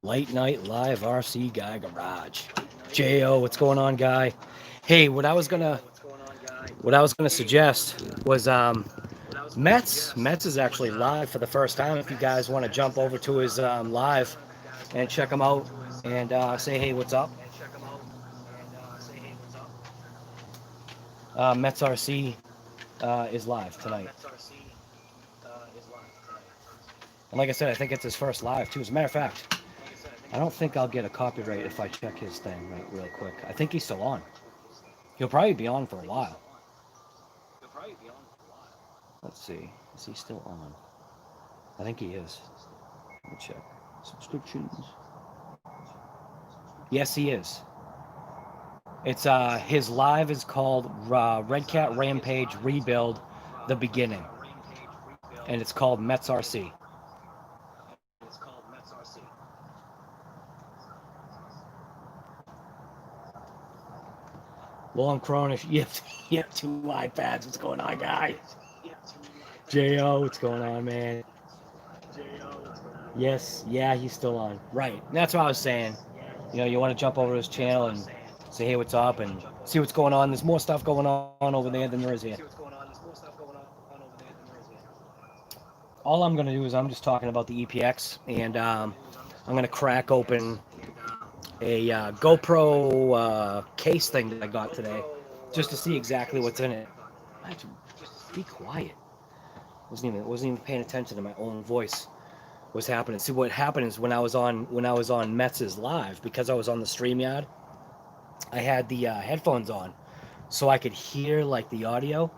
Late night live RC guy garage. Jo, what's going on, guy? Hey, what I was gonna suggest was Metz is actually live for the first time. If you guys want to jump over to his live and check him out and say hey, what's up? Metz RC is live tonight. And like I said, I think it's his first live too. As a matter of fact, I don't think I'll get a copyright if I check his thing right real quick. I think he's still on. He'll probably be on for a while. Let's see. Is he still on? I think he is. Let me check. Subscriptions. Yes, he is. It's his live is called Redcat Rampage Rebuild, the beginning, and it's called Metz RC. Long Cronish, you have two iPads. What's going on, guys? Jo, what's going on, man? Yes, yeah, he's still on. Right. That's what I was saying. You know, you want to jump over to his channel and say, hey, what's up, and see what's going on. There's more stuff going on over there than there is here. All I'm going to do is I'm just talking about the EPX, and I'm going to crack open a GoPro case thing that I got today, just to see exactly what's in it. I have to be quiet. Wasn't even paying attention to my own voice. Was happening. See, what happened is when I was on Metz's live, because I was on the StreamYard, I had the headphones on, so I could hear like the audio.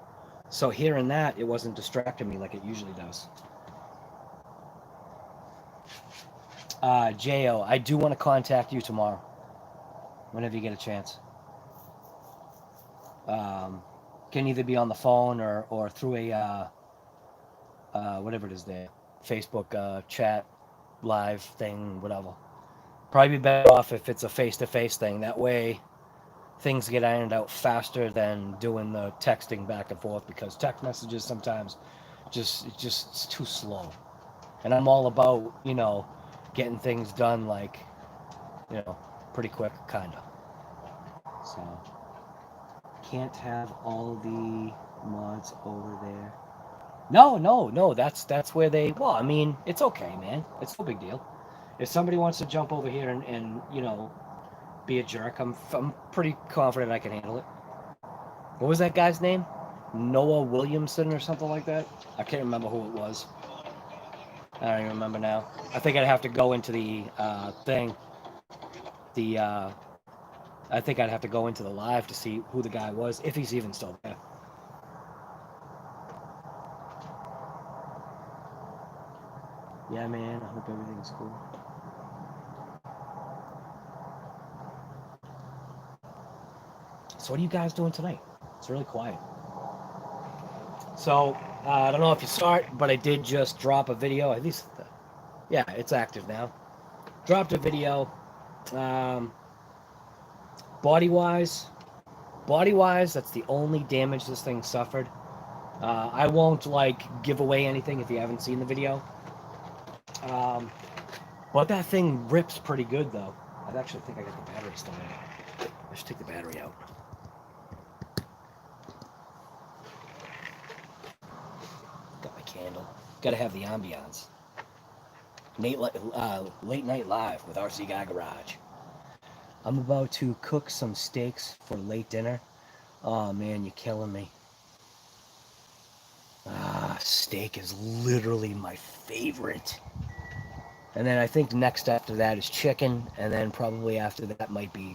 So hearing that, it wasn't distracting me like it usually does. Jo, I do want to contact you tomorrow, whenever you get a chance. Can either be on the phone or through a whatever it is there, Facebook chat, live thing, whatever. Probably be better off if it's a face-to-face thing. That way, things get ironed out faster than doing the texting back and forth, because text messages sometimes it's too slow. And I'm all about, you know, getting things done like, you know, pretty quick, kind of. So, can't have all the mods over there. No, that's where they, well, I mean, it's okay, man. It's no big deal. If somebody wants to jump over here and you know, be a jerk, I'm pretty confident I can handle it. What was that guy's name? Noah Williamson or something like that? I can't remember who it was. I don't even remember now. I think I'd have to go into the thing. I think I'd have to go into the live to see who the guy was, if he's even still there. Yeah, man, I hope everything's cool. So what are you guys doing tonight? It's really quiet. So, I don't know if you saw it, but I did just drop a video. At least, yeah, it's active now. Dropped a video. Body-wise, that's the only damage this thing suffered. I won't, like, give away anything if you haven't seen the video. But that thing rips pretty good, though. I actually think I got the battery still in it. I should take the battery out. Got my candle. Gotta have the ambiance. Late night live with RC Guy Garage. I'm about to cook some steaks for late dinner. Oh man, you're killing me. Steak is literally my favorite. And then I think next after that is chicken, and then probably after that might be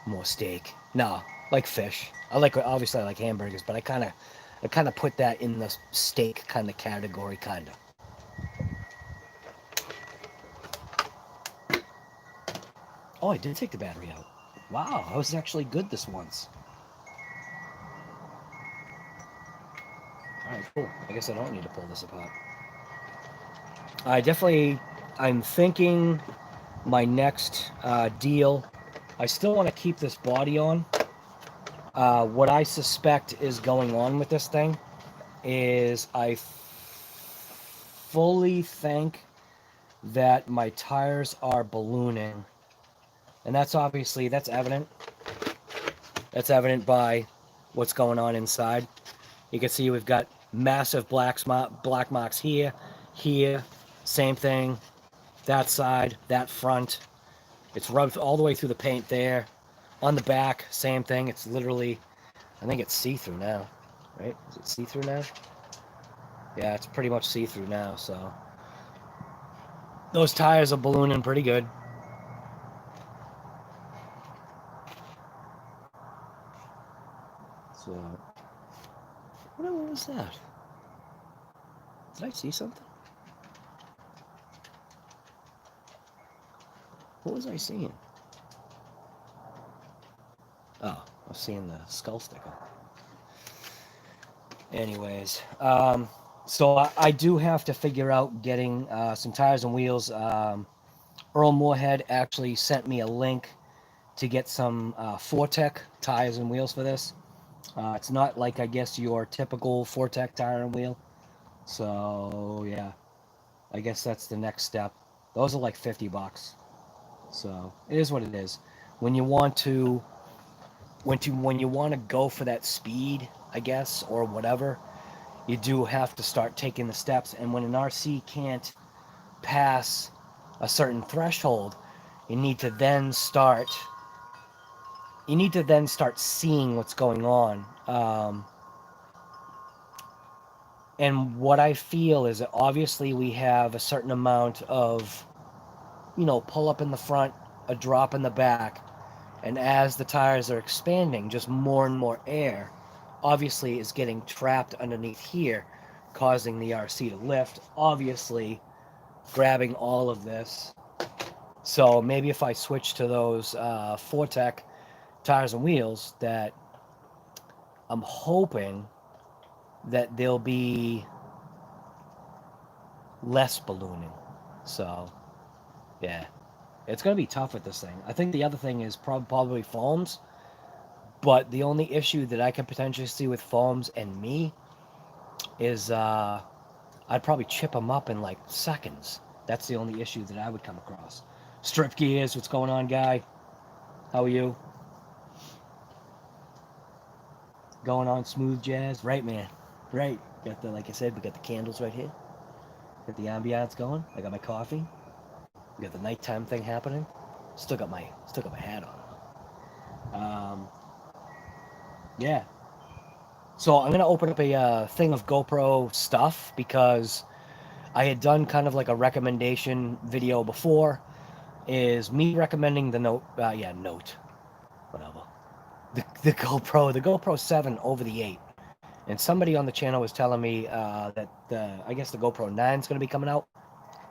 more steak. No, like fish. Obviously I like hamburgers, but I kind of put that in the steak kind of category, kind of. Oh, I did take the battery out. Wow, I was actually good this once. Alright, cool. I guess I don't need to pull this apart. I'm thinking my next deal, I still want to keep this body on. What I suspect is going on with this thing is I fully think that my tires are ballooning. And that's obviously, that's evident. That's evident by what's going on inside. You can see we've got massive black marks here, here, same thing, that side, that front. It's rubbed all the way through the paint there. On the back, same thing. It's literally, I think it's see-through now, right? Is it see-through now? Yeah, it's pretty much see-through now, so. Those tires are ballooning pretty good. So, what was that? Did I see something? What was I seeing? Oh, I was seeing the skull sticker. Anyways, so I do have to figure out getting some tires and wheels. Earl Moorhead actually sent me a link to get some Fortec tires and wheels for this. It's not like, I guess, your typical Fortec tire and wheel. So, yeah. I guess that's the next step. Those are like 50 bucks. So, it is what it is. When you want to go for that speed, I guess, or whatever, you do have to start taking the steps. And when an RC can't pass a certain threshold, you need to then start seeing what's going on. And what I feel is that obviously we have a certain amount of, pull up in the front, a drop in the back, and as the tires are expanding, just more and more air obviously is getting trapped underneath here, causing the RC to lift, obviously grabbing all of this. So maybe if I switch to those Fortec tires and wheels, that I'm hoping that they'll be less ballooning. So, yeah. It's going to be tough with this thing. I think the other thing is probably foams. But the only issue that I can potentially see with foams and me is I'd probably chip them up in like seconds. That's the only issue that I would come across. Strip Gears, what's going on, guy? How are you? Going on smooth jazz? Right, man. Right. Got the, like I said, we got the candles right here. Got the ambiance going. I got my coffee. We got the nighttime thing happening. Still got my hat on. Yeah. So I'm gonna open up a thing of GoPro stuff because I had done kind of like a recommendation video before. Is me recommending the Note? Note. Whatever. The GoPro 7 over the 8. And somebody on the channel was telling me that I guess the GoPro 9 is going to be coming out.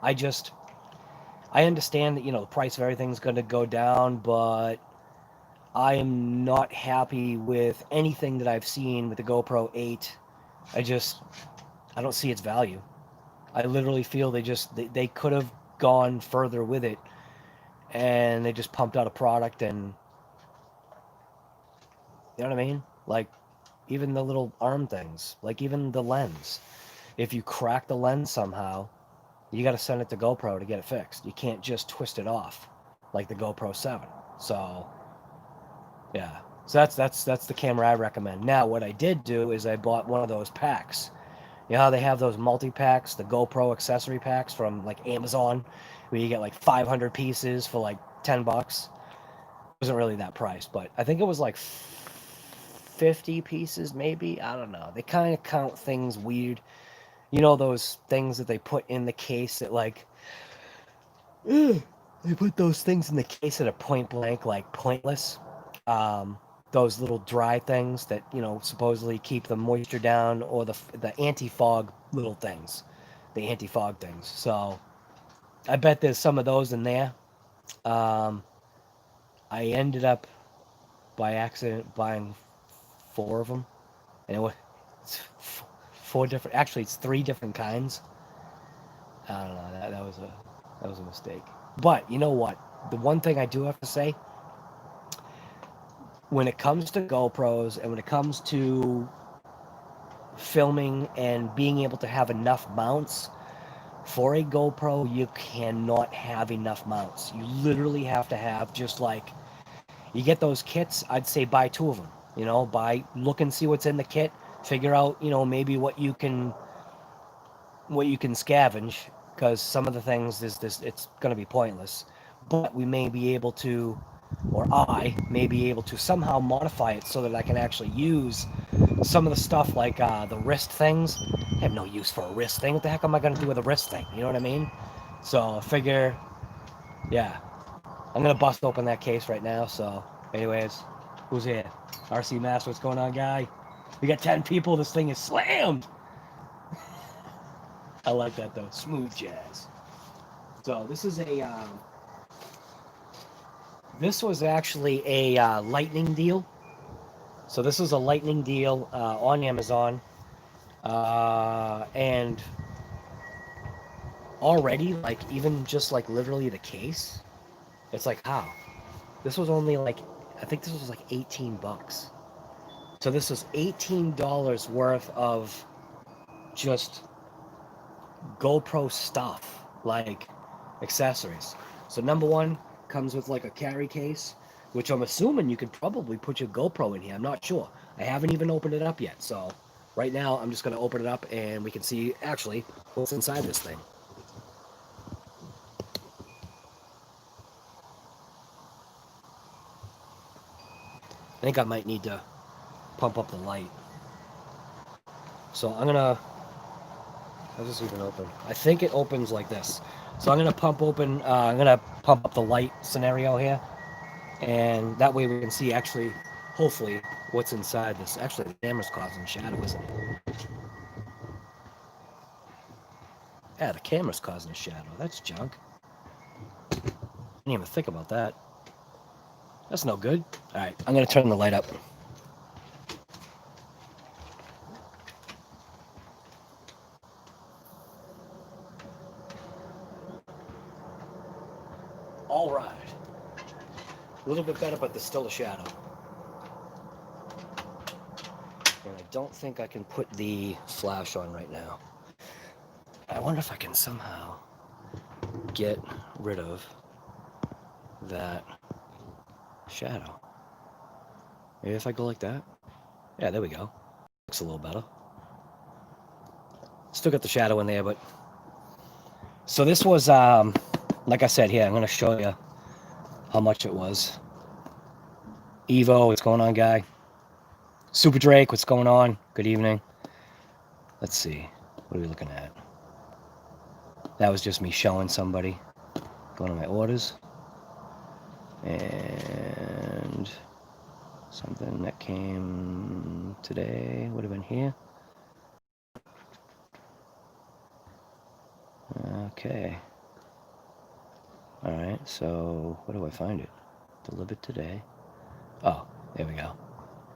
I understand that, the price of everything's going to go down, but I am not happy with anything that I've seen with the GoPro 8. I don't see its value. I literally feel they could have gone further with it, and they just pumped out a product, and you know what I mean? Like, even the little arm things, like even the lens. If you crack the lens somehow, you got to send it to GoPro to get it fixed. You can't just twist it off like the GoPro 7. So, yeah. So that's the camera I recommend. Now, what I did do is I bought one of those packs. You know how they have those multi-packs, the GoPro accessory packs from like Amazon, where you get like 500 pieces for like 10 bucks. It wasn't really that price, but I think it was like 50 pieces maybe. I don't know. They kind of count things weird. You know those things that they put in the case that like, they put those things in the case that are point blank, like pointless. Those little dry things that, supposedly keep the moisture down, or the anti-fog little things, the anti-fog things. So I bet there's some of those in there. I ended up by accident buying 4 of them, and it's 4 different. Actually, it's 3 different kinds. I don't know. That was a mistake. But you know what? The one thing I do have to say, when it comes to GoPros and when it comes to filming and being able to have enough mounts, For a GoPro, you cannot have enough mounts. You literally have to have just like, you get those kits, I'd say buy 2 of them. You know, look and see what's in the kit, figure out, you know, maybe what you can scavenge, because some of the things it's going to be pointless. But we may be able to, or I may be able to somehow modify it so that I can actually use some of the stuff like the wrist things. I have no use for a wrist thing. What the heck am I going to do with a wrist thing? You know what I mean? So I figure, yeah, I'm going to bust open that case right now. So anyways, who's here? RC Master, what's going on, guy? We got 10 people. This thing is slammed. I like that though. Smooth jazz. So this is a this was actually a lightning deal. So this is a lightning deal on Amazon, and already, like, even just like literally the case, it's like, how? This was only like, I think this was like 18 bucks. So this was $18 worth of just GoPro stuff, like accessories. So number one, comes with like a carry case, which I'm assuming you could probably put your GoPro in here. I'm not sure. I haven't even opened it up yet. So right now I'm just going to open it up and we can see actually what's inside this thing. I think I might need to pump up the light. So I'm going to, how's this even open? I think it opens like this. So I'm going to pump up the light scenario here. And that way we can see actually, hopefully, what's inside this. Actually, the camera's causing shadow, isn't it? Yeah, the camera's causing a shadow. That's junk. Didn't even think about that. That's no good. All right, I'm going to turn the light up. All right. A little bit better, but there's still a shadow. And I don't think I can put the flash on right now. I wonder if I can somehow get rid of that shadow. Maybe if I go like that. Yeah, there we go. Looks a little better. Still got the shadow in there, but... So this was, like I said here, I'm going to show you how much it was. Evo, what's going on, guy? Super Drake, what's going on? Good evening. Let's see. What are we looking at? That was just me showing somebody. Going to my orders. And something that came today would have been here. Okay. Alright, so where do I find it? Delivered today. Oh, there we go.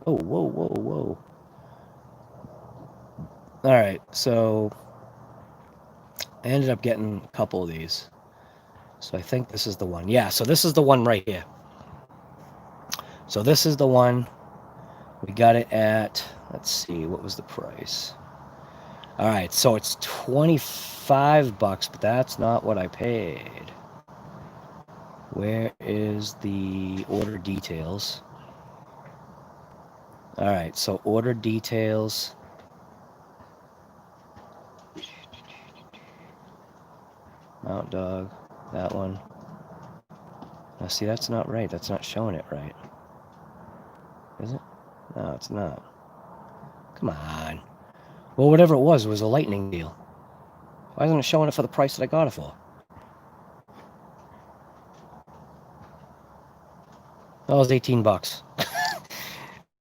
Oh, whoa, whoa, whoa. Alright, so I ended up getting a couple of these. So I think this is the one. Yeah, so this is the one right here. So this is the one. We got it at, let's see, what was the price? Alright, so it's 25 bucks, but that's not what I paid. Where is the order details? Alright, so order details. Mount Dog, that one. Now see, that's not right. That's not showing it right. Is it? No, it's not. Come on. Well, whatever it was a lightning deal. Why isn't it showing it for the price that I got it for? That was 18 bucks.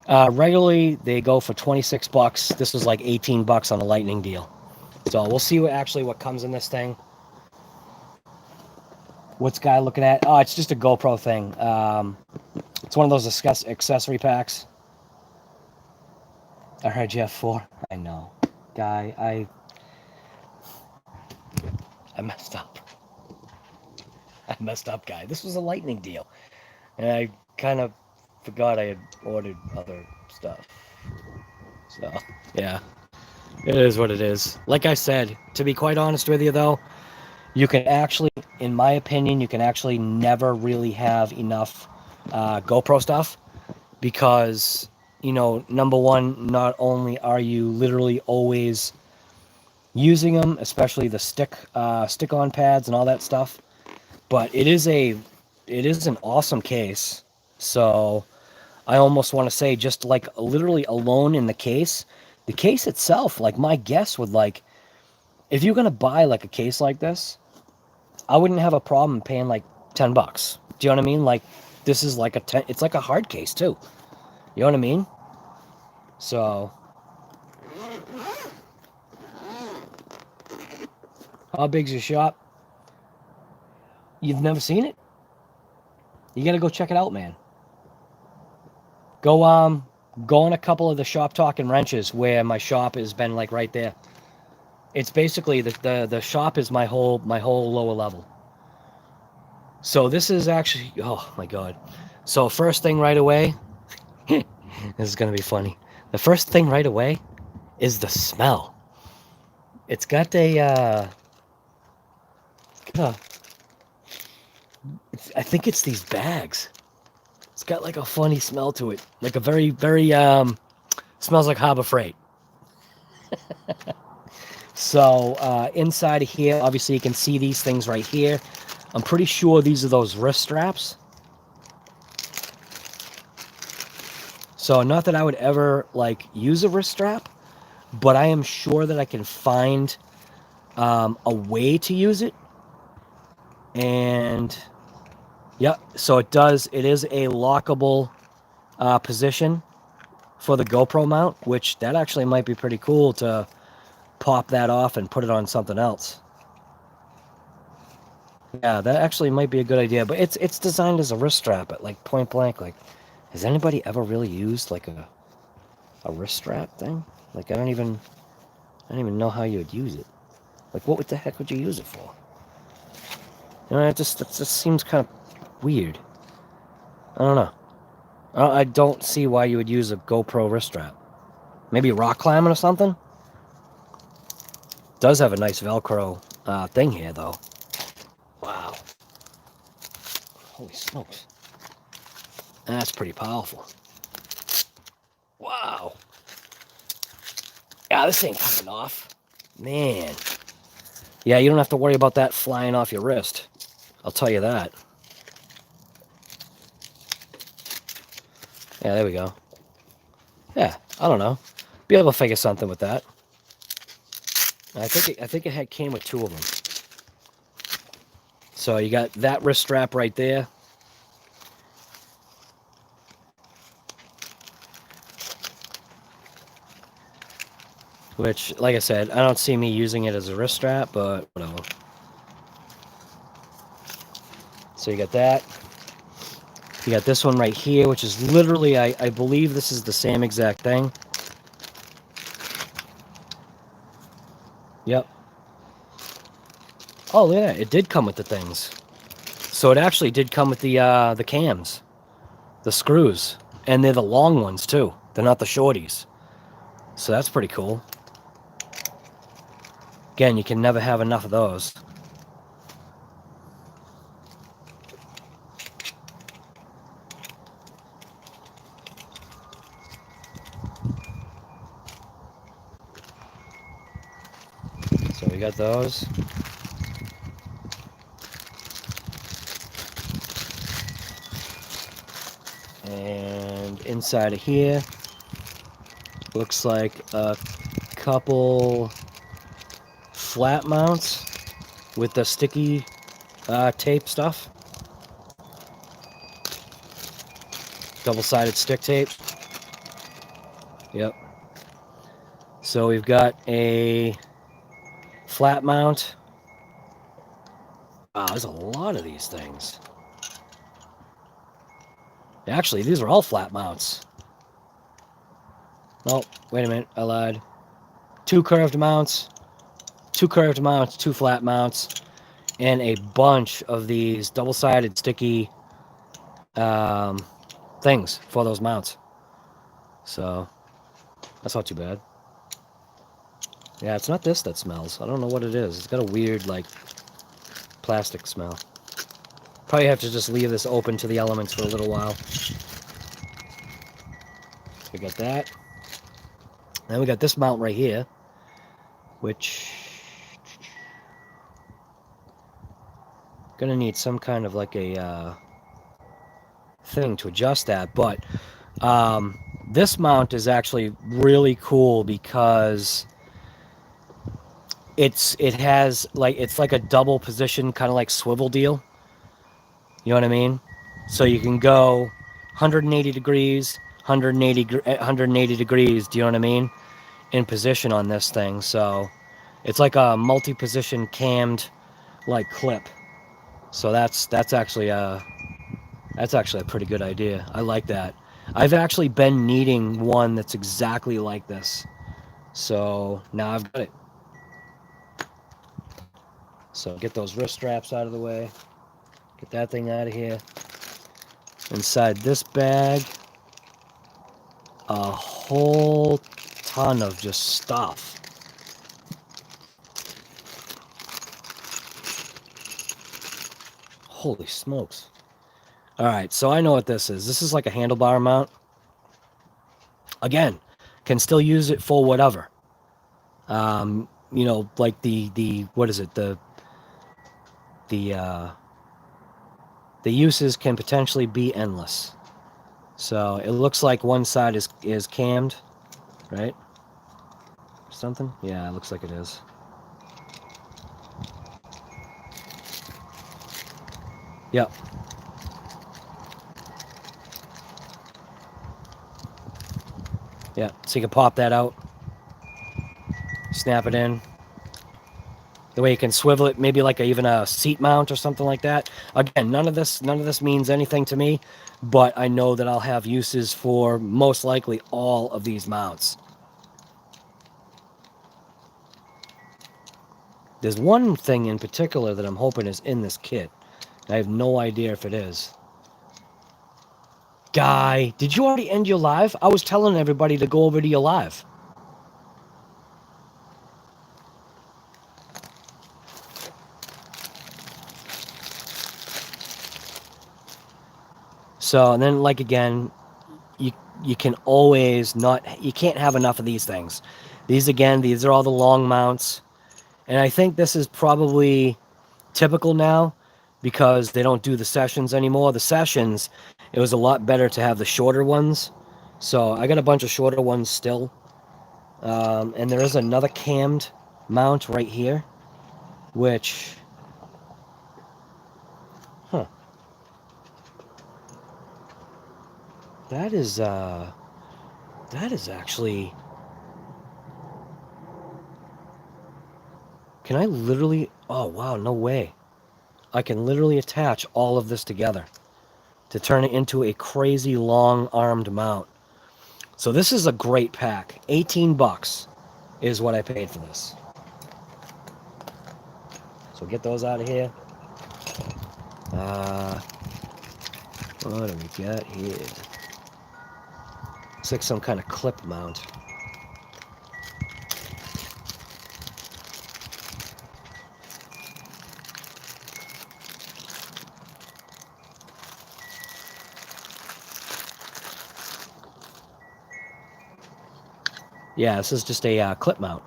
Regularly, they go for 26 bucks. This was like 18 bucks on a lightning deal. So we'll see what comes in this thing. What's guy looking at? Oh, it's just a GoPro thing. It's one of those accessory packs. I heard you have 4. I know. Guy, I messed up. I messed up, guy. This was a lightning deal. And I kind of forgot I had ordered other stuff. So, yeah. It is what it is. Like I said, to be quite honest with you, though, You can actually, in my opinion, you can actually never really have enough GoPro stuff because, you know, number one, not only are you literally always using them, especially the stick-on pads and all that stuff, but it is an awesome case. So I almost want to say, just like literally alone in the case itself, like my guess would, like, if you're gonna buy like a case like this, I wouldn't have a problem paying like $10. Do you know what I mean? Like, this is like it's like a hard case too. You know what I mean? So, how big's your shop? You've never seen it? You gotta go check it out, man. Go on a couple of the shop talking wrenches where my shop has been, like, right there. It's basically the shop is my whole lower level. So this is actually, oh my god. So first thing right away, this is gonna be funny. The first thing right away is the smell. It's got a I think it's these bags. It's got like a funny smell to it, like a very smells like Harbor Freight. So inside of here, obviously you can see these things right here. I'm pretty sure these are those wrist straps. So not that I would ever like use a wrist strap, but I am sure that I can find a way to use it. And yep, so it is a lockable position for the GoPro mount, which that actually might be pretty cool to pop that off and put it on something else. Yeah, that actually might be a good idea, but it's designed as a wrist strap at like point blank. Like, has anybody ever really used like a wrist strap thing? Like, I don't even know how you would use it. Like, what the heck would you use it for? You know, it just seems kind of weird. I don't know. I don't see why you would use a GoPro wrist strap. Maybe rock climbing or something? Does have a nice Velcro thing here, though. Wow. Holy smokes. That's pretty powerful. Wow. Yeah, this ain't coming off. Man. Yeah, you don't have to worry about that flying off your wrist. I'll tell you that. Yeah, there we go. Yeah, I don't know. Be able to figure something with that. I think it came with two of them. So you got that wrist strap right there. Which, like I said, I don't see me using it as a wrist strap, but whatever. So you got that. You got this one right here, which is literally, I believe this is the same exact thing. Yep. Oh, look at that. It did come with the things. So it actually did come with the cams. The screws. And they're the long ones, too. They're not the shorties. So that's pretty cool. Again, you can never have enough of those. So we got those. And inside of here, looks like a couple flat mounts with the sticky tape stuff. Double-sided stick tape. Yep. So we've got a flat mount. Wow, there's a lot of these things. Actually, these are all flat mounts. Oh, wait a minute, I lied. Two curved mounts, two flat mounts, and a bunch of these double-sided sticky things for those mounts. So, that's not too bad. Yeah, it's not this that smells. I don't know what it is. It's got a weird, like, plastic smell. Probably have to just leave this open to the elements for a little while. We got that. Then we got this mount right here, which gonna need some kind of like a thing to adjust that. But this mount is actually really cool because it has like, it's like a double position kind of like swivel deal. You know what I mean? So you can go 180 degrees, 180 degrees, do you know what I mean? In position on this thing. So it's like a multi-position cammed like clip. So that's actually a pretty good idea. I like that. I've actually been needing one that's exactly like this. So now I've got it. So get those wrist straps out of the way. Get that thing out of here. Inside this bag, a whole ton of just stuff. Holy smokes. All right, so I know what this is. This is like a handlebar mount. Again, can still use it for whatever. You know, like the what is it? The uses can potentially be endless. So it looks like one side is cammed, right? Something? Yeah, it looks like it is. Yep. Yeah, so you can pop that out, snap it in. The way you can swivel it, maybe like even a seat mount or something like that. Again, none of this means anything to me, but I know that I'll have uses for most likely all of these mounts. There's one thing in particular that I'm hoping is in this kit. I have no idea if it is. Guy, did you already end your live? I was telling everybody to go over to your live. So, and then like again, you can always you can't have enough of these things. These are all the long mounts. And I think this is probably typical now because they don't do the sessions anymore. The sessions, it was a lot better to have the shorter ones. So I got a bunch of shorter ones still. And there is another cammed mount right here, which, that is actually, can I literally, oh wow, no way. I can literally attach all of this together to turn it into a crazy long-armed mount. So this is a great pack. 18 bucks is what I paid for this. So get those out of here. What do we got here? Looks like some kind of clip mount. Yeah, this is just a clip mount.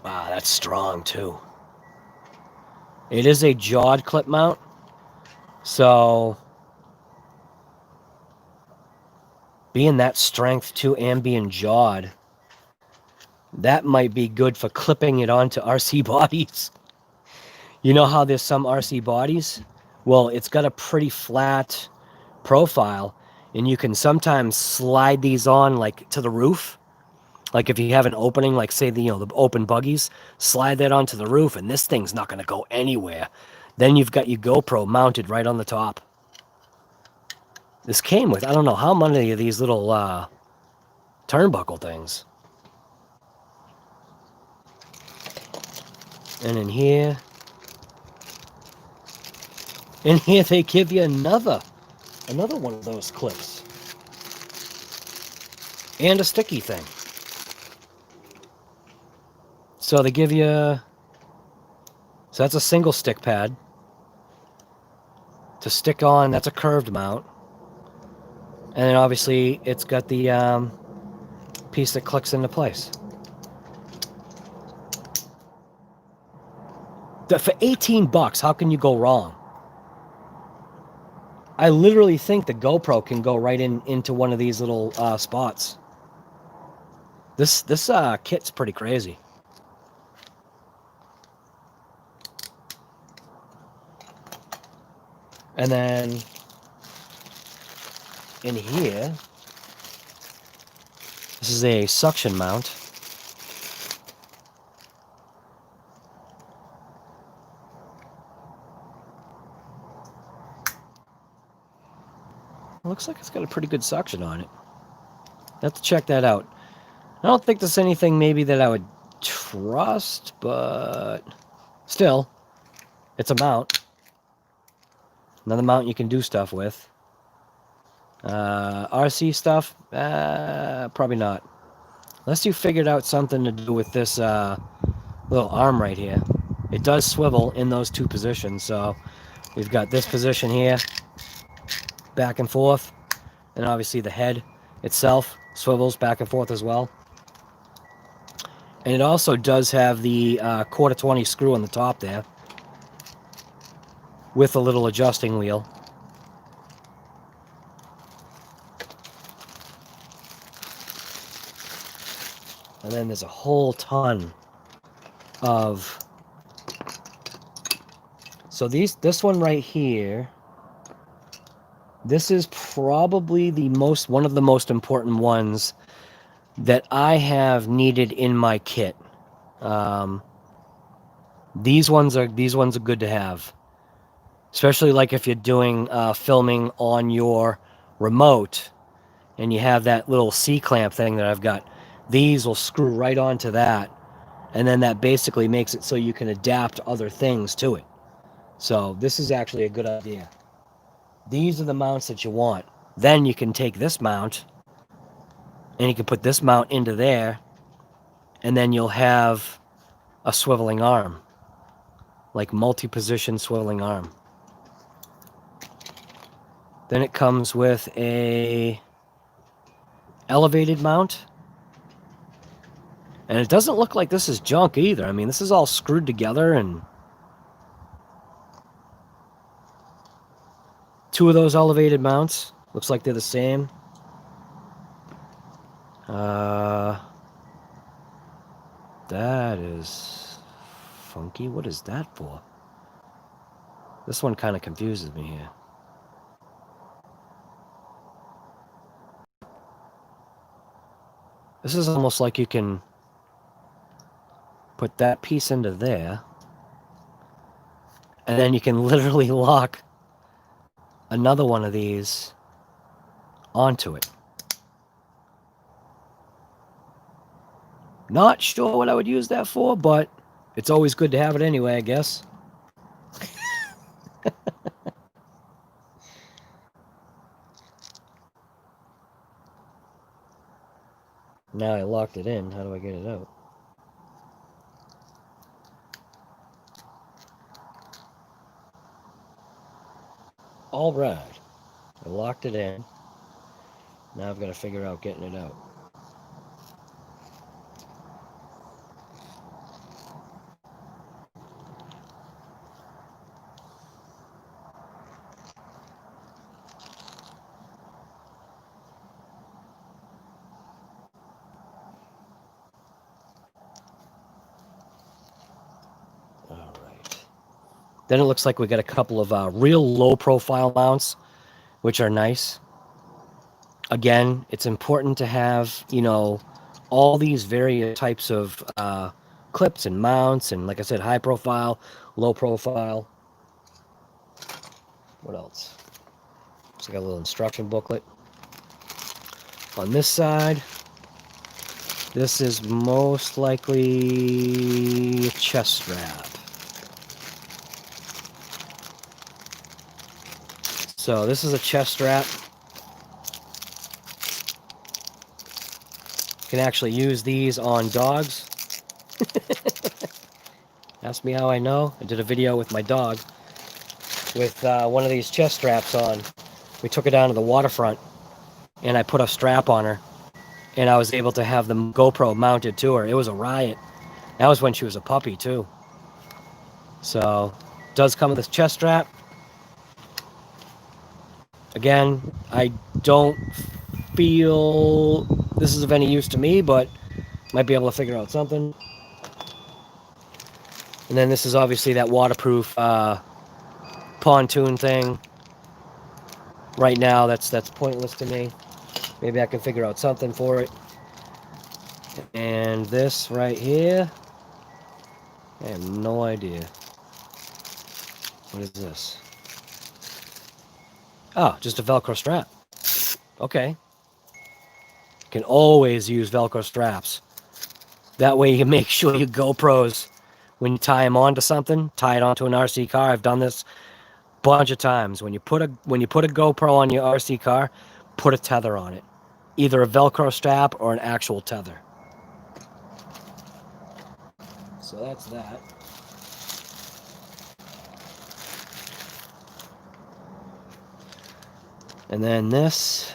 Wow, that's strong too. It is a jawed clip mount. So being that strength too and being jawed, that might be good for clipping it onto RC bodies. You know how there's some RC bodies? Well, it's got a pretty flat profile, and you can sometimes slide these on like to the roof. Like if you have an opening, like say the open buggies, slide that onto the roof, and this thing's not going to go anywhere. Then you've got your GoPro mounted right on the top. This came with, I don't know how many of these little turnbuckle things. And in here they give you another one of those clips. And a sticky thing. So they give you So that's a single stick pad. To stick on, that's a curved mount. And then obviously it's got the piece that clicks into place. For 18 bucks, how can you go wrong? I literally think the GoPro can go right into one of these little spots. This kit's pretty crazy. And then in here, this is a suction mount. Looks like it's got a pretty good suction on it. I have to check that out. I don't think there's anything maybe that I would trust, but still, it's a mount. Another mount you can do stuff with. RC stuff? Probably not. Unless you figured out something to do with this little arm right here. It does swivel in those two positions, so we've got this position here, back and forth, and obviously the head itself swivels back and forth as well. And it also does have the quarter 20 screw on the top there with a little adjusting wheel. And then there's a whole ton of... So this one right here, this is probably one of the most important ones that I have needed in my kit. These ones are good to have, especially like if you're doing filming on your remote and you have that little C-clamp thing that I've got. These will screw right onto that, and then that basically makes it so you can adapt other things to it. So this is actually a good idea. These are the mounts that you want. Then you can take this mount and you can put this mount into there, and then you'll have a swiveling arm, like multi-position swiveling arm. Then it comes with a elevated mount, and it doesn't look like this is junk either. I mean, this is all screwed together, and two of those elevated mounts looks like they're the same. That is funky. What is that for? This one kind of confuses me here. This is almost like you can put that piece into there, and then you can literally lock another one of these onto it. Not sure what I would use that for, but it's always good to have it anyway, I guess. Now I locked it in. How do I get it out? All right. I locked it in. Now I've got to figure out getting it out. Then it looks like we got a couple of real low profile mounts, which are nice. Again, it's important to have, you know, all these various types of clips and mounts, and like I said, high profile, low profile. What else? So I got a little instruction booklet. On this side, this is most likely a chest strap. So this is a chest strap. You can actually use these on dogs. Ask me how I know. I did a video with my dog with one of these chest straps on. We took her down to the waterfront, and I put a strap on her, and I was able to have the GoPro mounted to her. It was a riot. That was when she was a puppy, too. So, does come with this chest strap. Again, I don't feel this is of any use to me, but might be able to figure out something. And then this is obviously that waterproof pontoon thing. Right now, that's pointless to me. Maybe I can figure out something for it. And this right here, I have no idea. What is this? Oh, just a Velcro strap. Okay. You can always use Velcro straps. That way you can make sure your GoPros, when you tie them onto something, tie it onto an RC car. I've done this a bunch of times. When you put a GoPro on your RC car, put a tether on it. Either a Velcro strap or an actual tether. So that's that. And then this.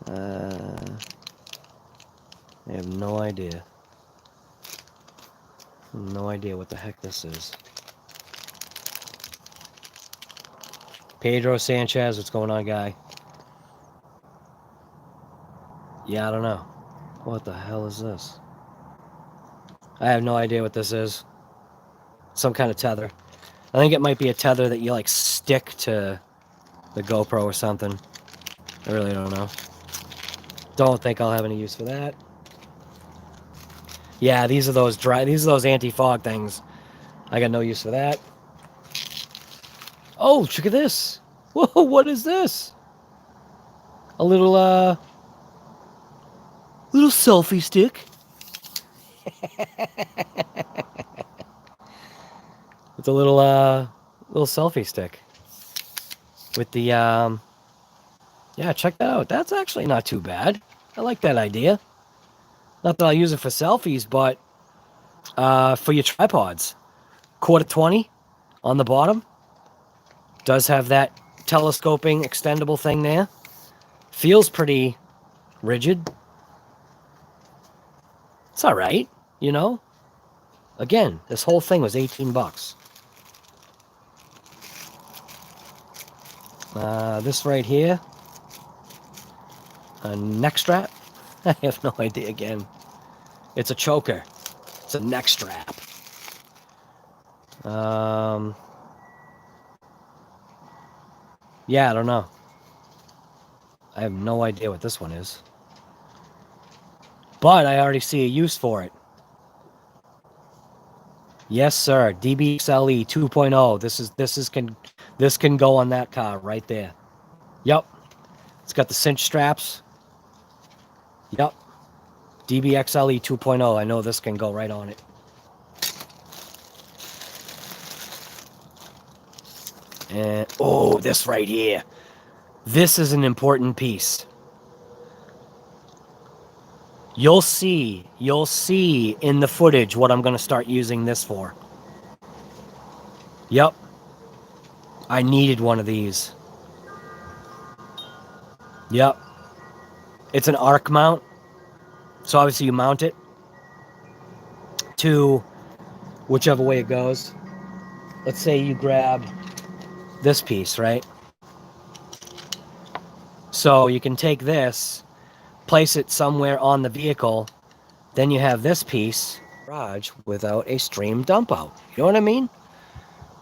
I have no idea. No idea what the heck this is. Pedro Sanchez, what's going on, guy? Yeah, I don't know. What the hell is this? I have no idea what this is. Some kind of tether. I think it might be a tether that you like stick to the GoPro or something. I really don't know. Don't think I'll have any use for that. Yeah, these are those anti-fog things. I got no use for that. Oh, look at this. Whoa, what is this? A little selfie stick. It's a little selfie stick. With the yeah, check that out. That's actually not too bad. I like that idea. Not that I'll use it for selfies, but for your tripods. 1/4 on the bottom. Does have that telescoping extendable thing there. Feels pretty rigid. It's all right, you know. Again, this whole thing was 18 bucks. This right here, a neck strap. I have no idea again. It's a choker. It's a neck strap. Yeah, I don't know. I have no idea what this one is. But I already see a use for it. Yes, sir. DBXL-E 2.0. This can go on that car right there. Yep. It's got the cinch straps. Yep. DBXL-E 2.0. I know this can go right on it. And oh, this right here. This is an important piece. You'll see in the footage what I'm going to start using this for. Yep. I needed one of these. Yep. It's an arc mount. So obviously you mount it to whichever way it goes. Let's say you grab this piece, right? So you can take this, place it somewhere on the vehicle, then you have this piece garage without a stream dump out. You know what I mean?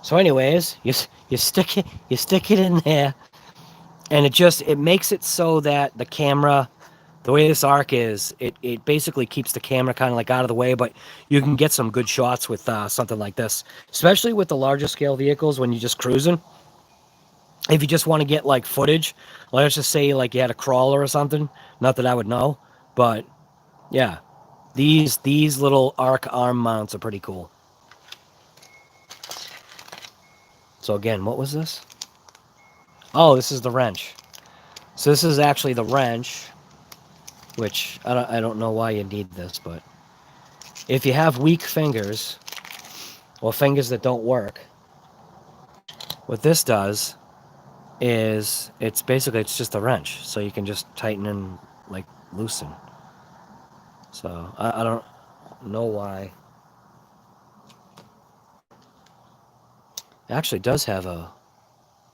So anyways, you stick it in there, and it makes it so that the camera, the way this arc is, it basically keeps the camera kind of like out of the way, but you can get some good shots with something like this, especially with the larger scale vehicles when you're just cruising. If you just want to get like footage, let's just say like you had a crawler or something. Not that I would know, but yeah, these little arc arm mounts are pretty cool. So again, what was this? Oh, this is the wrench. So this is actually the wrench, which I don't know why you need this, but if you have weak fingers or fingers that don't work, what this does is it's just a wrench, so you can just tighten and like loosen. So I don't know why. It actually does have a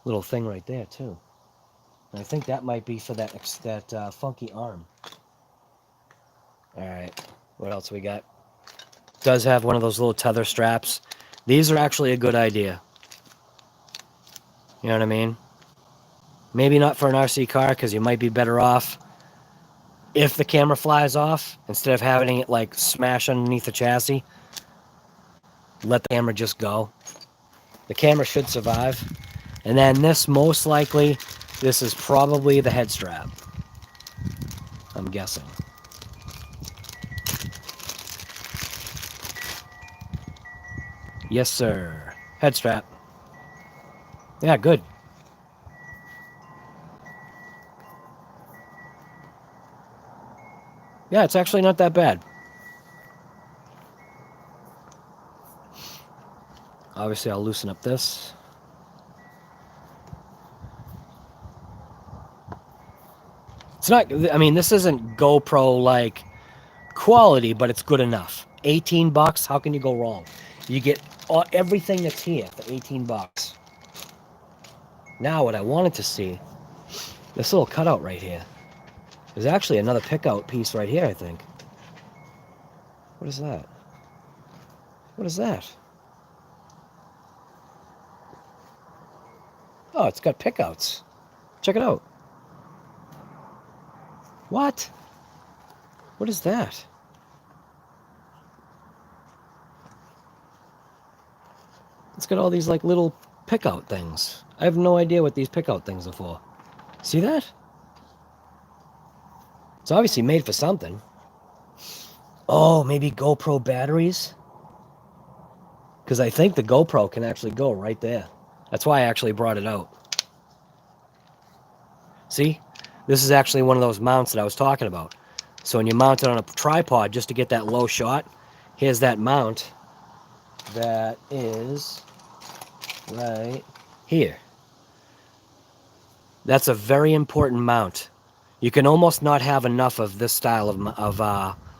little thing right there too. And I think that might be for that funky arm. All right, what else we got? It does have one of those little tether straps. These are actually a good idea. You know what I mean? Maybe not for an RC car, because you might be better off if the camera flies off, instead of having it like smash underneath the chassis. Let the camera just go. The camera should survive. And then this, most likely, this is probably the head strap, I'm guessing. Yes, sir. Head strap. Yeah, good. Yeah, it's actually not that bad. Obviously, I'll loosen up this. It's not, I mean, this isn't GoPro like quality, but it's good enough. 18 bucks, how can you go wrong? You get everything that's here for 18 bucks. Now, what I wanted to see, this little cutout right here. There's actually another pick-out piece right here, I think. What is that? What is that? Oh, it's got pick-outs. Check it out. What? What is that? It's got all these like little pick-out things. I have no idea what these pick-out things are for. See that? It's obviously made for something. Oh, maybe GoPro batteries? Because I think the GoPro can actually go right there. That's why I actually brought it out. See? This is actually one of those mounts that I was talking about. So when you mount it on a tripod just to get that low shot, here's that mount that is right here. That's a very important mount. You can almost not have enough of this style of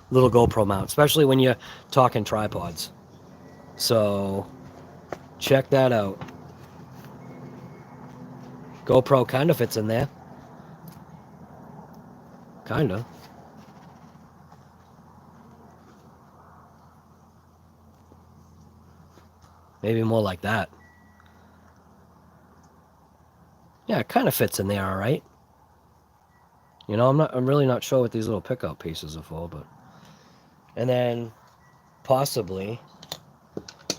little GoPro mount, especially when you're talking tripods. So check that out. GoPro kind of fits in there. Kind of. Maybe more like that. Yeah, it kind of fits in there, all right. You know, I'm really not sure what these little pickup pieces are for, but. And then possibly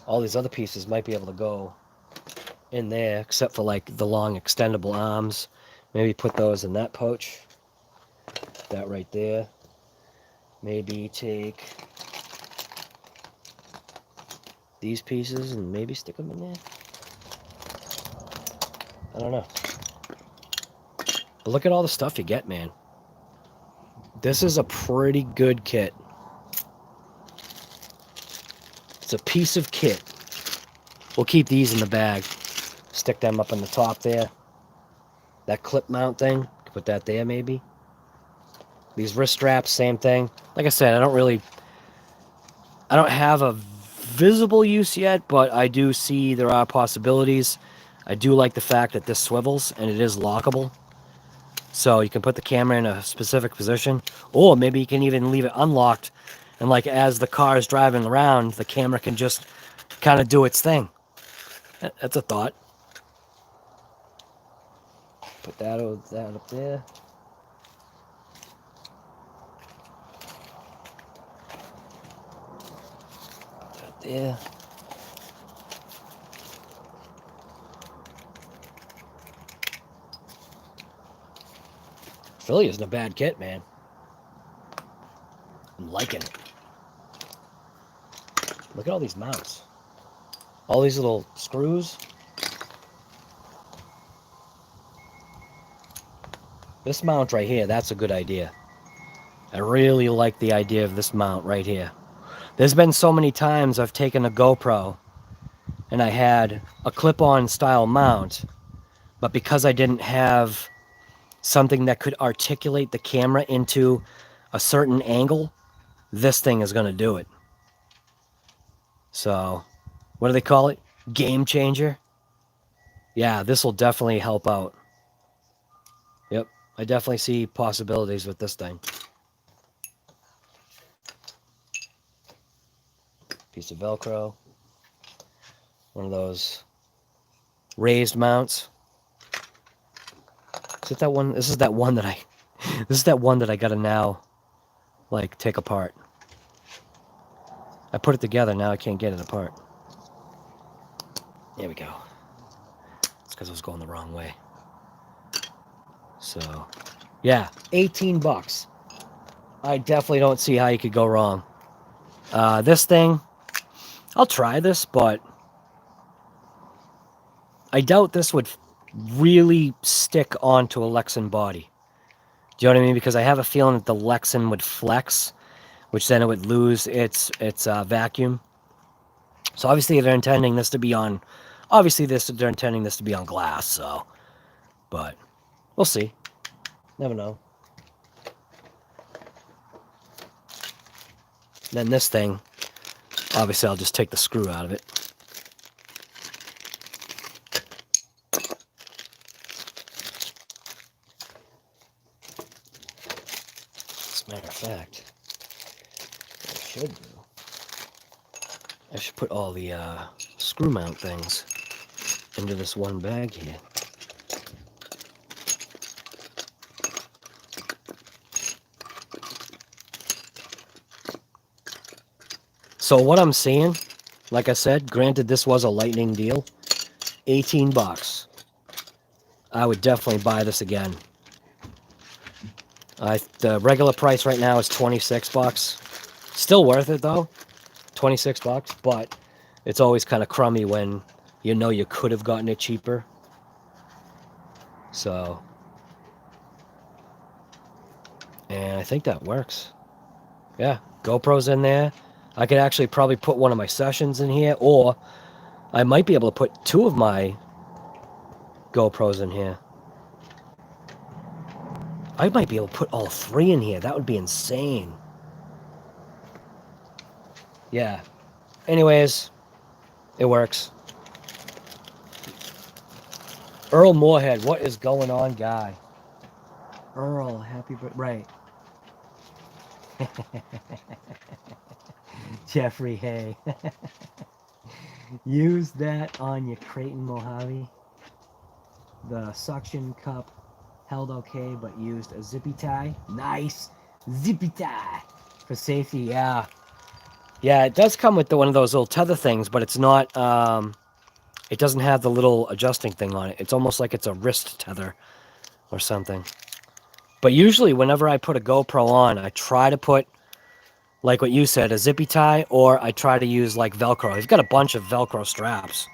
all these other pieces might be able to go in there, except for like the long extendable arms. Maybe put those in that pouch. That right there. Maybe take these pieces and maybe stick them in there. I don't know. But look at all the stuff you get, man. This is a pretty good kit. It's a piece of kit. We'll keep these in the bag. Stick them up in the top there. That clip mount thing, put that there maybe. These wrist straps, same thing. Like I said, I don't have a visible use yet, but I do see there are possibilities. I do like the fact that this swivels and it is lockable. So you can put the camera in a specific position, or maybe you can even leave it unlocked, and like as the car is driving around, the camera can just kind of do its thing. That's a thought. Put that up there. That there. Really isn't a bad kit, man. I'm liking it. Look at all these mounts. All these little screws. This mount right here, that's a good idea. I really like the idea of this mount right here. There's been so many times I've taken a GoPro and I had a clip-on style mount, but because I didn't have something that could articulate the camera into a certain angle, this thing is going to do it. So, what do they call it? Game changer? Yeah, this will definitely help out. Yep, I definitely see possibilities with this thing. Piece of Velcro. One of those raised mounts. Is it that one? This is that one that I gotta now, like, take apart. I put it together, now I can't get it apart. There we go. It's because I was going the wrong way. So, yeah, 18 bucks. I definitely don't see how you could go wrong. This thing, I'll try this, but I doubt this would really stick onto a Lexan body. Do you know what I mean? Because I have a feeling that the Lexan would flex, which then it would lose its vacuum. So obviously they're intending this to be on, they're intending this to be on glass. So, but we'll see. Never know. Then this thing, obviously I'll just take the screw out of it. As a matter of fact, I should put all the screw mount things into this one bag here. So what I'm seeing, like I said, granted this was a lightning deal, 18 bucks. I would definitely buy this again. The regular price right now is 26 bucks. Still worth it though, 26 bucks, but it's always kind of crummy when you know you could have gotten it cheaper. So, and I think that works. Yeah, GoPro's in there. I could actually probably put one of my sessions in here, or I might be able to put two of my GoPros in here. I might be able to put all three in here. That would be insane. Yeah. Anyways, it works. Earl Moorhead, what is going on, guy? Earl, happy birthday. Right. Jeffrey Hay. Use that on your Creighton Mojave. The suction cup held okay, but used a zippy tie. Nice. Zippy tie. For safety, yeah. Yeah, it does come with one of those little tether things, but it's not, it doesn't have the little adjusting thing on it. It's almost like it's a wrist tether or something. But usually whenever I put a GoPro on, I try to put, like what you said, a zippy tie, or I try to use like Velcro. I've got a bunch of Velcro straps.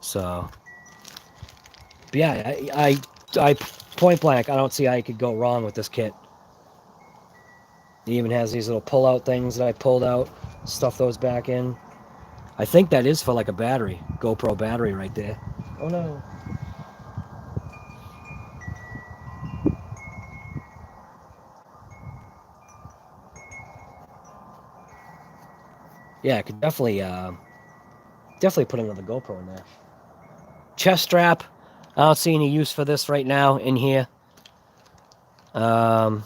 So, but yeah, I point blank, I don't see how you could go wrong with this kit. It even has these little pull-out things that I pulled out, stuff those back in. I think that is for like a battery, GoPro battery right there. Oh no. Yeah, I could definitely put another GoPro in there. Chest strap. I don't see any use for this right now in here. But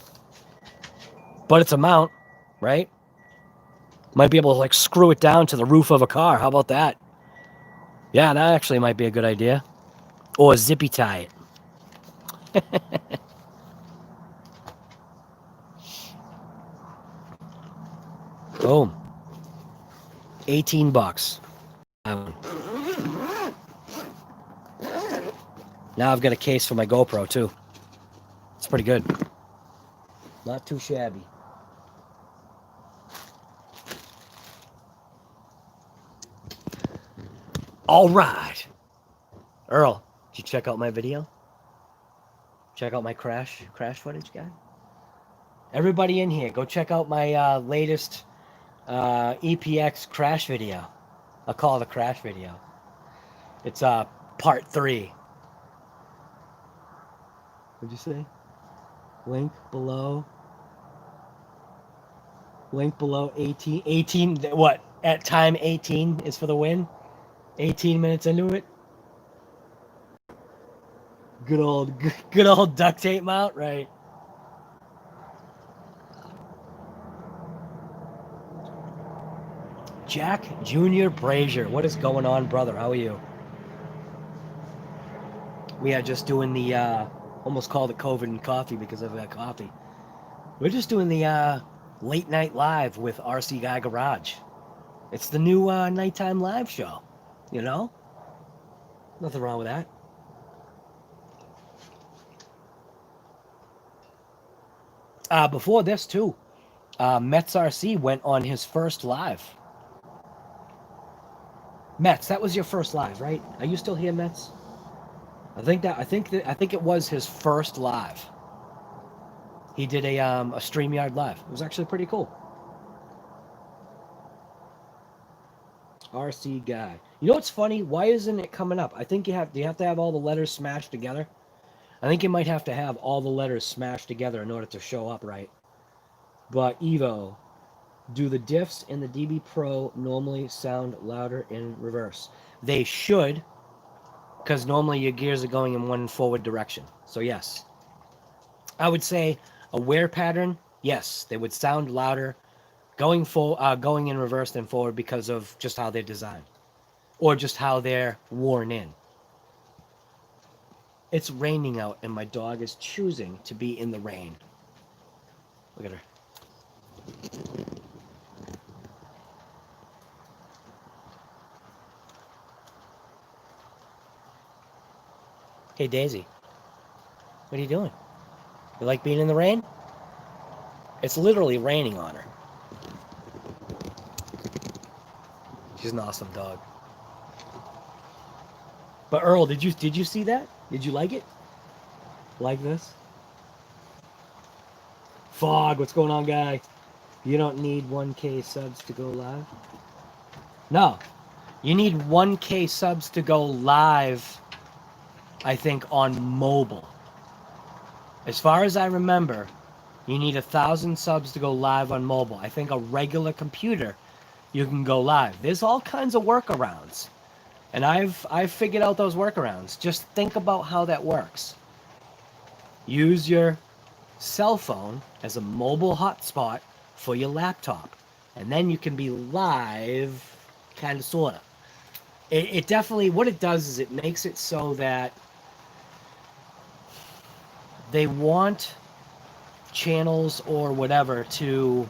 it's a mount, right? Might be able to like screw it down to the roof of a car. How about that? Yeah, that actually might be a good idea. Or zippy tie it. Boom. 18 bucks. Now I've got a case for my GoPro too. It's pretty good. Not too shabby. All right. Earl, did you check out my video? Check out my crash footage, guy? Everybody in here, go check out my latest EPX crash video. I'll call it a crash video. It's part 3. What'd you say? Link below. Link below 18. 18, what? At time 18 is for the win? 18 minutes into it? Good old duct tape mount, right? Jack Jr. Brazier, what is going on, brother? How are you? We are just doing the, almost called it COVID and coffee because of that coffee. We're just doing the late night live with RC Guy Garage. It's the new nighttime live show, you know? Nothing wrong with that. Before this, too, Metz RC went on his first live. Metz, that was your first live, right? Are you still here, Metz? I think it was his first live. He did a StreamYard live. It was actually pretty cool. RC Guy. You know what's funny? Why isn't it coming up? I think you have to have all the letters smashed together. I think you might have to have all the letters smashed together in order to show up right. But Evo, do the diffs in the DB Pro normally sound louder in reverse? They should, because normally your gears are going in one forward direction. So yes. I would say a wear pattern, yes, they would sound louder going in reverse than forward because of just how they're designed. Or just how they're worn in. It's raining out and my dog is choosing to be in the rain. Look at her. Hey, Daisy. What are you doing? You like being in the rain? It's literally raining on her. She's an awesome dog. But Earl, did you see that? Did you like it? Like this? Fog, what's going on, guy? You don't need 1K subs to go live? No. You need 1K subs to go live, I think, on mobile. As far as I remember, you need 1,000 subs to go live on mobile. I think a regular computer, you can go live. There's all kinds of workarounds. And I've figured out those workarounds. Just think about how that works. Use your cell phone as a mobile hotspot for your laptop. And then you can be live, kind of, sort of. It definitely, what it does is it makes it so that they want channels or whatever to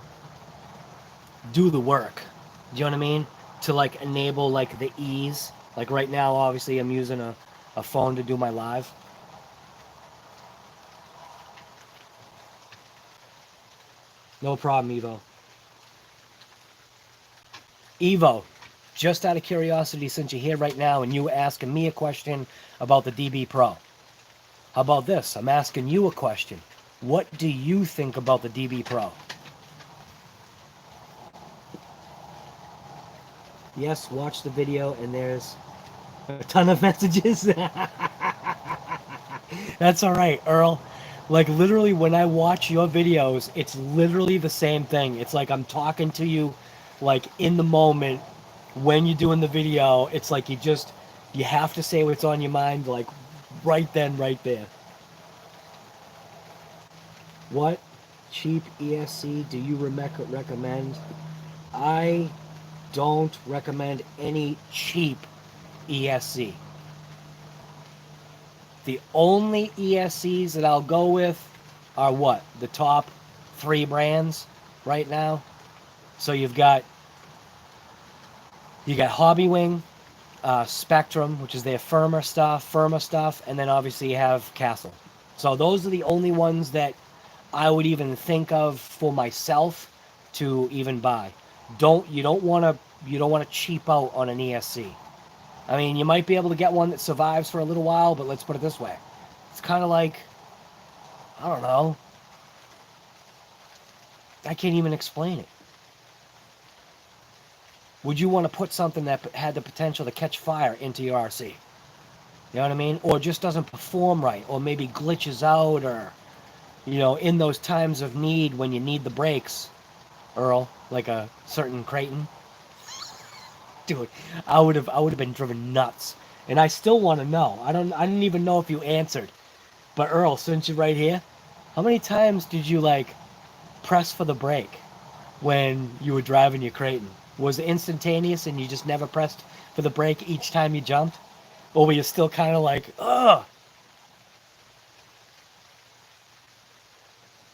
do the work. Do you know what I mean? To like enable like the ease. Like right now, obviously, I'm using a phone to do my live. No problem, Evo. Evo, just out of curiosity, since you're here right now and you were asking me a question about the DB Pro. How about this? I'm asking you a question. What do you think about the DB Pro? Yes, watch the video and there's a ton of messages. That's all right, Earl. Like literally when I watch your videos, it's literally the same thing. It's like I'm talking to you like in the moment when you're doing the video. It's like you have to say what's on your mind like right then, right there. What cheap ESC do you recommend? I don't recommend any cheap ESC. The only ESCs that I'll go with are what? The top 3 brands right now. So you've got Hobbywing, Spectrum, which is their firmer stuff, and then obviously you have Castle. So those are the only ones that I would even think of for myself to even buy. You don't want to cheap out on an ESC. I mean, you might be able to get one that survives for a little while, but let's put it this way. It's kind of like, I don't know. I can't even explain it. would you want to put something that had the potential to catch fire into your RC? You know what I mean? Or just doesn't perform right, or maybe glitches out, or, you know, in those times of need when you need the brakes, Earl, like a certain Creighton. Dude, I would have been driven nuts. And I still want to know. I didn't even know if you answered. But Earl, since you're right here, how many times did you like press for the brake when you were driving your Creighton? Was it instantaneous and you just never pressed for the brake each time you jumped? Or were you still kind of like, ugh?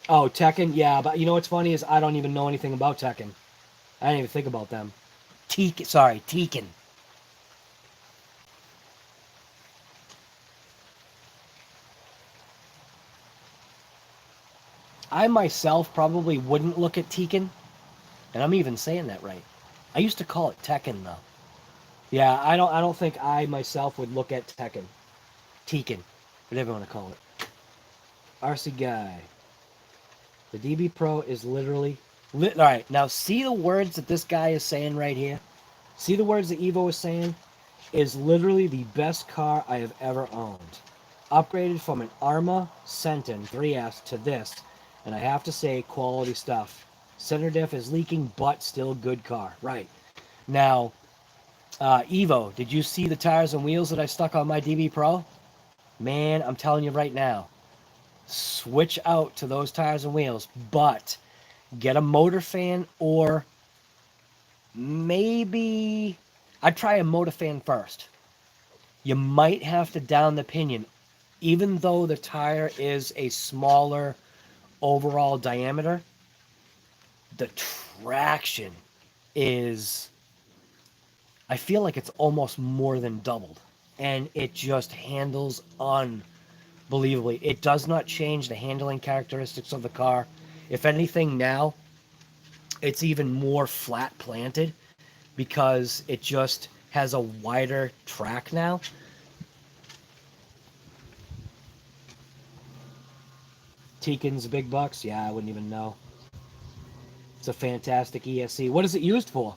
Oh, Tekken? Yeah, but you know what's funny is I don't even know anything about Tekken. I didn't even think about them. Tekken. I myself probably wouldn't look at Tekken, and I'm even saying that right. I used to call it Tekken though. Yeah, I don't think I myself would look at Tekken, whatever you want to call it. RC guy. The DB Pro is literally all right, now see the words that this guy is saying right here? See the words that Evo is saying? Is literally the best car I have ever owned. Upgraded from an ARRMA Sentin 3S to this, and I have to say, quality stuff. Center diff is leaking, but still good car. Right. Now, Evo, did you see the tires and wheels that I stuck on my DB Pro? Man, I'm telling you right now, switch out to those tires and wheels, but get a motor fan, or maybe I'd try a motor fan first. You might have to down the pinion. Even though the tire is a smaller overall diameter, the traction is, I feel like it's almost more than doubled. And it just handles unbelievably. It does not change the handling characteristics of the car. If anything, now it's even more flat planted because it just has a wider track now. Tekken's big bucks? Yeah, I wouldn't even know. It's a fantastic ESC. What is it used for?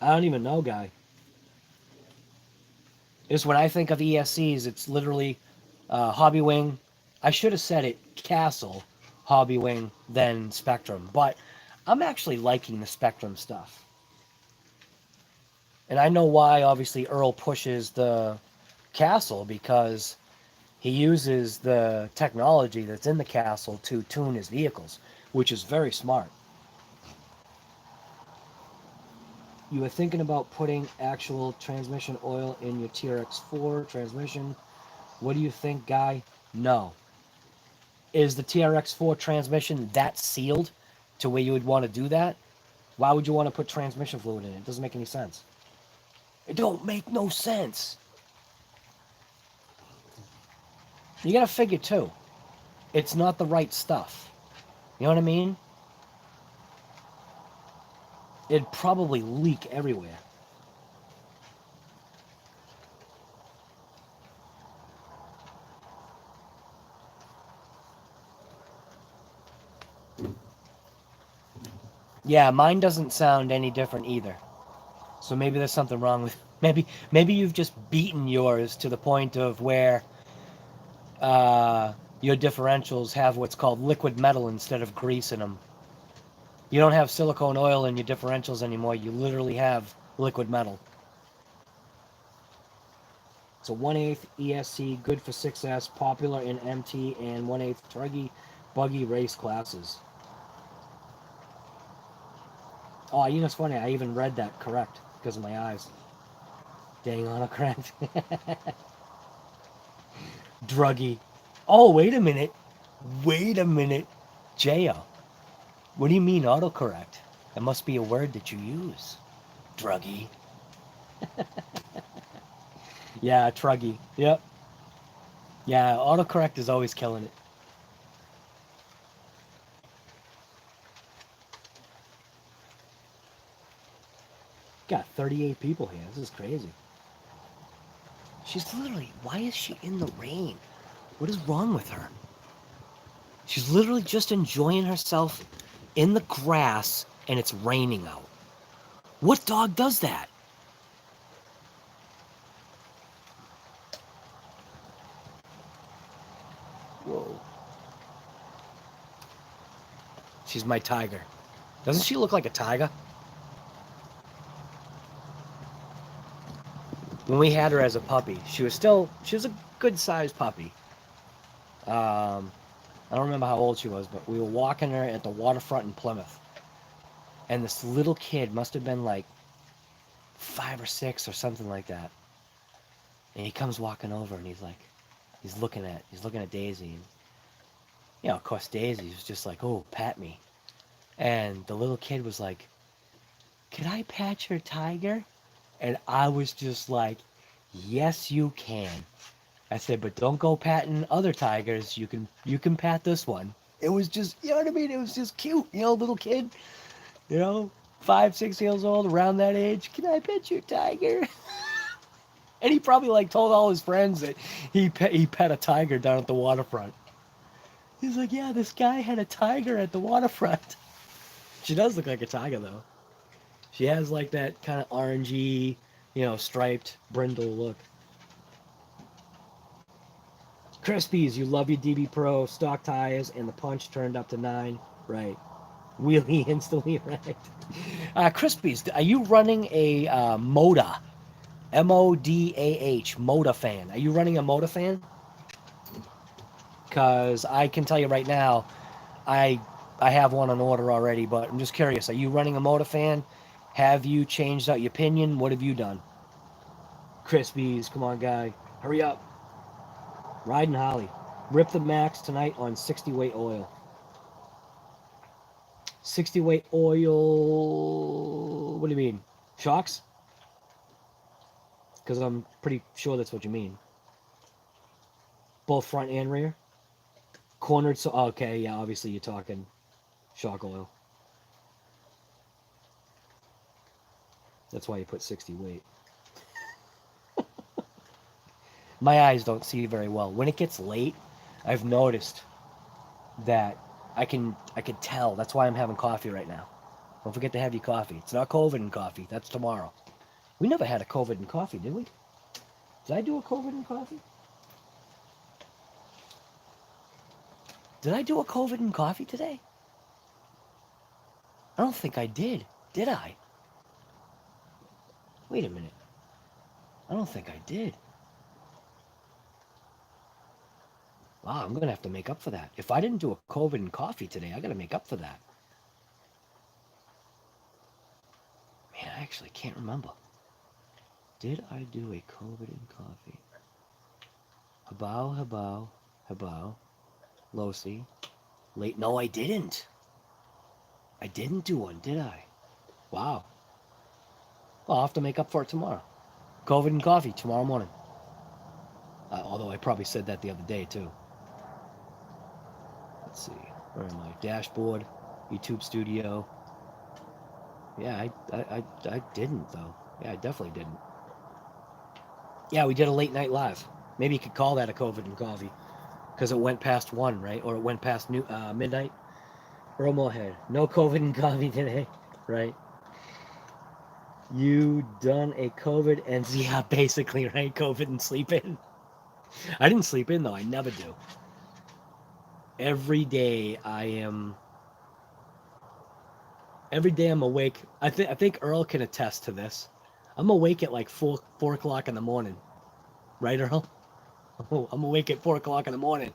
I don't even know, guy. It's when I think of ESCs, it's literally Hobby Wing. I should have said it Castle, Hobby Wing, then Spectrum. But I'm actually liking the Spectrum stuff. And I know why, obviously, Earl pushes the Castle, because he uses the technology that's in the Castle to tune his vehicles, which is very smart. You were thinking about putting actual transmission oil in your TRX4 transmission. What do you think, guy? No. Is the TRX4 transmission that sealed to where you would want to do that? Why would you want to put transmission fluid in it? It doesn't make any sense. It don't make no sense. You gotta figure too, it's not the right stuff. You know what I mean? It'd probably leak everywhere. Yeah, mine doesn't sound any different either. So maybe there's something wrong with, maybe you've just beaten yours to the point of where your differentials have what's called liquid metal instead of grease in them. You don't have silicone oil in your differentials anymore. You literally have liquid metal. It's a 1/8 ESC, good for 6S, popular in MT and 1/8 Truggy buggy race classes. Oh, you know, it's funny. I even read that correct because of my eyes. Dang autocorrect. Druggy. Oh, wait a minute. Wait a minute. J.O. What do you mean autocorrect? That must be a word that you use. Druggy. Yeah, Truggy. Yep. Yeah, autocorrect is always killing it. Got 38 people here. This is crazy. She's literally, why is she in the rain? What is wrong with her? She's literally just enjoying herself in the grass and it's raining out. What dog does that? Whoa. She's my tiger. Doesn't she look like a tiger? When we had her as a puppy, she was a good sized puppy. I don't remember how old she was, but we were walking her at the waterfront in Plymouth. And this little kid must have been like 5 or 6 or something like that. And he comes walking over and he's looking at Daisy. And, you know, of course Daisy was just like, oh, pat me. And the little kid was like, can I pat your tiger? And I was just like, yes, you can. I said, but don't go patting other tigers. You can pat this one. It was just, you know what I mean? It was just cute, you know, little kid, you know, 5, 6 years old, around that age. Can I pet your tiger? And he probably like told all his friends that he pet a tiger down at the waterfront. He's like, yeah, this guy had a tiger at the waterfront. She does look like a tiger though. She has like that kind of orangey, you know, striped brindle look. Crispies, you love your DB Pro stock tires and the punch turned up to 9. Right. Wheelie instantly, right. Crispies, are you running a Moda? M-O-D-A-H, Moda fan. Are you running a Moda fan? Because I can tell you right now, I have one on order already, but I'm just curious. Are you running a Moda fan? Have you changed out your pinion? What have you done? Crispies, come on, guy. Hurry up. Riding Holly. Rip the max tonight on 60 weight oil. 60 weight oil. What do you mean? Shocks? Because I'm pretty sure that's what you mean. Both front and rear? Cornered, so okay, yeah, obviously you're talking shock oil. That's why you put 60 weight. My eyes don't see very well. When it gets late, I've noticed that I can tell. That's why I'm having coffee right now. Don't forget to have your coffee. It's not COVID and coffee. That's tomorrow. We never had a COVID and coffee, did we? Did I do a COVID and coffee? Did I do a COVID and coffee today? I don't think I did. Did I? Wait a minute. I don't think I did. Wow, I'm going to have to make up for that. If I didn't do a COVID and coffee today, I got to make up for that. Man, I actually can't remember. Did I do a COVID and coffee? Hobao. LOSI. Late. No, I didn't. I didn't do one, did I? Wow. Well, I'll have to make up for it tomorrow. COVID and coffee tomorrow morning. Although I probably said that the other day, too. Let's see. Where am I? Dashboard. YouTube studio. Yeah, I didn't, though. Yeah, I definitely didn't. Yeah, we did a late night live. Maybe you could call that a COVID and coffee. Because it went past 1, right? Or it went past midnight. Earl Moorhead. No COVID and coffee today. Right? You done a COVID and... Yeah, basically, right? COVID and sleep in. I didn't sleep in, though. I never do. Every day I'm awake. I think Earl can attest to this. I'm awake at like 4 o'clock in the morning. Right, Earl? Oh, I'm awake at 4 o'clock in the morning.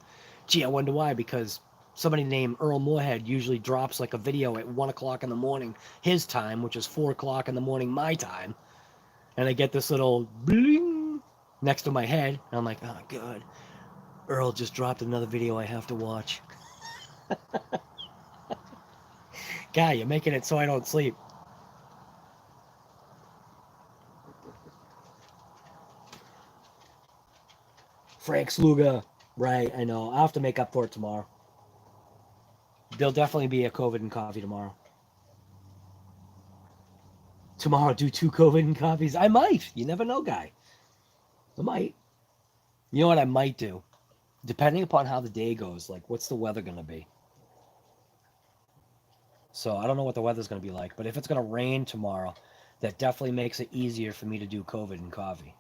Gee, I wonder why, because somebody named Earl Moorhead usually drops like a video at 1 o'clock in the morning, his time, which is 4 o'clock in the morning, my time. And I get this little bling next to my head. And I'm like, oh, God. Earl just dropped another video I have to watch. Guy, you're making it so I don't sleep. Frank Sluga. Right, I know. I'll have to make up for it tomorrow. There'll definitely be a COVID and coffee tomorrow. Tomorrow, do 2 COVID and coffees? I might. You never know, guy. I might. You know what I might do? Depending upon how the day goes, like, what's the weather going to be? So I don't know what the weather's going to be like, but if it's going to rain tomorrow, that definitely makes it easier for me to do COVID and coffee.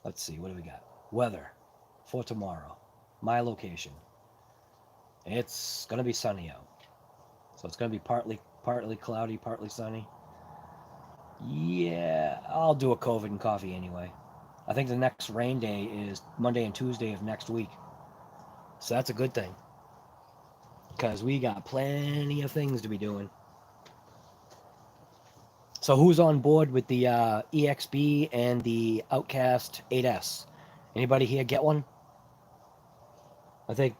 Let's see, what do we got? Weather for tomorrow. My location. It's going to be sunny out. So it's going to be partly cloudy, partly sunny. Yeah, I'll do a COVID and coffee anyway. I think the next rain day is Monday and Tuesday of next week. So that's a good thing. Because we got plenty of things to be doing. So who's on board with the EXB and the Outcast 8S? Anybody here get one? I think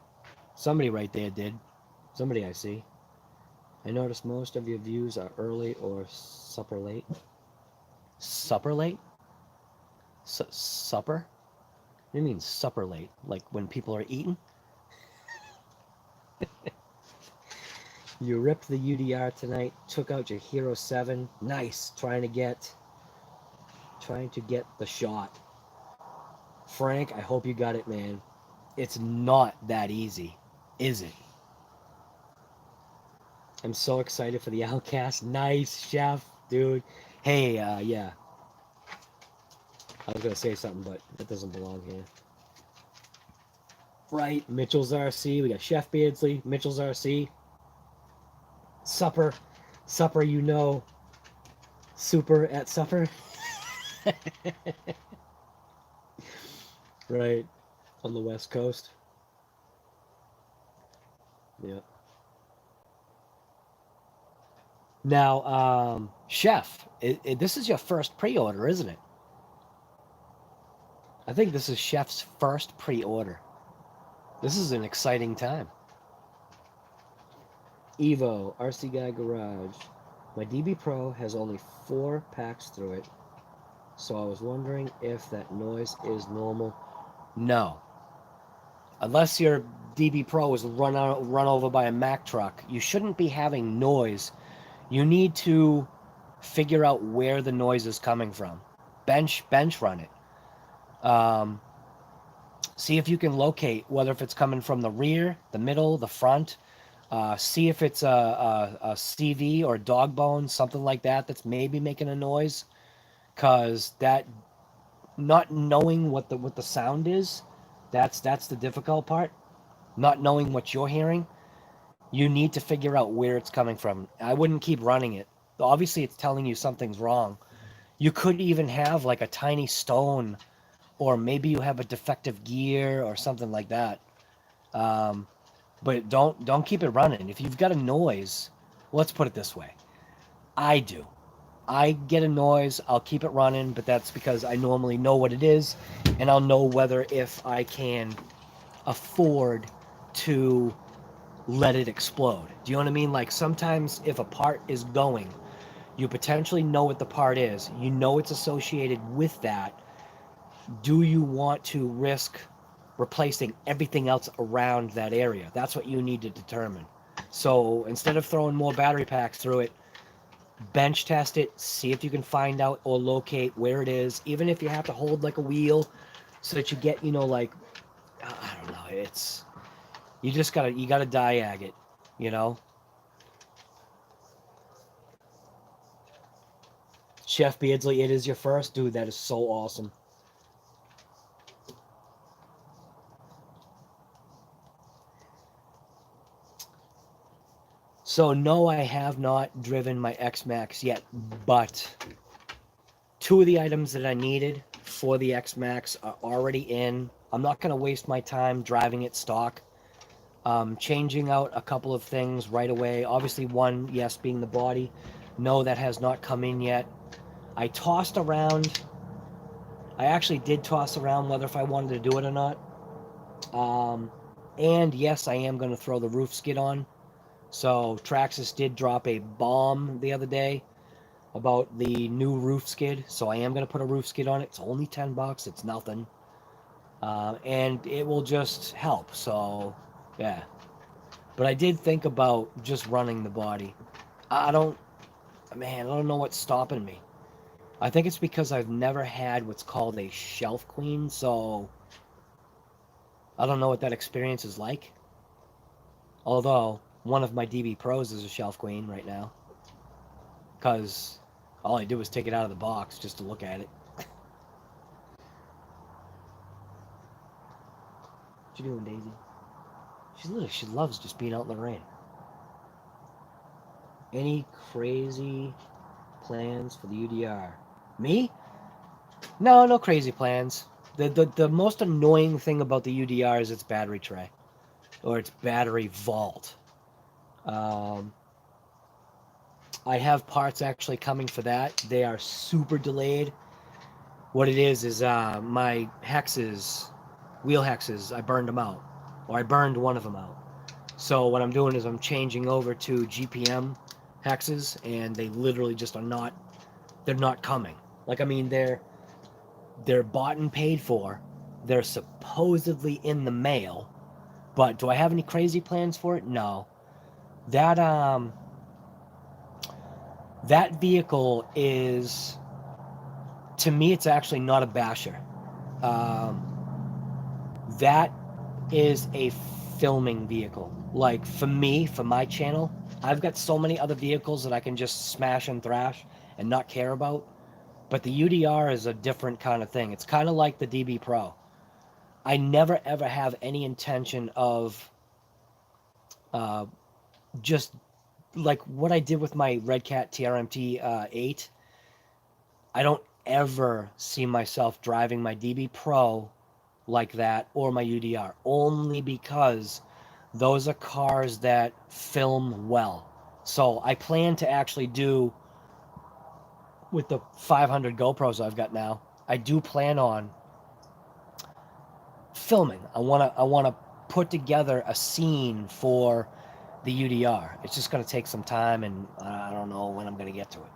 somebody right there did. Somebody I see. I noticed most of your views are early or supper late. Supper late? Supper? What do you mean supper late? Like when people are eating? You ripped the UDR tonight, took out your Hero 7. Nice. Trying to get the shot. Frank, I hope you got it, man. It's not that easy, is it? I'm so excited for the Outcast. Nice, Chef, dude. Hey, yeah. I was going to say something, but it doesn't belong here. Right, Mitchell's RC. We got Chef Beardsley, Mitchell's RC. Supper, you know. Super at supper. Right, on the West Coast. Yeah. Now, Chef, this is your first pre-order, isn't it? I think this is Chef's first pre-order. This is an exciting time. Evo, RC Guy Garage. My DB Pro has only 4 packs through it, so I was wondering if that noise is normal. No. Unless your DB Pro is run over by a Mack truck, you shouldn't be having noise. You need to figure out where the noise is coming from. Bench run it. See if you can locate whether if it's coming from the rear, the middle, the front. See if it's a CV or a dog bone, something like that, that's maybe making a noise. Because that, not knowing what the sound is, that's the difficult part. Not knowing what you're hearing, you need to figure out where it's coming from. I wouldn't keep running it. Obviously, it's telling you something's wrong. You could even have like a tiny stone, or maybe you have a defective gear or something like that. But don't keep it running. If you've got a noise, let's put it this way. I do. I get a noise, I'll keep it running, but that's because I normally know what it is, and I'll know whether if I can afford to let it explode. Do you know what I mean? Like sometimes if a part is going, you potentially know what the part is. You know it's associated with that. Do you want to risk replacing everything else around that area? That's what you need to determine. So instead of throwing more battery packs through it, bench test it, see if you can find out or locate where it is, even if you have to hold like a wheel so that you get, you know, like, I don't know, it's, you gotta diag it, you know. Chef Beardsley, it is your first? Dude, that is so awesome. So no, I have not driven my XMAXX yet, but 2 of the items that I needed for the XMAXX are already in. I'm not going to waste my time driving it stock. Changing out a couple of things right away. Obviously one, yes, being the body. No, that has not come in yet. I tossed around. I actually did toss around whether if I wanted to do it or not. And yes, I am going to throw the roof skid on. So Traxxas did drop a bomb the other day about the new roof skid. So I am going to put a roof skid on it. It's only $10. It's nothing. And it will just help. So, yeah. But I did think about just running the body. I don't know what's stopping me. I think it's because I've never had what's called a shelf queen. So, I don't know what that experience is like. Although, one of my DB Pros is a shelf queen right now. Because all I did was take it out of the box just to look at it. What you doing, Daisy? She loves just being out in the rain. Any crazy plans for the UDR? Me? No, no crazy plans. The most annoying thing about the UDR is its battery tray. Or its battery vault. I have parts actually coming for that. They are super delayed. What it is my hexes, wheel hexes, I burned them out. Or I burned one of them out. So what I'm doing is I'm changing over to GPM hexes, and they literally just are not, they're not coming. Like, I mean, they're bought and paid for. They're supposedly in the mail. But do I have any crazy plans for it? No. That vehicle is, to me, it's actually not a basher. That is a filming vehicle. Like, for me, for my channel, I've got so many other vehicles that I can just smash and thrash and not care about. But the UDR is a different kind of thing. It's kind of like the DB Pro. I never ever have any intention of just like what I did with my Redcat TRMT 8. I don't ever see myself driving my DB Pro like that or my UDR, only because those are cars that film well. So I plan to actually do, with the 500 GoPros I've got now, I do plan on filming. I want to put together a scene for the UDR. It's just going to take some time, and I don't know when I'm going to get to it.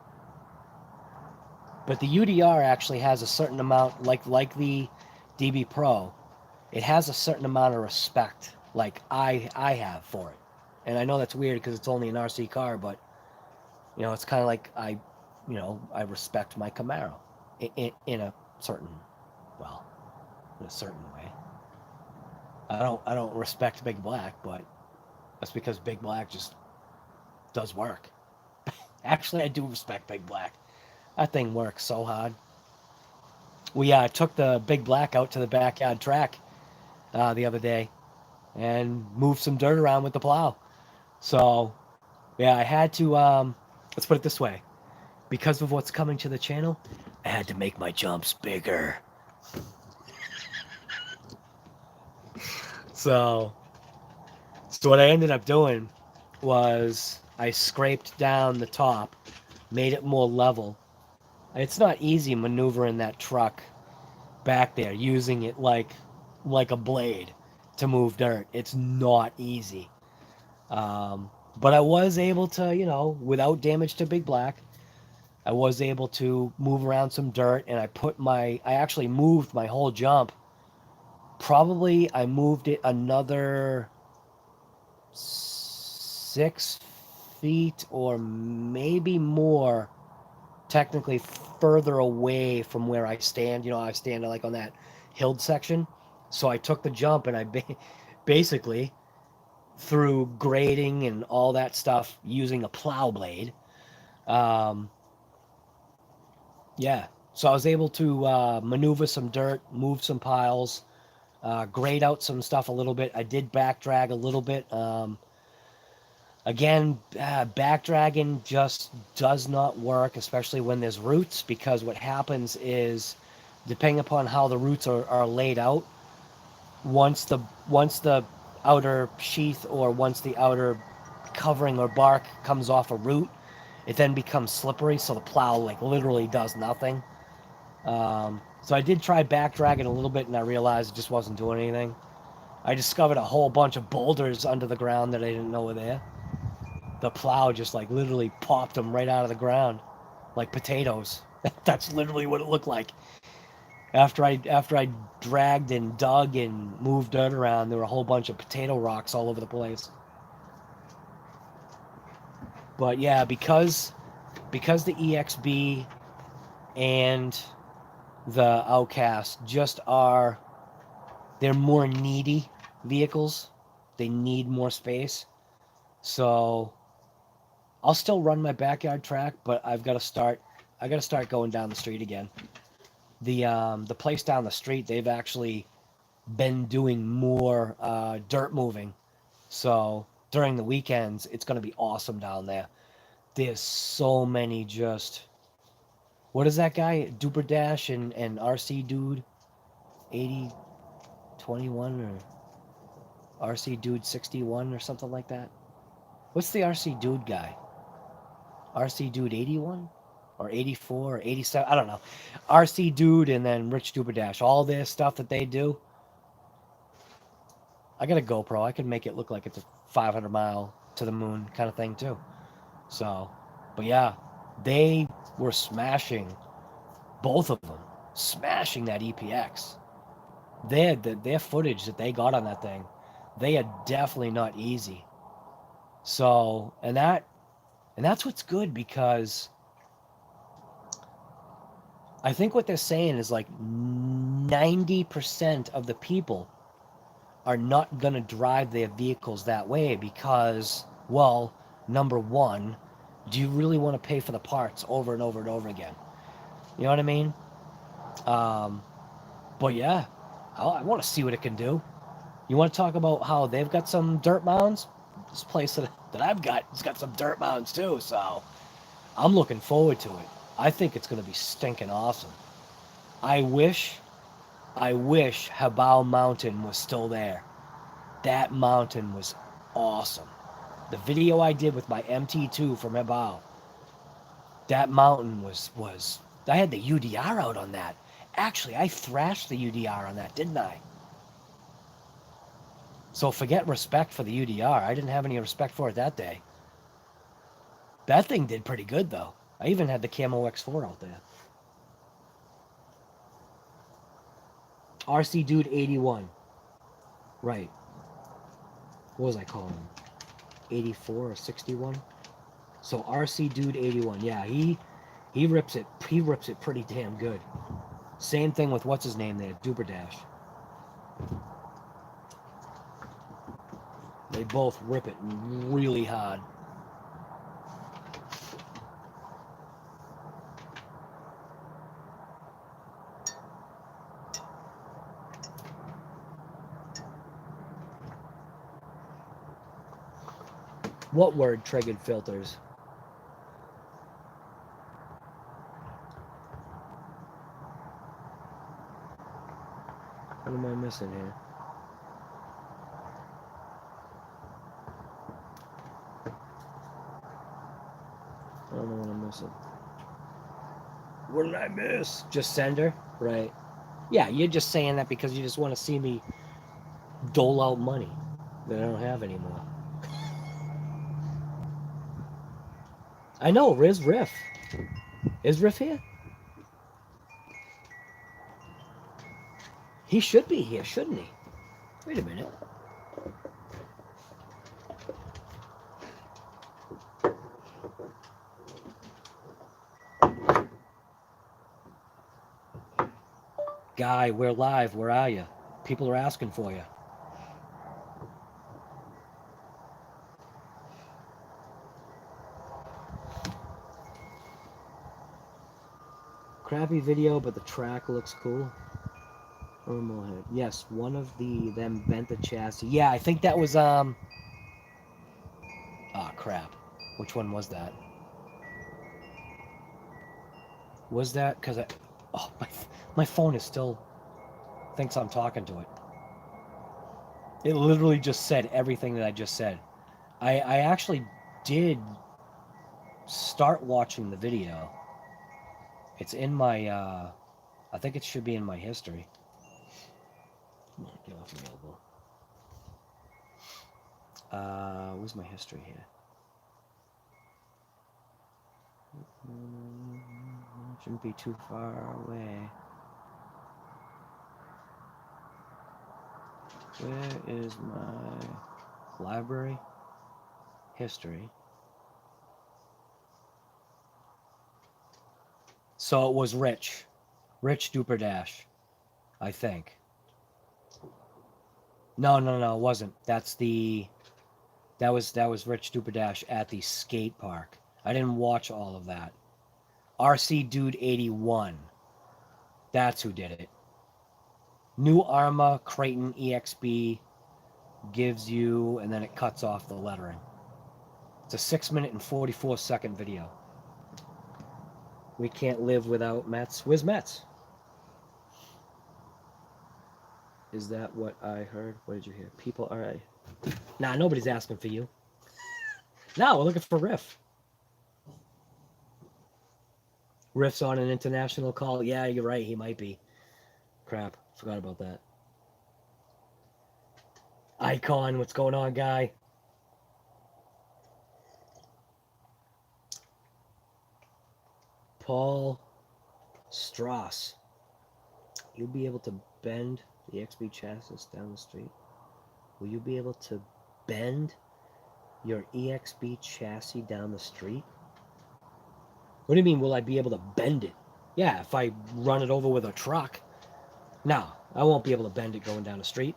But the UDR actually has a certain amount, like the DB Pro, it has a certain amount of respect, like I have for it. And I know that's weird because it's only an RC car, but you know, it's kind of like I respect my Camaro in a certain, well, in a certain way. I don't respect Big Black, but that's because Big Black just does work. Actually, I do respect Big Black. That thing works so hard. We took the Big Black out to the backyard track the other day and moved some dirt around with the plow. So, yeah, I had to, let's put it this way. Because of what's coming to the channel, I had to make my jumps bigger. So what I ended up doing was I scraped down the top, made it more level. It's not easy maneuvering that truck back there, using it like a blade to move dirt. It's not easy. But I was able to, you know, without damage to Big Black, I was able to move around some dirt, and I actually moved my whole jump. Probably I moved it another 6 feet or maybe more, technically further away from where I stand. You know, I stand like on that hilled section. So I took the jump, and I basically, through grading and all that stuff, using a plow blade, yeah. So I was able to maneuver some dirt, move some piles, grade out some stuff a little bit. I did back drag a little bit. Again, back dragging just does not work, especially when there's roots, because what happens is, depending upon how the roots are laid out, once the outer sheath or once the outer covering or bark comes off a root, it then becomes slippery, so the plow like literally does nothing. So I did try back dragging a little bit, and I realized it just wasn't doing anything. I discovered a whole bunch of boulders under the ground that I didn't know were there. The plow just like literally popped them right out of the ground like potatoes. That's literally what it looked like. After I dragged and dug and moved dirt around, there were a whole bunch of potato rocks all over the place. But yeah, because the EXB and the Outcast just are, they're more needy vehicles. They need more space. So I'll still run my backyard track, but I got to start going down the street again. The place down the street, they've actually been doing more dirt moving. So during the weekends, it's going to be awesome down there. There's so many just, what is that guy? Duper Dash and RC Dude 8021 or RC Dude 61 or something like that. What's the RC Dude guy? RC Dude 81 or 84 or 87? I don't know. RC Dude and then Rich Duper Dash. All this stuff that they do. I got a GoPro. I can make it look like it's a 500 mile to the moon kind of thing too. So, but yeah, they were smashing, both of them, smashing that EPX. Their footage that they got on that thing, they are definitely not easy. So, and that's what's good, because I think what they're saying is like 90% of the people are not going to drive their vehicles that way because, well, number one, do you really want to pay for the parts over and over and over again? You know what I mean? But yeah, I want to see what it can do. You want to talk about how they've got some dirt mounds? This place that I've got has got some dirt mounds too, so I'm looking forward to it. I think it's going to be stinking awesome. I wish Hobao Mountain was still there. That mountain was awesome. The video I did with my MT2 from Hobao, that mountain was I had the UDR out on that. Actually, I thrashed the UDR on that, didn't I? So forget respect for the UDR. I didn't have any respect for it that day. That thing did pretty good, though. I even had the CAMO X4 out there. RC Dude 81. Right. What was I calling him? 84 or 61? So RC Dude 81. Yeah, he rips it. He rips it pretty damn good. Same thing with what's his name there, Duper Dash. They both rip it really hard. What word triggered filters? What am I missing here? I don't know what I'm missing. What did I miss? Just sender? Right. Yeah, you're just saying that because you just want to see me dole out money that I don't have anymore. I know, Riz Riff. Is Riff here? He should be here, shouldn't he? Wait a minute. Guy, we're live. Where are you? People are asking for you. Crappy video, but the track looks cool. Yes, one of them bent the chassis. Yeah, I think that was oh crap. Which one was that? Was that because my phone is still thinks I'm talking to it. It literally just said everything that I just said. I actually did start watching the video. It's in my I think it should be in my history. Come on, get off me elbow. Where's my history here? Shouldn't be too far away. Where is my library? History. So it was Rich Duper Dash, I think. No, it wasn't. That's the That was Rich Duperdash at the skate park. I didn't watch all of that. RC Dude 81. That's who did it. New ARRMA Creighton EXB gives you, and then it cuts off the lettering. It's a 6-minute and 44-second video. We can't live without Mets. Where's Mets? Is that what I heard? What did you hear? People, all right. Nah, nobody's asking for you. No, we're looking for Riff. Riff's on an international call. Yeah, you're right. He might be. Crap. Forgot about that. Icon, what's going on, guy? Paul Strauss. You'll be able to bend the XB chassis down the street. Will you be able to bend your EXB chassis down the street? What do you mean, will I be able to bend it? Yeah, if I run it over with a truck. No, I won't be able to bend it going down the street.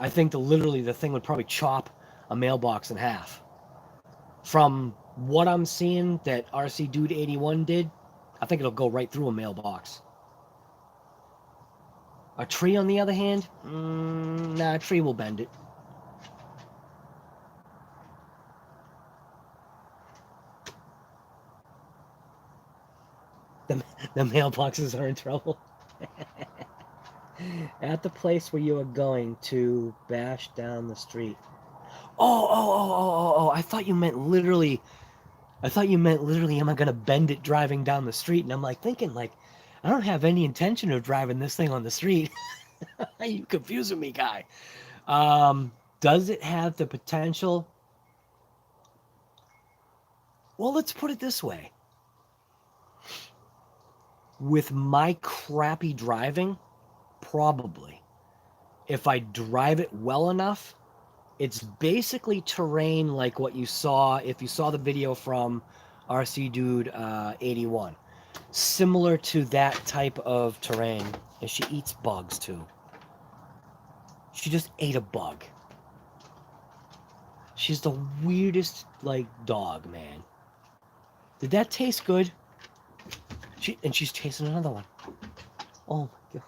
I think literally the thing would probably chop a mailbox in half. From what I'm seeing that RC Dude 81 did, I think it'll go right through a mailbox. A tree, on the other hand, nah, a tree will bend it. The mailboxes are in trouble. At the place where you are going to bash down the street. Oh, I thought you meant literally. I thought you meant literally, am I going to bend it driving down the street? And I'm like thinking, like, I don't have any intention of driving this thing on the street. You confusing me, guy. Does it have the potential? Well, let's put it this way. With my crappy driving, probably. If I drive it well enough, it's basically terrain like what you saw, if you saw the video from RC Dude 81. Similar to that type of terrain. And she eats bugs, too. She just ate a bug. She's the weirdest, like, dog, man. Did that taste good? She's chasing another one. Oh, my God.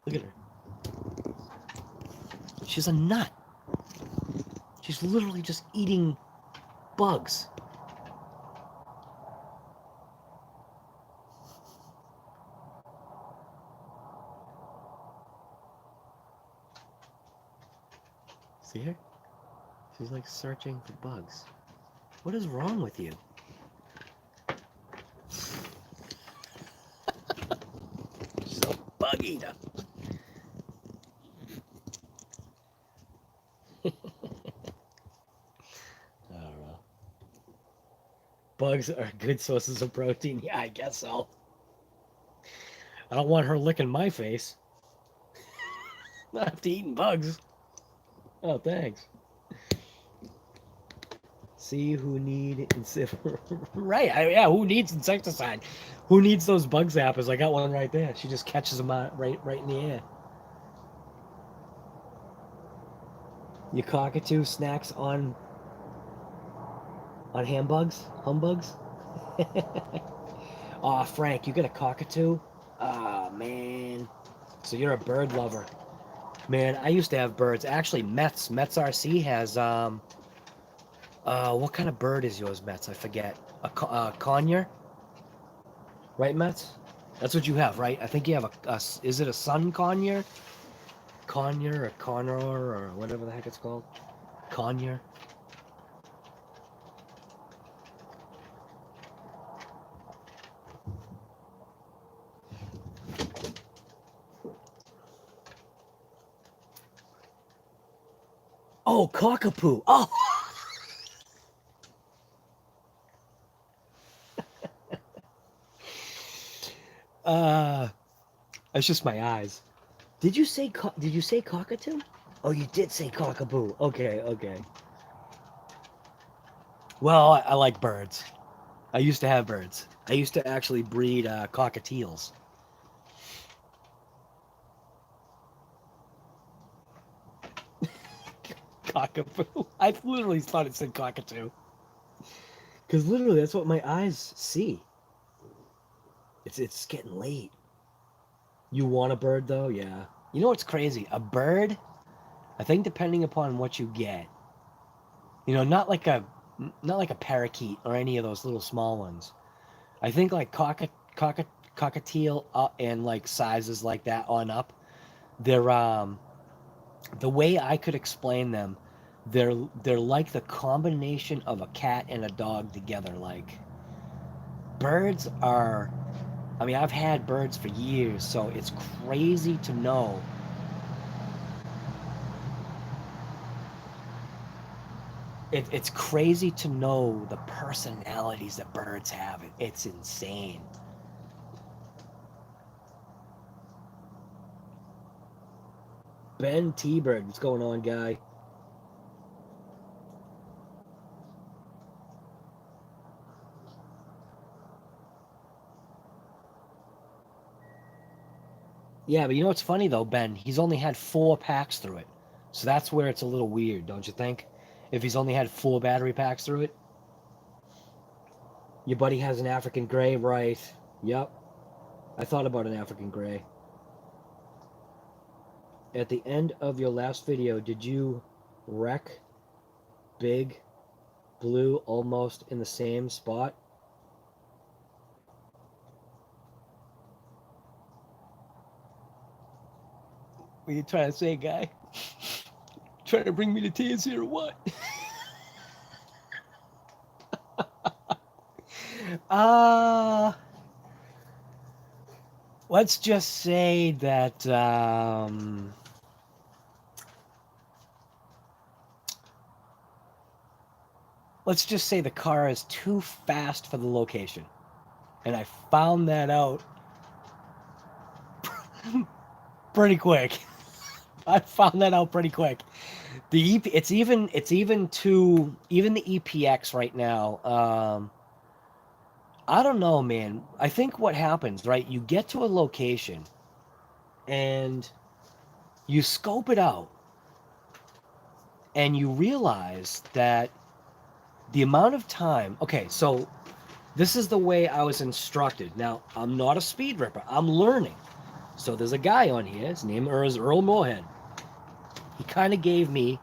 Look at her. She's a nut. She's literally just eating bugs. See her? She's like searching for bugs. What is wrong with you? She's a bug eater. I don't know. Bugs are good sources of protein. Yeah, I guess so. I don't want her licking my face. Not after eating bugs. Oh, thanks. See who need right? Yeah, who needs insecticide? Who needs those bug zappers? I got one right there. She just catches them out right in the air. Your cockatoo snacks on humbugs? Aw, Frank, you got a cockatoo? Ah, man. So you're a bird lover. Man, I used to have birds. Actually, Mets RC has, what kind of bird is yours, Mets? I forget. A conure? Right, Mets? That's what you have, right? I think you have is it a sun conure? Conure or conor or whatever the heck it's called? Conure? Oh, cockapoo. Oh! That's just my eyes. Did you say cockatoo? Oh, you did say cockapoo. Okay. Well, I like birds. I used to have birds. I used to actually breed cockatiels. cockapoo. I literally thought it said cockatoo. Because literally, that's what my eyes see. It's getting late. You want a bird, though? Yeah. You know what's crazy? A bird, I think depending upon what you get, you know, not like a parakeet or any of those little small ones. I think like cockatiel and like sizes like that on up, they're the way I could explain them, they're like the combination of a cat and a dog together. Like birds are, I mean, I've had birds for years, so it's crazy to know. It's crazy to know the personalities that birds have. It's insane. Ben T-Bird, what's going on, guy? Yeah, but you know what's funny though, Ben? He's only had 4 packs through it. So that's where it's a little weird, don't you think? If he's only had 4 battery packs through it. Your buddy has an African gray, right? Yep. I thought about an African gray. At the end of your last video, did you wreck big blue almost in the same spot? What are you trying to say, guy? Trying to bring me to tears here or what? Let's just say that let's just say the car is too fast for the location. And I found that out pretty quick. I found that out pretty quick. The it's even even the EPX right now. I don't know, man. I think what happens, right? You get to a location and you scope it out and you realize that the amount of time. Okay, so this is the way I was instructed. Now, I'm not a speed ripper. I'm learning. So there's a guy on here. His name is Earl Moorhead. He kind of gave me,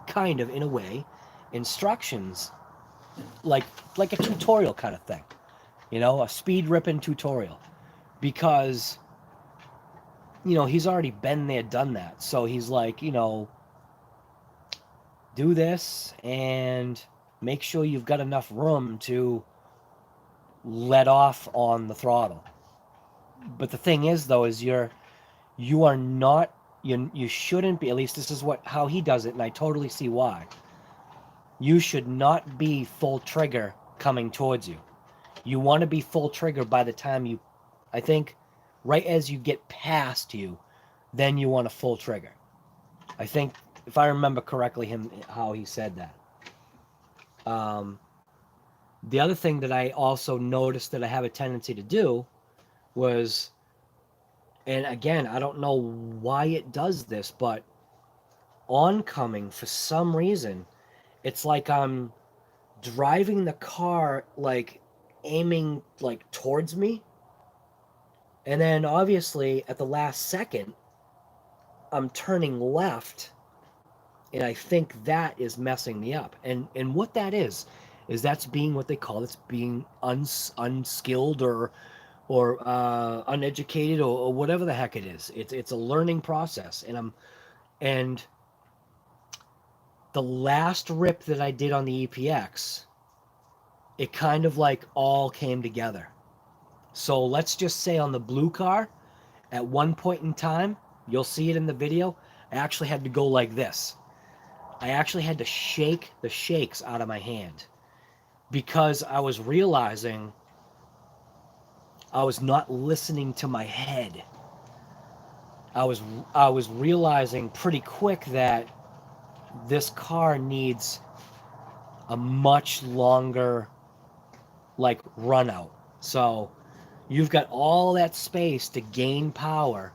kind of in a way, instructions like a tutorial kind of thing. You know, a speed ripping tutorial. Because, you know, he's already been there, done that. So he's like, you know, do this and make sure you've got enough room to let off on the throttle. But the thing is, though, is you are not, you shouldn't be, at least this is how he does it, and I totally see why. You should not be full trigger coming towards you. You want to be full trigger by the time you, I think, right as you get past you, then you want a full trigger. I think, if I remember correctly, how he said that. The other thing that I also noticed that I have a tendency to do was, and again, I don't know why it does this, but oncoming, for some reason, it's like I'm driving the car, like aiming like towards me, and then obviously at the last second I'm turning left, and I think that is messing me up. And what that is that's being what they call, it's being unskilled or uneducated or whatever the heck it is. It's a learning process, and the last rip that I did on the EPX, it kind of like all came together. So let's just say on the blue car, at one point in time, you'll see it in the video, I actually had to go like this. I actually had to shake the shakes out of my hand because I was realizing I was not listening to my head. I was realizing pretty quick that this car needs a much longer like run out. So you've got all that space to gain power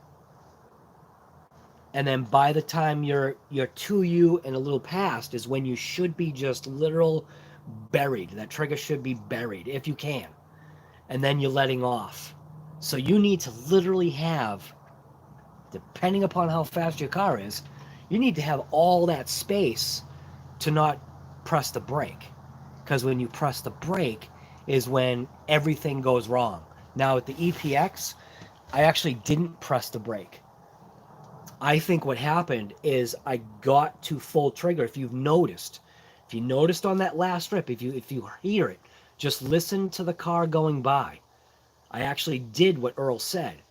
And then by the time you're 2U and a little past is when you should be just literal buried. That trigger should be buried if you can. And then you're letting off. So you need to literally have, depending upon how fast your car is, you need to have all that space to not press the brake. Because when you press the brake is when everything goes wrong. Now with the EPX, I actually didn't press the brake. I think what happened is I got to full trigger. If you noticed on that last rip, if you hear it, just listen to the car going by. I actually did what Earl said.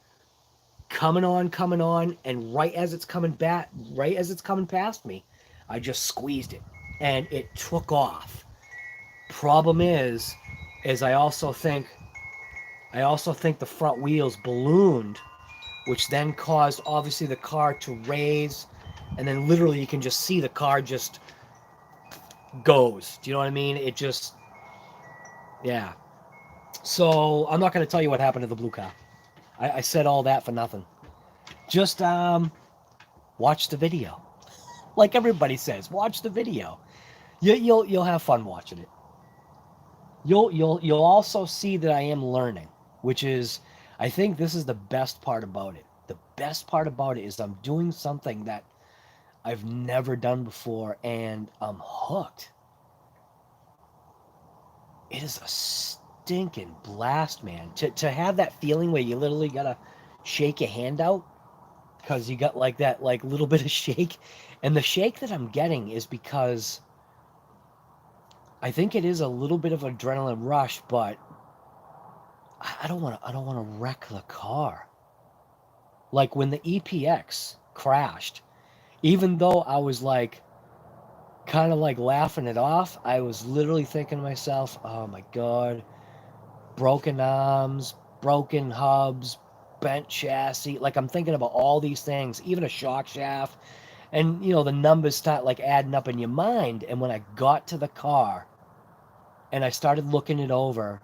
Coming on, and right as it's coming past me, I just squeezed it, and it took off. Problem is I also think the front wheels ballooned, which then caused obviously the car to raise, and then literally you can just see the car just goes. Do you know what I mean? It just, yeah. So I'm not going to tell you what happened to the blue car. I said all that for nothing. Just watch the video. Like everybody says, watch the video. You'll have fun watching it. You'll also see that I am learning, which is, I think this is the best part about it. The best part about it is I'm doing something that I've never done before, and I'm hooked. It is a stinking blast, man. To have that feeling where you literally gotta shake your hand out because you got like that like little bit of shake, and the shake that I'm getting is because I think it is a little bit of adrenaline rush, but I don't want to wreck the car. Like when the EPX crashed, even though I was like kind of like laughing it off, I was literally thinking to myself, oh my God, broken arms, broken hubs, bent chassis. Like I'm thinking about all these things, even a shock shaft. And, you know, the numbers start like adding up in your mind. And when I got to the car and I started looking it over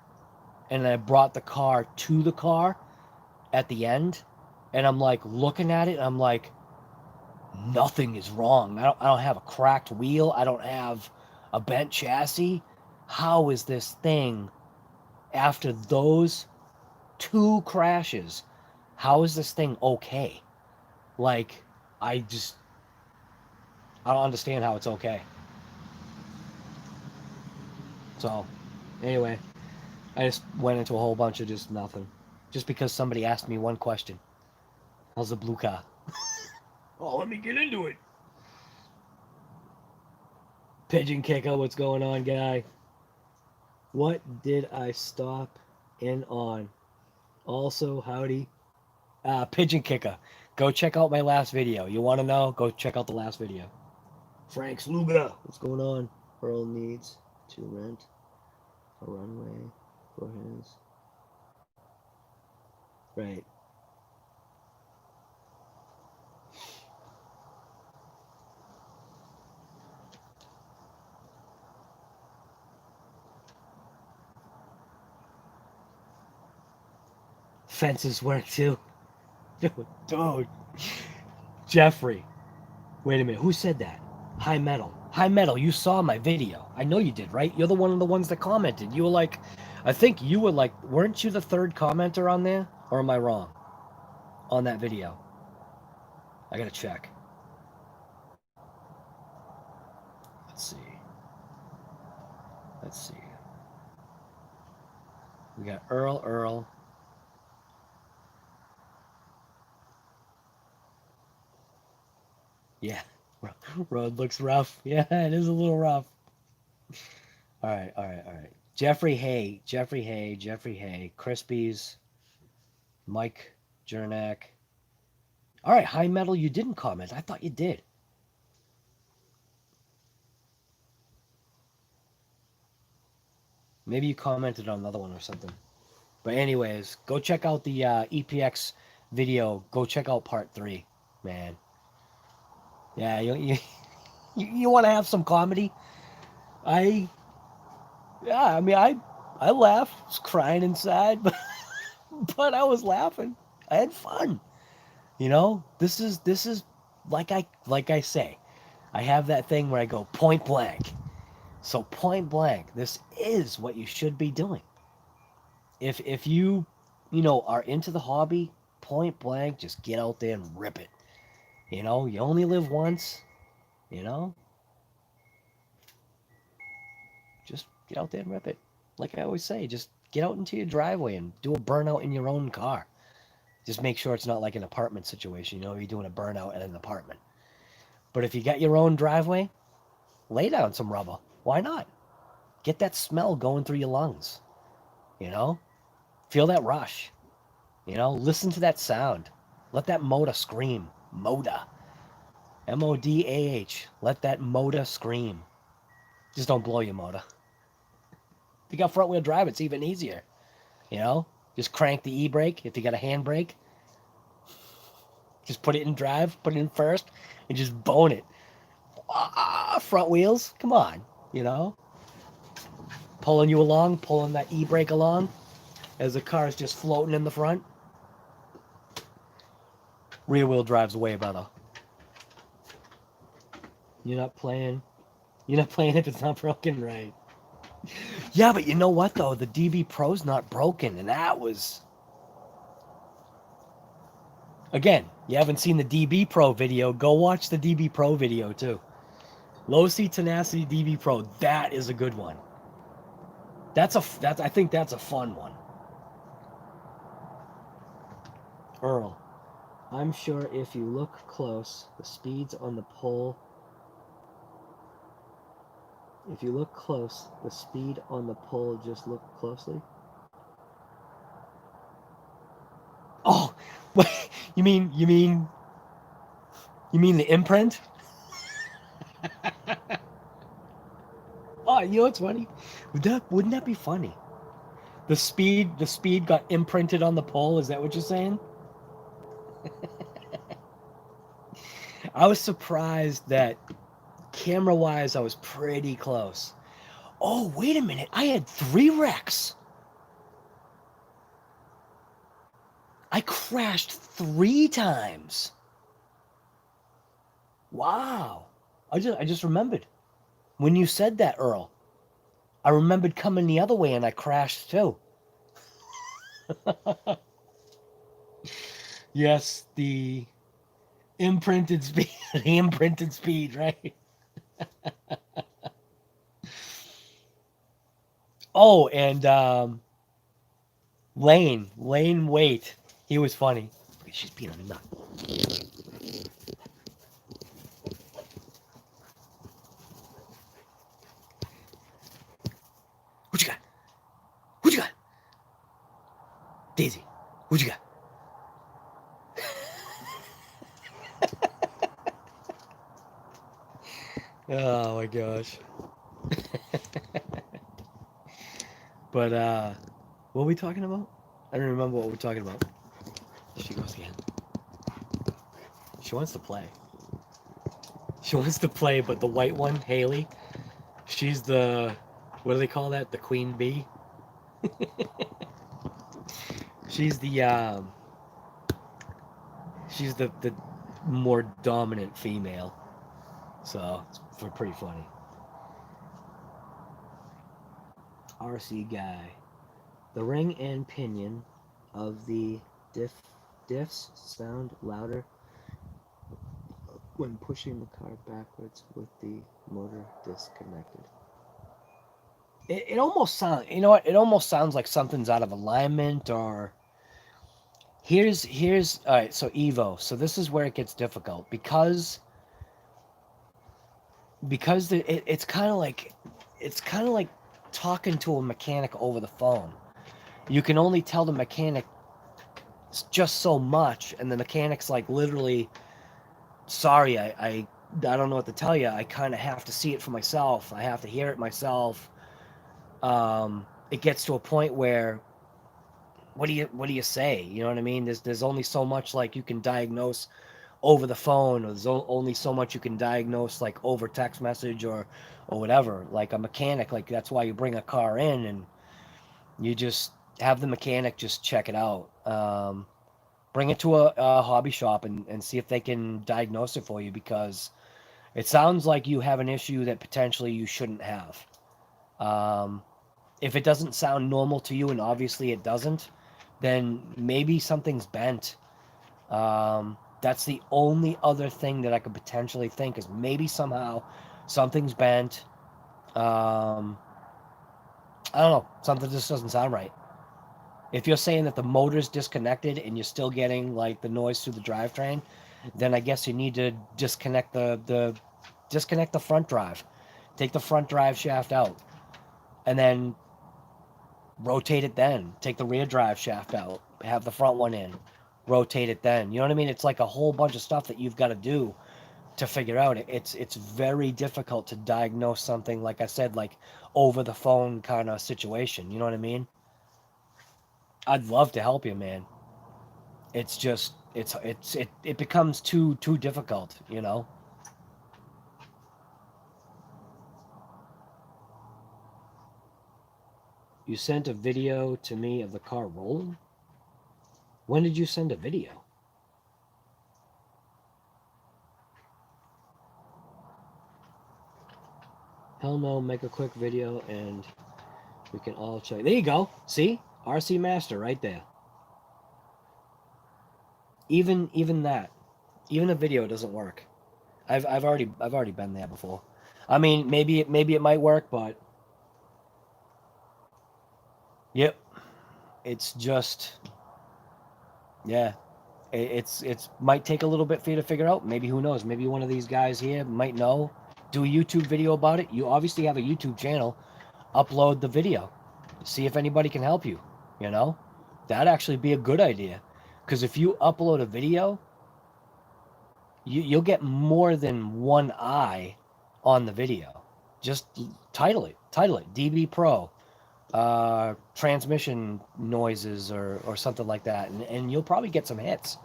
and I brought the car to the car at the end, and I'm like looking at it, and I'm like, nothing is wrong. I don't have a cracked wheel. I don't have a bent chassis. How is this thing, after those 2 crashes, how is this thing okay? Like, I don't understand how it's okay. So, anyway, I just went into a whole bunch of just nothing. Just because somebody asked me one question. How's the blue car? Oh, let me get into it. Pigeon Kicker, what's going on, guy? What did I stop in on? Also, howdy. Pigeon Kicker. Go check out my last video. You want to know? Go check out the last video. Frank Sluga, what's going on? Earl needs to rent a runway for his. Right. Fences work too. Dude. Jeffrey. Wait a minute. Who said that? High Metal. High Metal, you saw my video. I know you did, right? You're the one of the ones that commented. You were like, I think you were like, weren't you the 3rd commenter on there? Or am I wrong? On that video. I gotta check. Let's see. We got Earl. Yeah. Road looks rough. Yeah, it is a little rough. All right. Jeffrey Hay, Crispies, Mike Jernak. All right, High Metal, you didn't comment. I thought you did. Maybe you commented on another one or something. But anyways, go check out the EPX video. Go check out part 3, man. Yeah, you want to have some comedy? I laughed. I was crying inside, but I was laughing. I had fun. You know, this is like I say, I have that thing where I go point blank. So point blank, this is what you should be doing. If you are into the hobby, point blank, just get out there and rip it. You only live once, you know? Just get out there and rip it. Like I always say, just get out into your driveway and do a burnout in your own car. Just make sure it's not like an apartment situation, you're doing a burnout at an apartment. But if you got your own driveway, lay down some rubber. Why not? Get that smell going through your lungs. Feel that rush. Listen to that sound. Let that motor scream. Motor. MODAH. Let that motor scream. Just don't blow your motor. If you got front wheel drive, it's even easier. Just crank the e-brake. If you got a handbrake, just put it in drive, put it in first, and just bone it. Front wheels, come on. Pulling you along, pulling that e-brake along as the car is just floating in the front. Rear wheel drive's way better. You're not playing if it's not broken, right? Yeah, but you know what though? The DB Pro's not broken, and that was... Again, you haven't seen the DB Pro video, go watch the DB Pro video too. LOSI Tenacity DB Pro, that is a good one. I think that's a fun one. Earl, I'm sure if you look close, the speeds on the pole... If you look close, the speed on the pole, just look closely. Oh, you mean the imprint? Oh, what's funny? Wouldn't that be funny? The speed got imprinted on the pole, is that what you're saying? I was surprised that camera-wise I was pretty close. Oh, wait a minute. I had 3 wrecks. I crashed 3 times. Wow. I just remembered. When you said that, Earl, I remembered coming the other way and I crashed too. Yes, the imprinted speed. The imprinted speed, right? Oh, and Lane Wait. He was funny. She's being a nut. What you got? What you got? Daisy, what you got? Oh my gosh. But what are we talking about? I don't remember what we're talking about. She goes again. She wants to play. She wants to play, but the white one, Haley, she's the, what do they call that? The queen bee? She's the more dominant female. So it's pretty funny. RC guy. The ring and pinion of the diffs sound louder when pushing the car backwards with the motor disconnected. It almost sounds, you know what? It almost sounds like something's out of alignment, or here's all right. So Evo. So this is where it gets difficult because it's kind of like talking to a mechanic over the phone. You can only tell the mechanic just so much, and the mechanic's like literally, sorry, I don't know what to tell you. I kind of have to see it for myself. I have to hear it myself. It gets to a point where, what do you say? You know what I mean? There's only so much like you can diagnose over the phone, or there's only so much you can diagnose like over text message or whatever. Like a mechanic, like that's why you bring a car in and you just have the mechanic just check it out. Bring it to a hobby shop and see if they can diagnose it for you, because it sounds like you have an issue that potentially you shouldn't have. If it doesn't sound normal to you, and obviously it doesn't, then maybe something's bent. That's the only other thing that I could potentially think, is maybe somehow something's bent. I don't know. Something just doesn't sound right. If you're saying that the motor's disconnected and you're still getting like the noise through the drivetrain, then I guess you need to disconnect disconnect the front drive. Take the front drive shaft out, and then rotate it then. Take the rear drive shaft out. Have the front one in. Rotate it then. You know what I mean? It's like a whole bunch of stuff that you've got to do to figure out. It's very difficult to diagnose something, like I said, like over the phone kind of situation. You know what I mean? I'd love to help you, man. It's just it becomes too difficult, you know. You sent a video to me of the car rolling? When did you send a video? Hell no, make a quick video and we can all check. There you go. See? RC Master right there. Even that. Even a video doesn't work. I've already been there before. I mean, maybe it might work, but yep. It's just, yeah. It's might take a little bit for you to figure out. Maybe, who knows? Maybe one of these guys here might know. Do a YouTube video about it. You obviously have a YouTube channel. Upload the video. See if anybody can help you. You know, that'd actually be a good idea. Because if you upload a video, you'll get more than one eye on the video. Just title it DB Pro, transmission noises, or something like that, and you'll probably get some hits,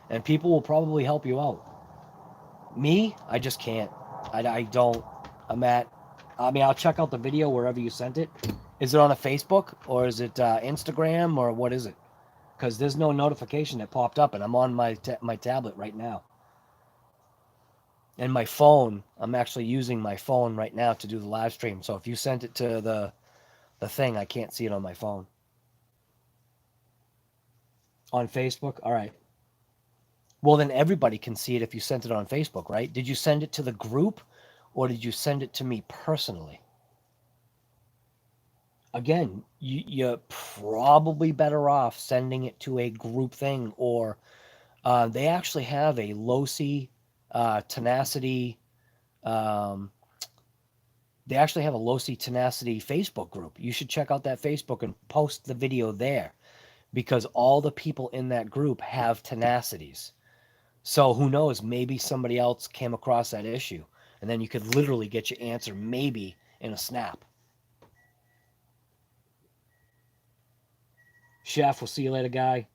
and people will probably help you out. Me, I just can't. I don't. I mean, I'll check out the video wherever you sent it. Is it on a Facebook, or is it Instagram, or what is it? Because there's no notification that popped up, and I'm on my tablet right now. And my phone, I'm actually using my phone right now to do the live stream. So if you sent it to the thing, I can't see it on my phone. On Facebook? All right. Well, then everybody can see it if you sent it on Facebook, right? Did you send it to the group, or did you send it to me personally? Again, you're probably better off sending it to a group thing, or they actually have a LOSI Tenacity. They actually have a LOSI Tenacity Facebook group. You should check out that Facebook and post the video there, because all the people in that group have tenacities. So who knows, maybe somebody else came across that issue, and then you could literally get your answer maybe in a snap. Chef, we'll see you later, guy.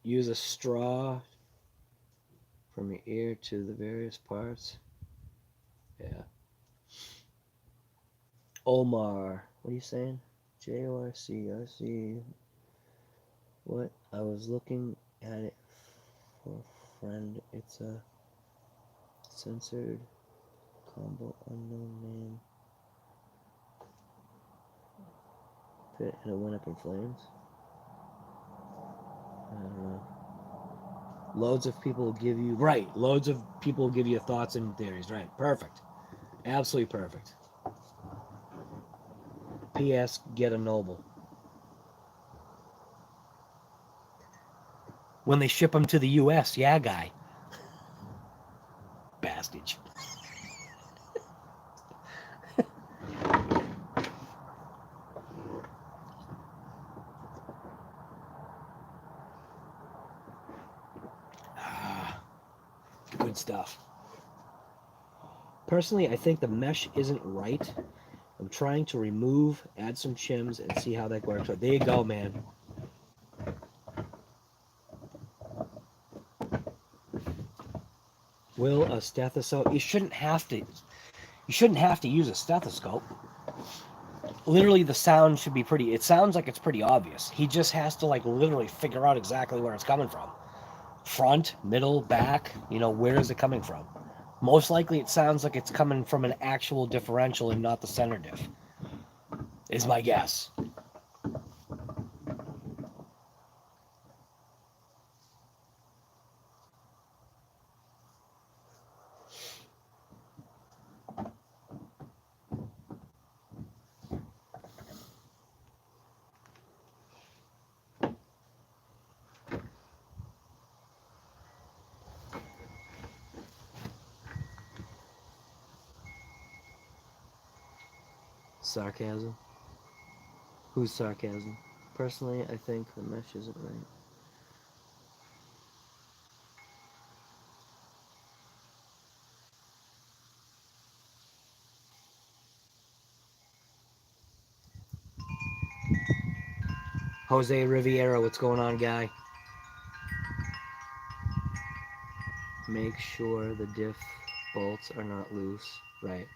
Use a straw from your ear to the various parts. Yeah. Omar, what are you saying? JORC. What? I was looking at it for a friend. It's a censored combo unknown man. Pit and it went up in flames. I don't know. Loads of people will give you, right, loads of people will give you thoughts and theories, right? Perfect. Absolutely perfect. P.S. Get a Noble. When they ship them to the U.S., yeah, guy. Bastard. Good stuff. Personally, I think the mesh isn't right. I'm trying to remove, add some shims, and see how that works. There you go, man. Will a stethoscope? You shouldn't have to. You shouldn't have to use a stethoscope. Literally, the sound should be pretty. It sounds like it's pretty obvious. He just has to like literally figure out exactly where it's coming from. Front, middle, back. You know, where is it coming from? Most likely, it sounds like it's coming from an actual differential and not the center diff. Is my guess. Sarcasm? Who's sarcasm? Personally, I think the mesh isn't right. Jose Riviera, what's going on, guy? Make sure the diff bolts are not loose. Right.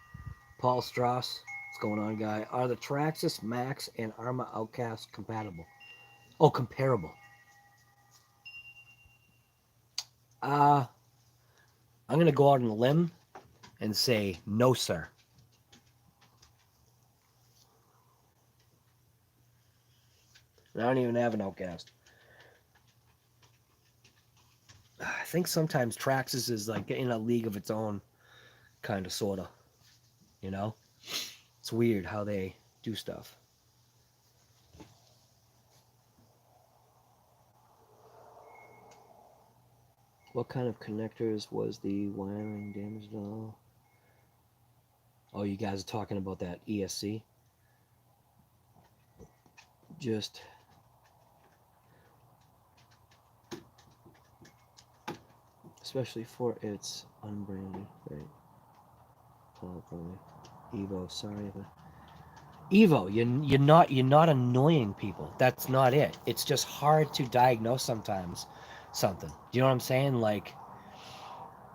Paul Strauss, what's going on, guy? Are the Traxxas Max and ARRMA Outcast compatible? Oh, comparable. I'm going to go out on a limb and say no, sir. I don't even have an Outcast. I think sometimes Traxxas is like in a league of its own, kind of, sort of. You know? It's weird how they do stuff. What kind of connectors was the wiring damaged at all? Oh, you guys are talking about that ESC? Just... especially for its unbranded, right? Oh, probably. Evo, sorry, but Evo, you're not annoying people. That's not it. It's just hard to diagnose sometimes something. Do you know what I'm saying? Like,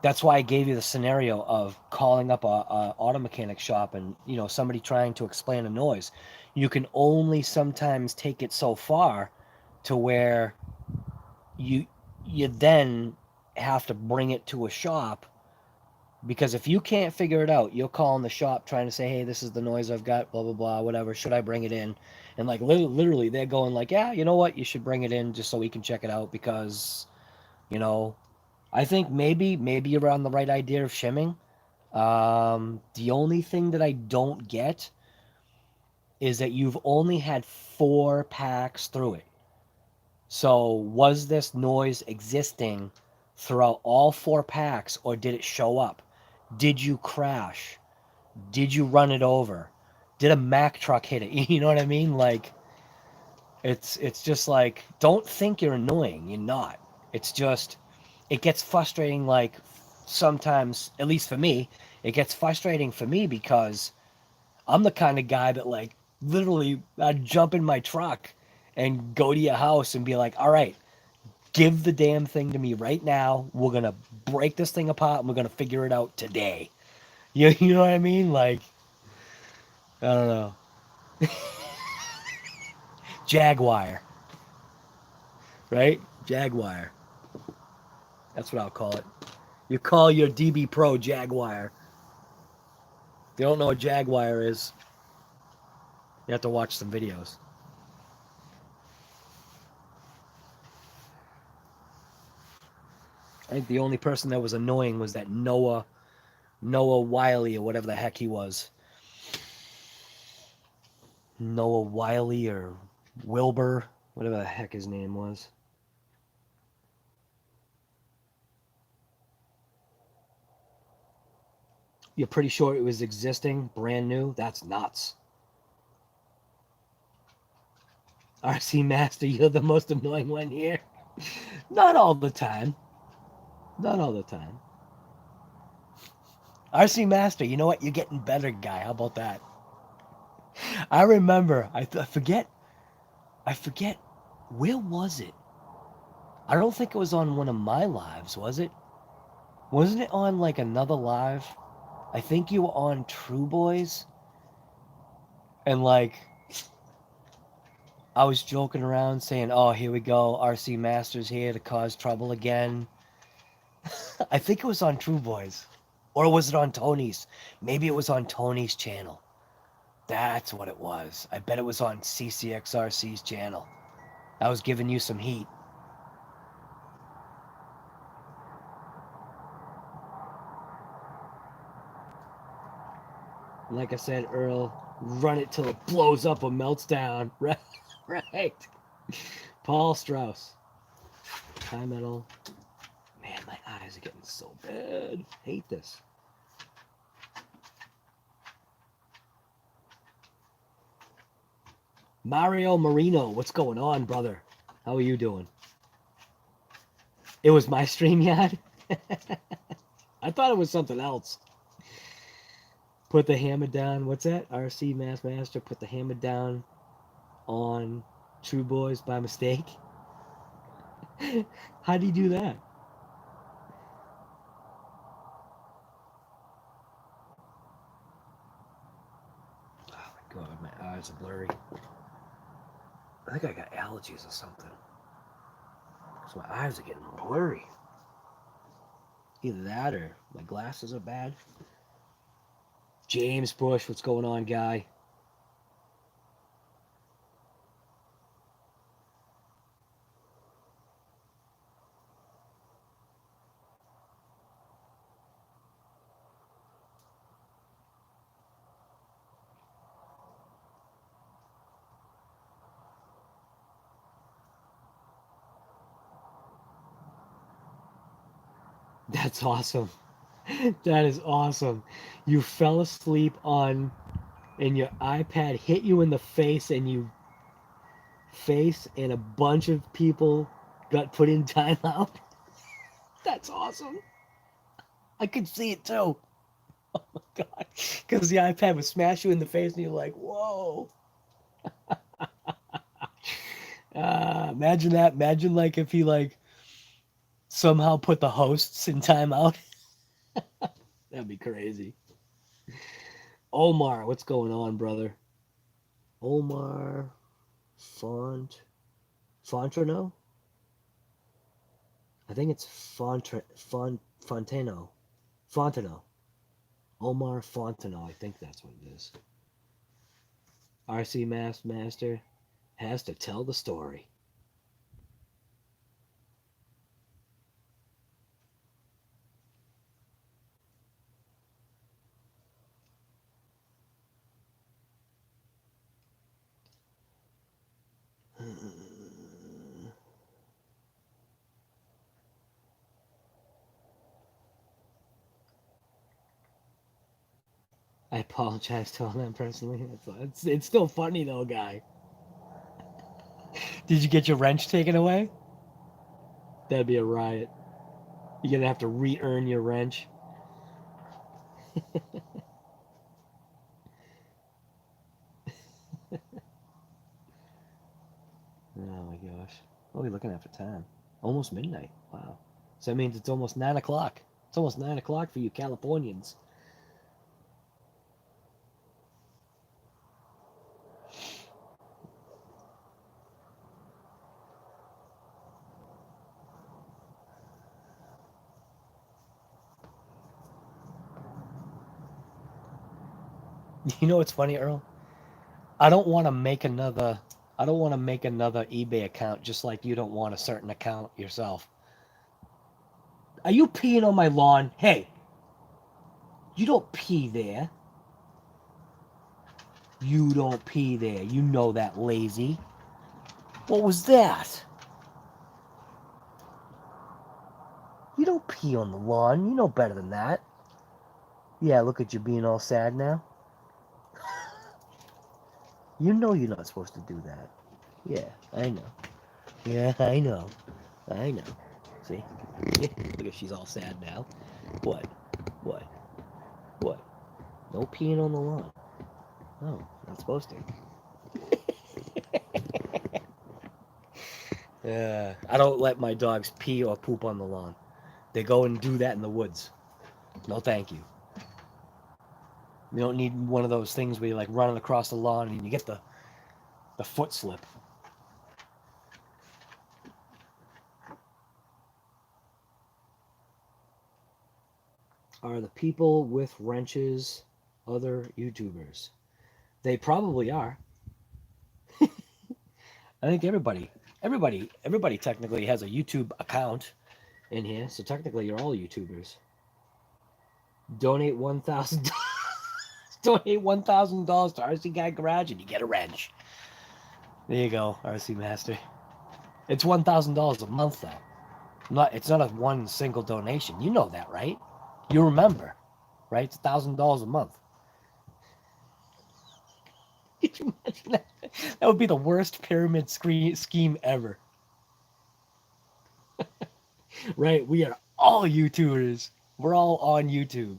that's why I gave you the scenario of calling up a auto mechanic shop and, you know, somebody trying to explain a noise. You can only sometimes take it so far to where you then have to bring it to a shop, because if you can't figure it out, you'll call in the shop trying to say, hey, this is the noise I've got, blah, blah, blah, whatever. Should I bring it in? And like literally they're going like, yeah, you know what? You should bring it in just so we can check it out, because, you know, I think maybe you're on the right idea of shimming. The only thing that I don't get is that you've only had 4 packs through it. So was this noise existing throughout all 4 packs, or did it show up? Did you crash? Did you run it over? Did a Mack truck hit it? You know what I mean? Like, it's just like, don't think you're annoying. You're not. It's just, it gets frustrating. Like, sometimes, at least for me, it gets frustrating for me because I'm the kind of guy that, like, literally, I'd jump in my truck and go to your house and be like, all right, give the damn thing to me right now. We're going to break this thing apart and we're going to figure it out today. You know what I mean? Like, I don't know. Jaguar. Right? Jaguar. That's what I'll call it. You call your DB Pro Jaguar. If you don't know what Jaguar is, you have to watch some videos. I think the only person that was annoying was that Noah Wiley, or whatever the heck he was. Noah Wiley or Wilbur, whatever the heck his name was. You're pretty sure it was existing, brand new? That's nuts. RC Master, you're the most annoying one here. Not all the time. Not all the time. RC Master, you know what? You're getting better, guy. How about that? I remember, I forget, where was it? I don't think it was on one of my lives, was it? Wasn't it on like another live? I think you were on True Boys. And like, I was joking around saying, oh, here we go. RC Masters here to cause trouble again. I think it was on True Boys. Or was it on Tony's? Maybe it was on Tony's channel. That's what it was. I bet it was on CCXRC's channel. I was giving you some heat. Like I said, Earl, run it till it blows up or melts down. Right. Right. Paul Strauss. High metal. Man, my eyes are getting so bad. Hate this. Mario Marino, what's going on, brother? How are you doing? It was my StreamYard? I thought it was something else. Put the hammer down. What's that? RC Master put the hammer down on True Boys by mistake. How do you do that? Oh my god, my eyes are blurry. I think I got allergies or something. So my eyes are getting blurry. Either that or my glasses are bad. James Bush, what's going on, guy? That's awesome. That is awesome. You fell asleep on, and your iPad hit you in the face, and and a bunch of people got put in timeout. That's awesome. I could see it too. Oh my god. Because the iPad would smash you in the face, and you're like, whoa. Imagine that. Imagine like if he like somehow put the hosts in timeout. That'd be crazy. Omar, what's going on, brother? Omar Fontrano? I think it's Fontano. Omar Fontano, I think that's what it is. RC Master has to tell the story. I apologize to all them personally. It's still funny though, guy. Did you get your wrench taken away? That'd be a riot. You're gonna have to re-earn your wrench. Oh my gosh. What are we looking at for time? Almost midnight. Wow. So that means it's almost 9 o'clock. It's almost 9 o'clock for you Californians. You know what's funny, Earl? I don't want to make another eBay account just like you don't want a certain account yourself. Are you peeing on my lawn? Hey, you don't pee there. You don't pee there. You know that, lazy. What was that? You don't pee on the lawn. You know better than that. Yeah, look at you being all sad now. You know you're not supposed to do that. Yeah, I know. Yeah, I know. I know. See? Look at she's all sad now. What? What? What? No peeing on the lawn. No, not supposed to. I don't let my dogs pee or poop on the lawn. They go and do that in the woods. No, thank you. You don't need one of those things where you're like running across the lawn and you get the foot slip. Are the people with wrenches other YouTubers? They probably are. I think everybody technically has a YouTube account in here, so technically you're all YouTubers. Donate $1,000. Donate $1,000 to RC Guy Garage and you get a wrench. There you go, RC Master. It's $1,000 a month though. It's not a one single donation. You know that, right? You remember, right? It's $1,000 a month. Could you imagine that? That would be the worst pyramid scheme ever. Right? We are all YouTubers. We're all on YouTube.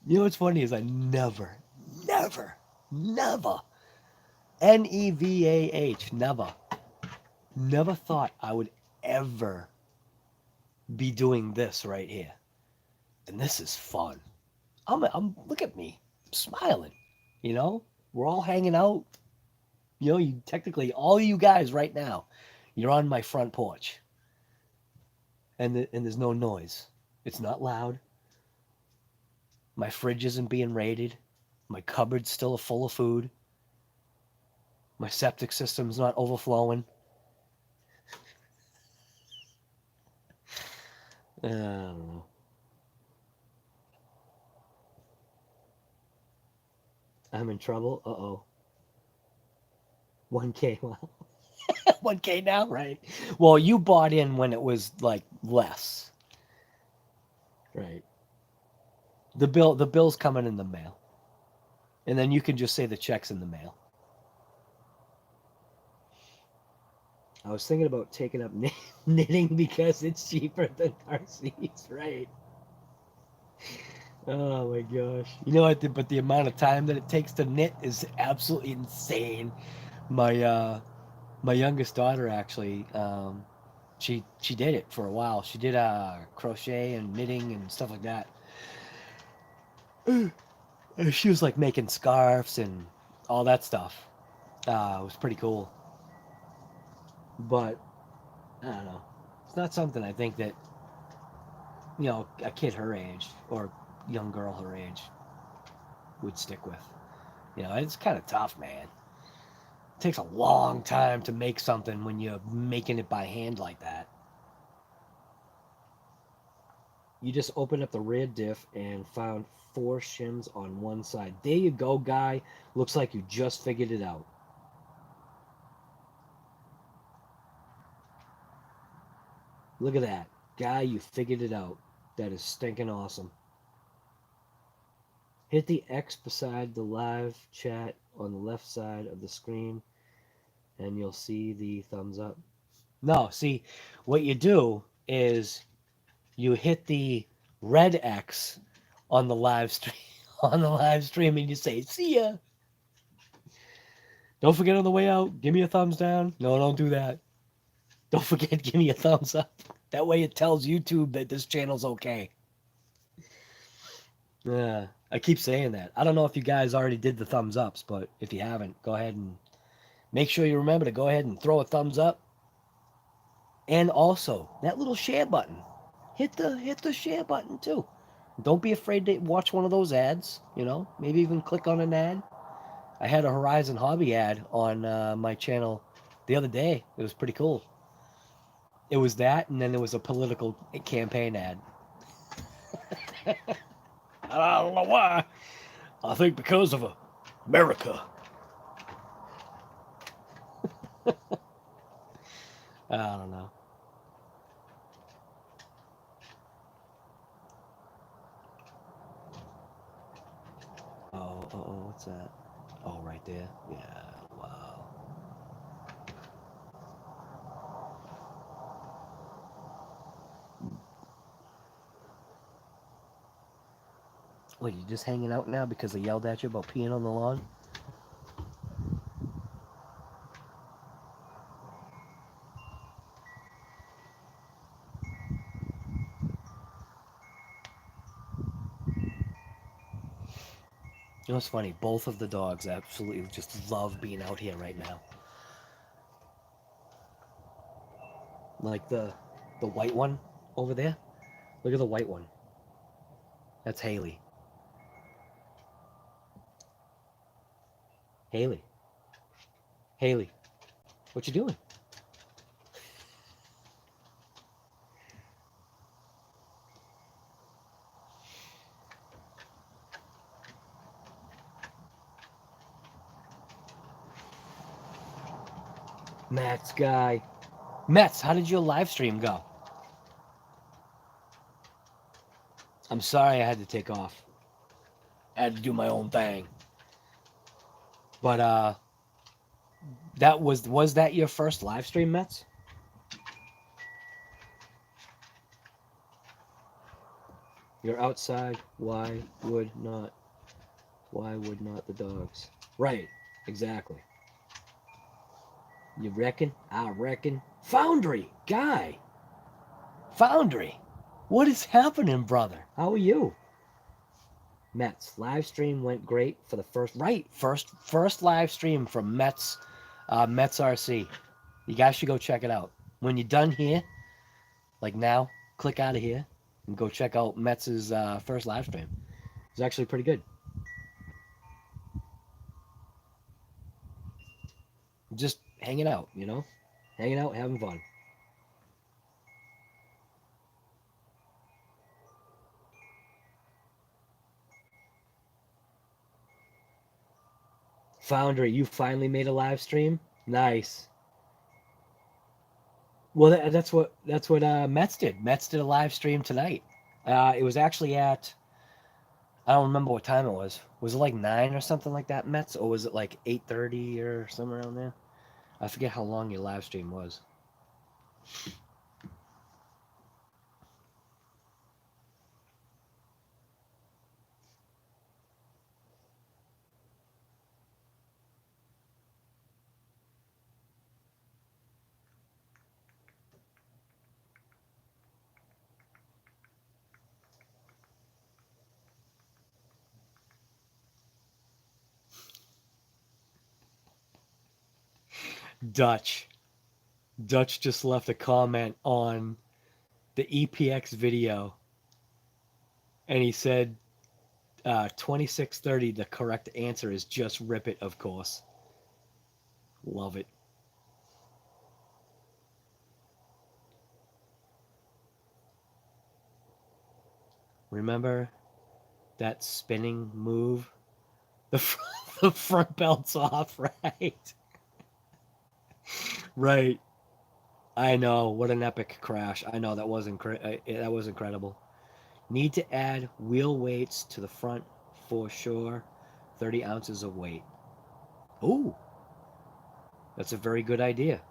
You know what's funny is I never, NEVAH, never thought I would ever be doing this right here. And this is fun. Look at me. I'm smiling. You know? We're all hanging out. You know, you technically, all you guys right now, you're on my front porch. And there's no noise. It's not loud. My fridge isn't being raided. My cupboard's still full of food. My septic system's not overflowing. I don't know. I'm in trouble. Uh-oh. 1K. Well, 1K now, right? Well, you bought in when it was like less. Right. The bill's coming in the mail. And then you can just say the check's in the mail. I was thinking about taking up knitting because it's cheaper than RCs, right? Oh my gosh. You know what? But the amount of time that it takes to knit is absolutely insane. My youngest daughter actually, she did it for a while. She did crochet and knitting and stuff like that. She was like making scarves and all that stuff. It was pretty cool. But I don't know. It's not something I think that, you know, a kid her age or young girl her age would stick with. You know, it's kind of tough, man. It takes a long time to make something when you're making it by hand like that. You just opened up the rear diff and found 4 shims on one side. There you go, guy. Looks like you just figured it out. Look at that. Guy, you figured it out. That is stinking awesome. Hit the X beside the live chat on the left side of the screen and you'll see the thumbs up. No, see, what you do is you hit the red X on the live stream and you say, see ya. Don't forget on the way out, give me a thumbs down. No, don't do that. Don't forget, give me a thumbs up. That way it tells YouTube that this channel's okay. Yeah, I keep saying that. I don't know if you guys already did the thumbs ups, but if you haven't, go ahead and make sure you remember to go ahead and throw a thumbs up. And also, that little share button. Hit the share button too. Don't be afraid to watch one of those ads, you know? Maybe even click on an ad. I had a Horizon Hobby ad on my channel the other day. It was pretty cool. It was that, and then there was a political campaign ad. I don't know why. I think because of America. I don't know. Oh, what's that? Oh, right there. Yeah, wow. Wait, you just hanging out now because they yelled at you about peeing on the lawn? You know what's funny? Both of the dogs absolutely just love being out here right now. Like the white one over there. Look at the white one. That's Haley. Haley. Haley. What you doing? Matt's guy. Mets, how did your live stream go? I'm sorry I had to take off. I had to do my own thing. But that was that your first live stream, Mets? You're outside. Why would not the dogs? Right, exactly. You reckon? I reckon. Foundry, guy. Foundry. What is happening, brother? How are you? Mets live stream went great for the first live stream from Mets RC. You guys should go check it out. When you're done here, like now, click out of here and go check out Mets's first live stream. It's actually pretty good. Just hanging out, you know? Hanging out, having fun. Foundry, you finally made a live stream? Nice. Well, that's what Mets did. Mets did a live stream tonight. It was actually at, I don't remember what time it was. Was it like 9 or something like that, Mets? Or was it like 8:30 or somewhere around there? I forget how long your live stream was. Dutch. Dutch just left a comment on the EPX video, and he said 2630, the correct answer is just rip it, of course. Love it. Remember that spinning move? The front belt's off, right? Right. I know. What an epic crash. I know that was that was incredible. Need to add wheel weights to the front for sure. 30 ounces of weight. Ooh, that's a very good idea.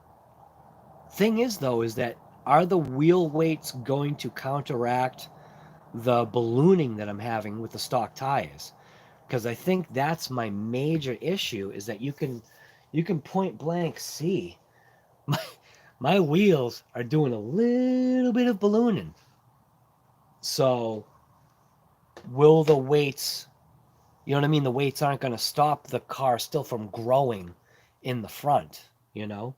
Thing is, though, is that are the wheel weights going to counteract the ballooning that I'm having with the stock tires? Because I think that's my major issue, is that you can point blank see my wheels are doing a little bit of ballooning. So will the weights, you know what I mean? The weights aren't going to stop the car still from growing in the front, you know?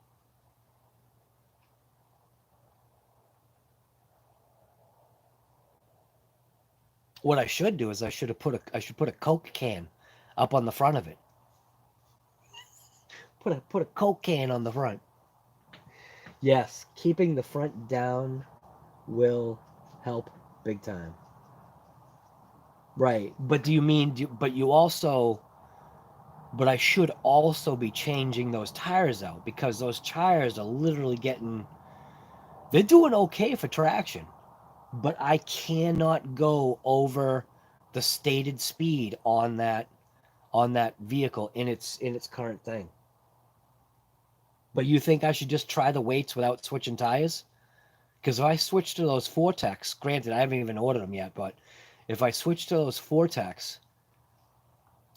What I should do is I should put a Coke can up on the front of it. Put a Coke can on the front. Yes, keeping the front down will help big time. Right. But do you mean but you also, but I should also be changing those tires out, because those tires are literally getting, they're doing okay for traction, but I cannot go over the stated speed on that vehicle in its current thing. But you think I should just try the weights without switching tires? Because if I switch to those Vortex, granted I haven't even ordered them yet, but if I switch to those Vortex,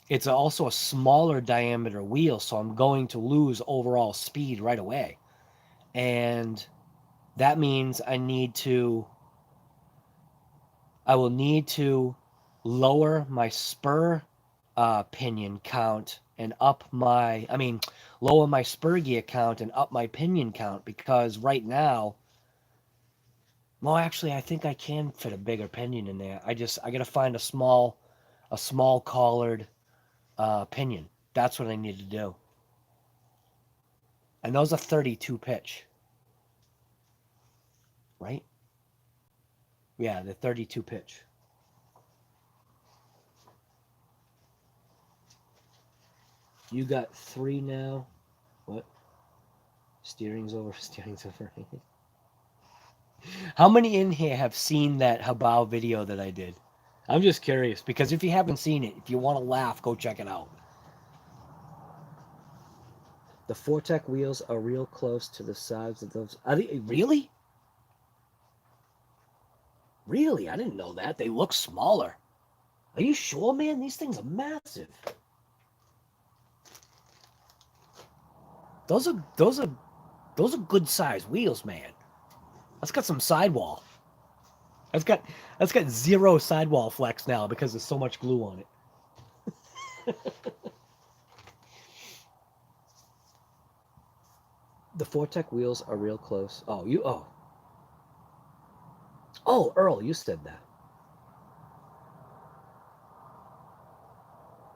it's also a smaller diameter wheel, so I'm going to lose overall speed right away. And that means I will need to lower my spur pinion count and up my, I mean, lower my spur gear count and up my pinion count, because right now, well, actually, I think I can fit a bigger pinion in there. I gotta find a small collared pinion. That's what I need to do. And those are 32 pitch, right? Yeah, the 32 pitch. You got 3 now. What? Steering's over. Steering's over. How many in here have seen that Hobao video that I did? I'm just curious, because if you haven't seen it, if you want to laugh, go check it out. The Fortec wheels are real close to the sides of those. Are they really? Really? I didn't know that. They look smaller. Are you sure, man? These things are massive. Those are good size wheels, man. That's got some sidewall. That's got 0 sidewall flex now because there's so much glue on it. The Fortec wheels are real close. Oh, Earl, you said that.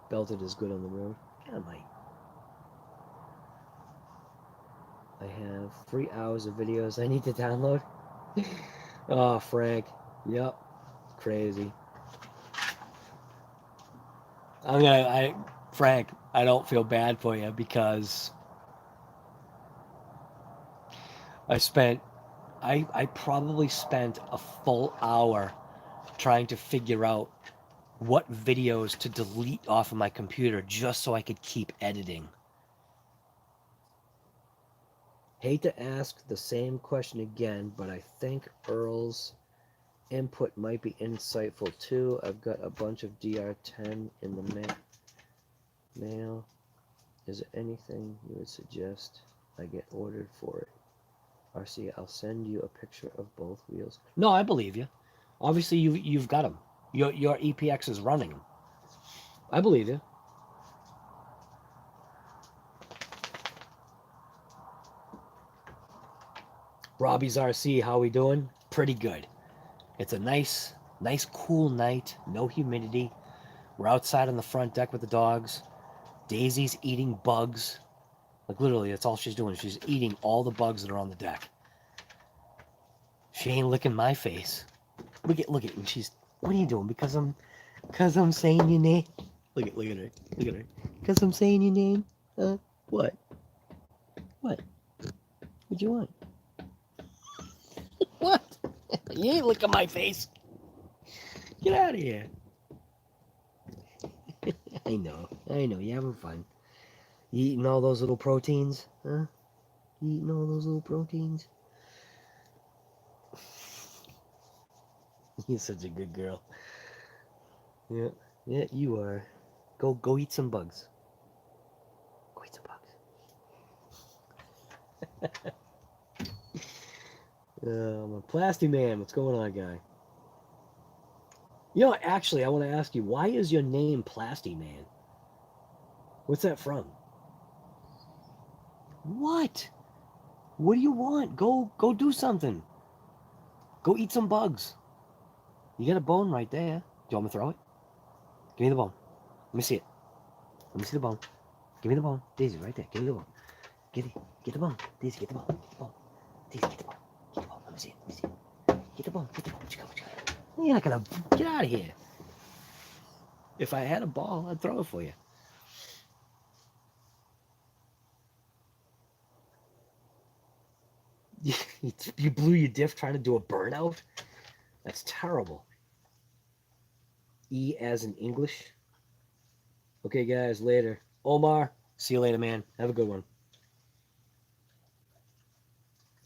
Belted is good on the road. Yeah, mate. I have 3 hours of videos I need to download. Oh, Frank. Yep. Crazy. Frank, I don't feel bad for you, because I probably spent a full hour trying to figure out what videos to delete off of my computer just so I could keep editing. Hate to ask the same question again, but I think Earl's input might be insightful too. I've got a bunch of DR10 in the mail. Is there anything you would suggest I get ordered for it? RC, I'll send you a picture of both wheels. No, I believe you. Obviously, you've got them. Your EPX is running them. I believe you. Robbie's RC, how we doing? Pretty good. It's a nice, cool night. No humidity. We're outside on the front deck with the dogs. Daisy's eating bugs. Like, literally, that's all she's doing. She's eating all the bugs that are on the deck. She ain't licking my face. Look at, and she's, what are you doing? Because I'm saying your name. Look at her. Look at her. Because I'm saying your name. What? What? What you want? What? You ain't licking my face. Get out of here. I know. You're having fun. You eating all those little proteins? Huh? You eating all those little proteins? You're such a good girl. Yeah, you are. Go eat some bugs. Go eat some bugs. I'm a Plasty Man. What's going on, guy? You know, actually, I want to ask you, why is your name Plasty Man? What's that from? What? What do you want? Go do something. Go eat some bugs. You got a bone right there. Do you want me to throw it? Give me the bone. Let me see it. Let me see the bone. Give me the bone. Daisy, right there. Give me the bone. Get the bone. Daisy, get the bone. Get the bone. Daisy, get the bone. Get the bone. Let me see it. Let me see it. Get the bone. Get the bone. What you got? You're not gonna get out of here. If I had a ball, I'd throw it for you. You blew your diff trying to do a burnout? That's terrible. E as in English. Okay, guys, later. Omar, see you later, man. Have a good one.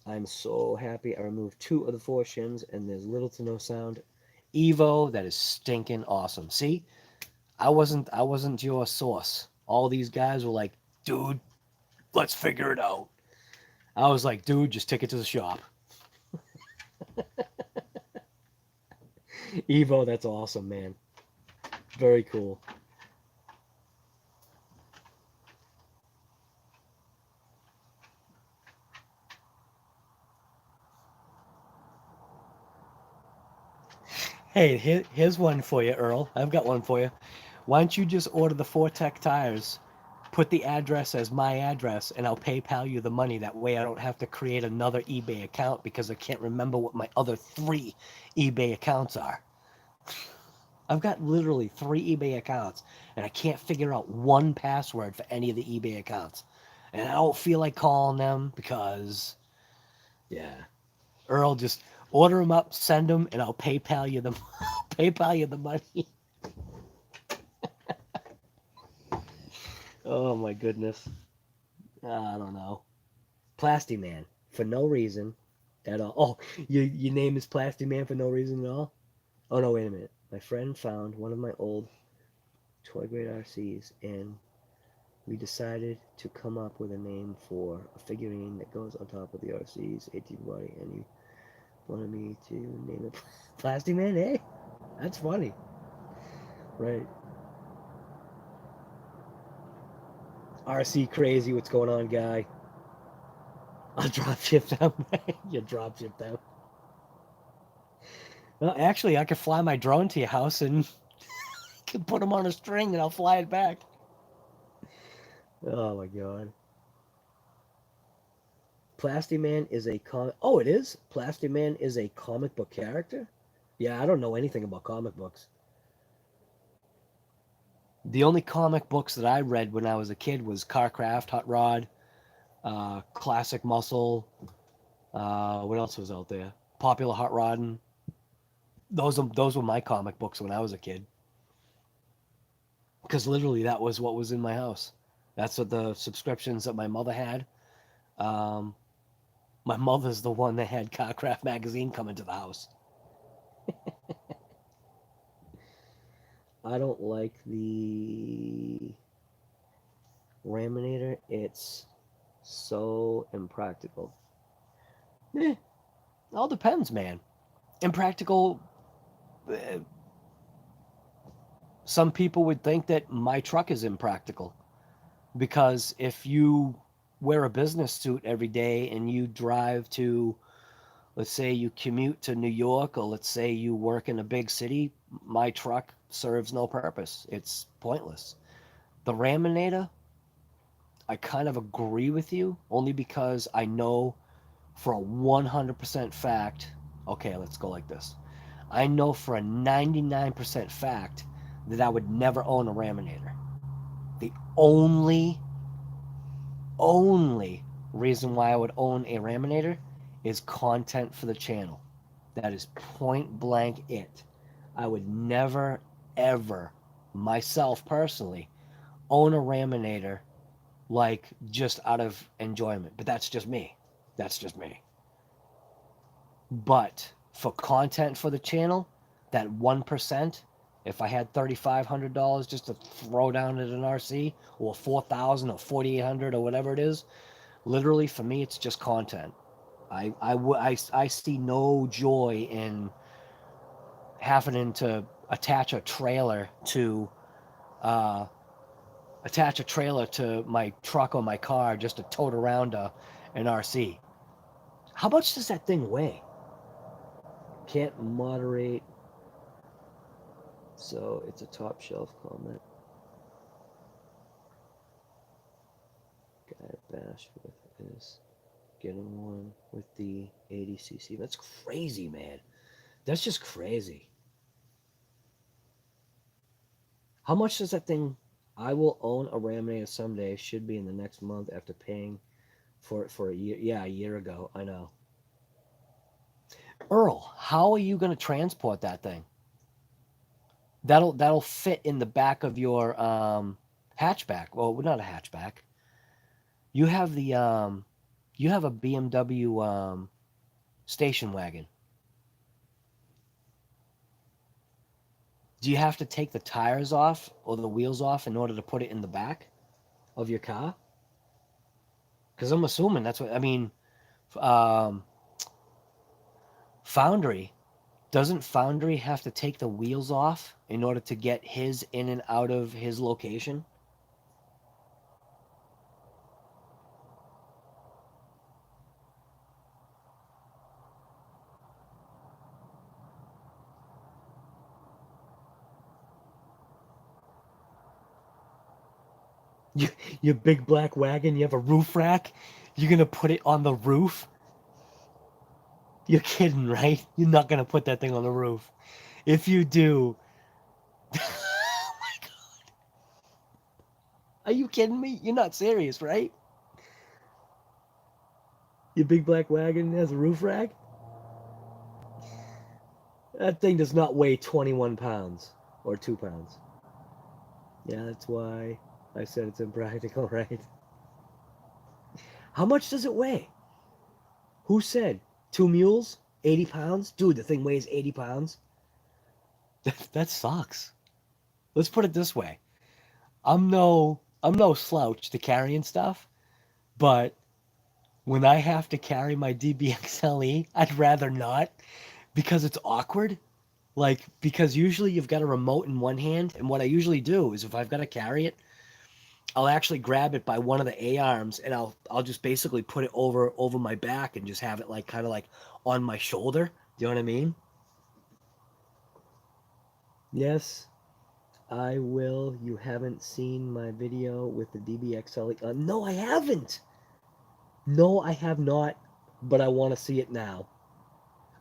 I'm so happy I removed 2 of the 4 shims and there's little to no sound. Evo, that is stinking awesome. See? I wasn't your source. All these guys were like, dude, let's figure it out. I was like, dude, just take it to the shop. Evo, that's awesome, man. Very cool. Hey, here's one for you, Earl. I've got one for you. Why don't you just order the 4Tech tires, put the address as my address, and I'll PayPal you the money. That way I don't have to create another eBay account because I can't remember what my other 3 eBay accounts are. I've got literally 3 eBay accounts, and I can't figure out one password for any of the eBay accounts. And I don't feel like calling them because, yeah. Earl, just order them up, send them, and I'll PayPal you the PayPal you the money. Oh my goodness. I don't know. Plasty Man for no reason at all. Oh, your name is Plasty Man for no reason at all? Oh no, wait a minute. My friend found one of my old toy grade RCs, and we decided to come up with a name for a figurine that goes on top of the RC's 18 body, and he wanted me to name it Plasty Man. Hey, that's funny. Right. RC crazy, what's going on, guy? I'll drop ship them. You drop ship them. Well, actually, I could fly my drone to your house and can put them on a string and I'll fly it back. Oh my god. Plastiman is a comic. Oh, it is? Plastiman is a comic book character? Yeah, I don't know anything about comic books. The only comic books that I read when I was a kid was Carcraft, Hot Rod, Classic Muscle. What else was out there? Popular Hot Rod. Those were my comic books when I was a kid. Because literally that was what was in my house. That's what the subscriptions that my mother had. Um, my mother's the one that had Carcraft magazine come into the house. I don't like the Raminator. It's so impractical. Eh, all depends, man. Impractical. eh, Some people would think that my truck is impractical because if you wear a business suit every day and you drive to, let's say you commute to New York, or let's say you work in a big city, my truck serves no purpose. It's pointless. The Raminator, I kind of agree with you only because I know for a 100% fact, okay, let's go like this. I know for a 99% fact that I would never own a Raminator. The only reason why I would own a Raminator is content for the channel. That is point blank it. I would never, ever, myself personally, own a Raminator like just out of enjoyment. But that's just me. That's just me. But for content for the channel, that 1%, if I had $3,500 just to throw down at an RC, or 4,000 or 4,800 or whatever it is, literally for me, it's just content. I see no joy in having to uh, attach a trailer to my truck or my car just to tote around an RC. How much does that thing weigh? Can't moderate. So it's a top shelf comment. Guy bash with is getting one with the 80cc. That's crazy, man. That's just crazy. How much does that thing? I will own a Raminator someday. Should be in the next month after paying for it for a year. Yeah, a year ago. I know. Earl, how are you going to transport that thing? That'll fit in the back of your hatchback. Well, not a hatchback. You have the you have a BMW station wagon. Do you have to take the tires off or the wheels off in order to put it in the back of your car? Because I'm assuming that's what I mean. Um, Foundry, doesn't Foundry have to take the wheels off in order to get his in and out of his location? You, your big black wagon, you have a roof rack? You're gonna put it on the roof? You're kidding, right? You're not gonna put that thing on the roof. If you do, oh my God. Are you kidding me? You're not serious, right? Your big black wagon has a roof rack? That thing does not weigh 21 pounds or 2 pounds. Yeah, that's why I said it's impractical, right? How much does it weigh? Who said? 2 mules? 80 pounds? Dude, the thing weighs 80 pounds. That sucks. Let's put it this way. I'm no slouch to carrying stuff, but when I have to carry my DBXL-E, I'd rather not because it's awkward. Like, because usually you've got a remote in one hand, and what I usually do is if I've got to carry it, I'll actually grab it by one of the A arms and I'll just basically put it over my back and just have it like kind of like on my shoulder. Do you know what I mean? Yes, I will. You haven't seen my video with the DBXL? No, I haven't. No, I have not, but I want to see it now.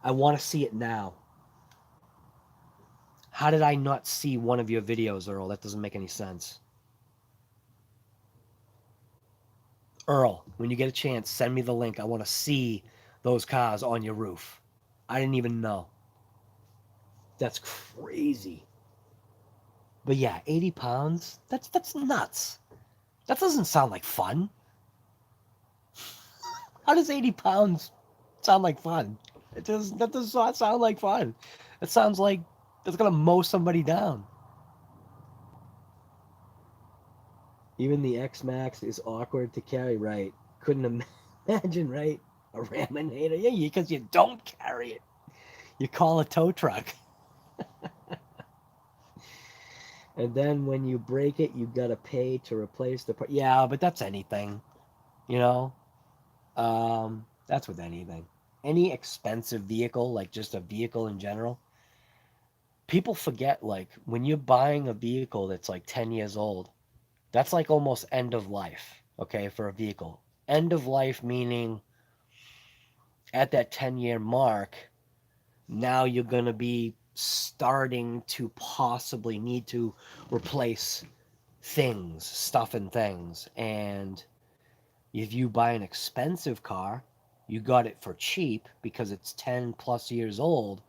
I want to see it now. How did I not see one of your videos, Earl? That doesn't make any sense. Earl, when you get a chance, send me the link. I want to see those cars on your roof. I didn't even know. That's crazy. But yeah, 80 pounds? That's nuts. That doesn't sound like fun. How does 80 pounds sound like fun? That does not sound like fun. It sounds like it's gonna mow somebody down. Even the XMAXX is awkward to carry, right? Couldn't imagine, right? A Raminator. Yeah, because you don't carry it. You call a tow truck. And then when you break it, you gotta pay to replace the part. Yeah, but that's anything, you know? That's with anything. Any expensive vehicle, like just a vehicle in general, people forget, like, when you're buying a vehicle that's like 10 years old, that's like almost end of life, okay, for a vehicle. End of life meaning at that 10-year mark, now you're going to be starting to possibly need to replace things, stuff and things. And if you buy an expensive car, you got it for cheap because it's 10 plus years old,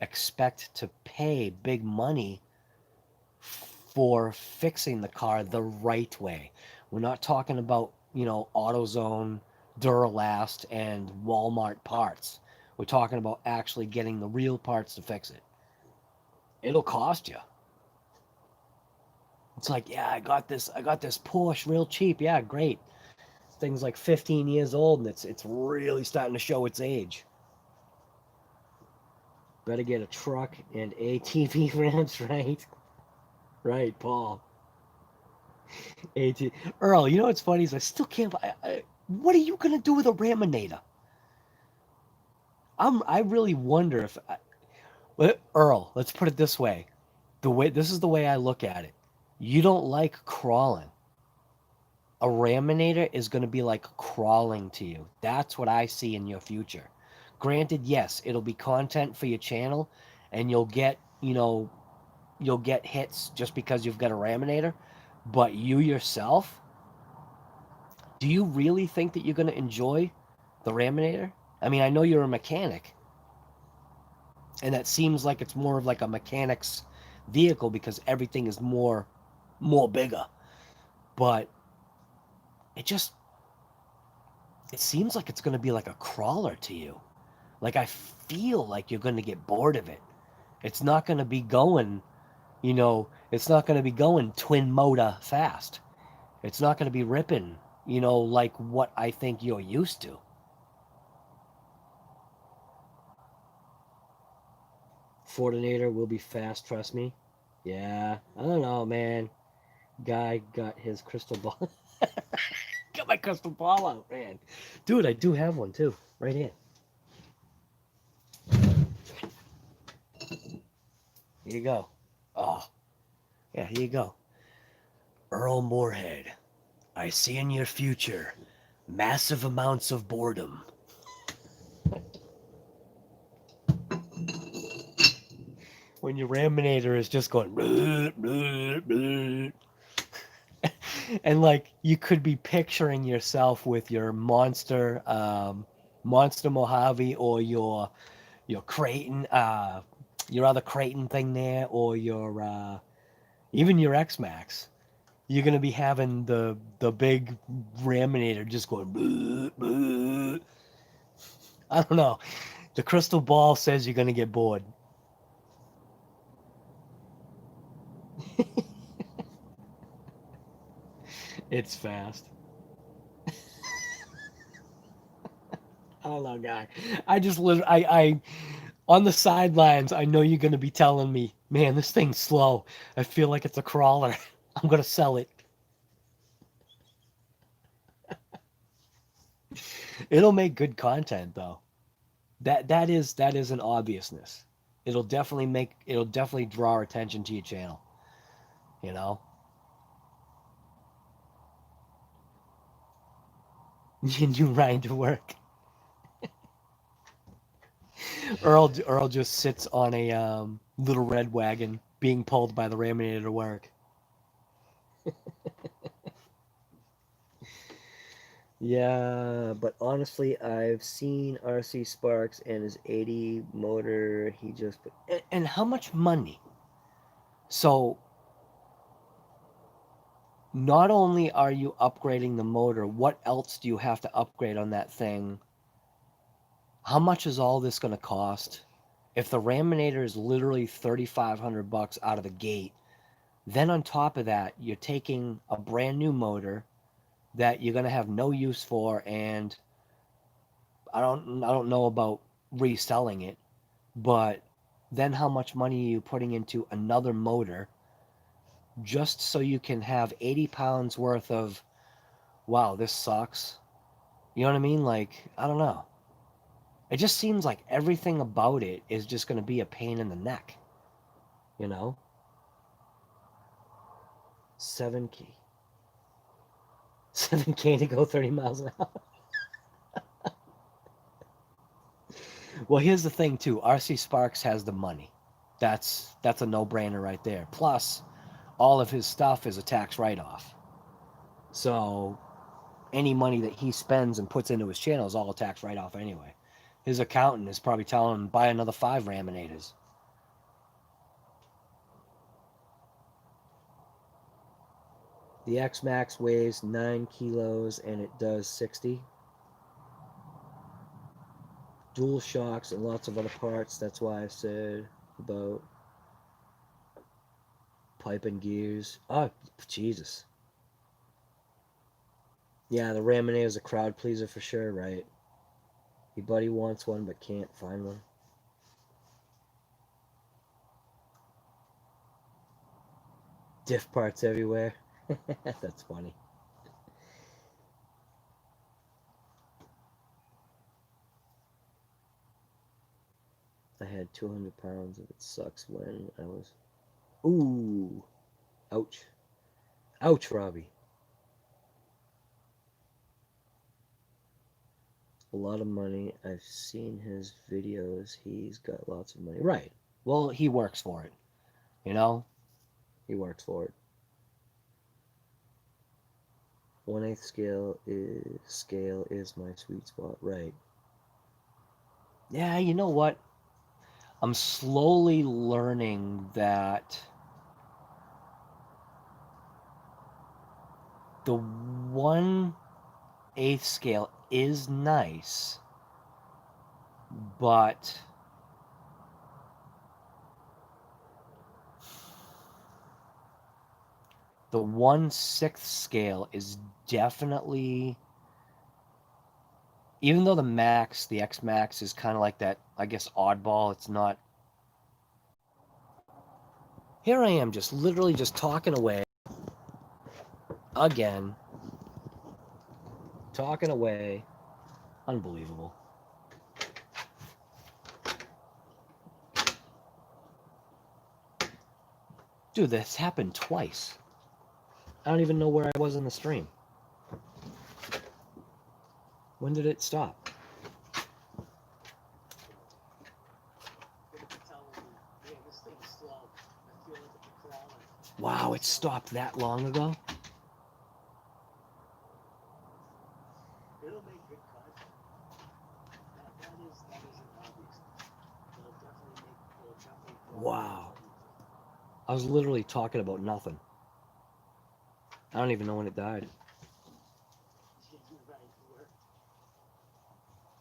expect to pay big money for fixing the car the right way. We're not talking about, AutoZone, Duralast, and Walmart parts. We're talking about actually getting the real parts to fix it. It'll cost you. It's like, yeah, I got this Porsche real cheap. Yeah, great. Thing's like 15 years old and it's really starting to show its age. Better get a truck and ATV ramps, right? Right, Paul. AT Earl, you know what's funny is I still can't. What are you gonna do with a Raminator? I really wonder if Earl. Let's put it this way. This is the way I look at it. You don't like crawling. A Raminator is gonna be like crawling to you. That's what I see in your future. Granted, yes, it'll be content for your channel, and you'll get hits just because you've got a Raminator. But you yourself, do you really think that you're going to enjoy the Raminator? I mean, I know you're a mechanic, and that seems like it's more of like a mechanic's vehicle because everything is more bigger. But it just it seems like it's going to be like a crawler to you. Like I feel like you're going to get bored of it. It's not going to be going, it's not going to be going twin motor fast. It's not going to be ripping, like what I think you're used to. Fortinator will be fast, trust me. Yeah, I don't know, man. Guy got his crystal ball. Got my crystal ball out, man. Dude, I do have one too. Right here. Here you go. Oh, yeah, here you go. Earl Moorhead. I see in your future massive amounts of boredom. When your Raminator is just going bleh, bleh, bleh. And like you could be picturing yourself with your monster Mojave, or your Creighton, your other Creighton thing there, or your even your XMAXX. You're gonna be having the big Raminator just going bleh, bleh. I don't know. The crystal ball says you're gonna get bored. It's fast. I don't know, guy. I just literally, on the sidelines, I know you're gonna be telling me, man, this thing's slow. I feel like it's a crawler. I'm gonna sell it. It'll make good content though. That is an obviousness. It'll definitely draw attention to your channel. You know, you ride to work. Earl just sits on a little red wagon being pulled by the Raminator to work. Yeah, but honestly, I've seen RC Sparks and his 80 motor. He just put, and how much money? So not only are you upgrading the motor, what else do you have to upgrade on that thing? How much is all this going to cost? If the Raminator is literally $3,500 out of the gate, then on top of that, you're taking a brand new motor that you're going to have no use for, and I don't know about reselling it, but then how much money are you putting into another motor just so you can have 80 pounds worth of, wow, this sucks. You know what I mean? Like, I don't know. It just seems like everything about it is just going to be a pain in the neck, you know? 7K. 7K to go 30 miles an hour. Well, here's the thing too. RC Sparks has the money. That's a no-brainer right there. Plus, all of his stuff is a tax write-off. So any money that he spends and puts into his channel is all a tax write-off anyway. His accountant is probably telling him buy another 5 Raminators. The XMAXX weighs 9 kilos and it does 60. Dual shocks and lots of other parts. That's why I said about pipe and gears. Oh, Jesus. Yeah, the Raminator is a crowd pleaser for sure, right? Your buddy wants one but can't find one. Diff parts everywhere. That's funny. I had 200 pounds of it sucks when I was... Ooh. Ouch. Ouch, Robbie. A lot of money. I've seen his videos. He's got lots of money. Right. Well, he works for it. You know? He works for it. 1/8 scale is my sweet spot. Right. Yeah, you know what? I'm slowly learning that the 1/8 scale is nice, but the 1/6 scale is definitely, even though the XMAXX is kind of like that, I guess, oddball, it's not. Here I am just literally just talking away again. Talking away. Unbelievable. Dude, this happened twice. I don't even know where I was in the stream. When did it stop? Wow, it stopped that long ago? Wow. I was literally talking about nothing. I don't even know when it died.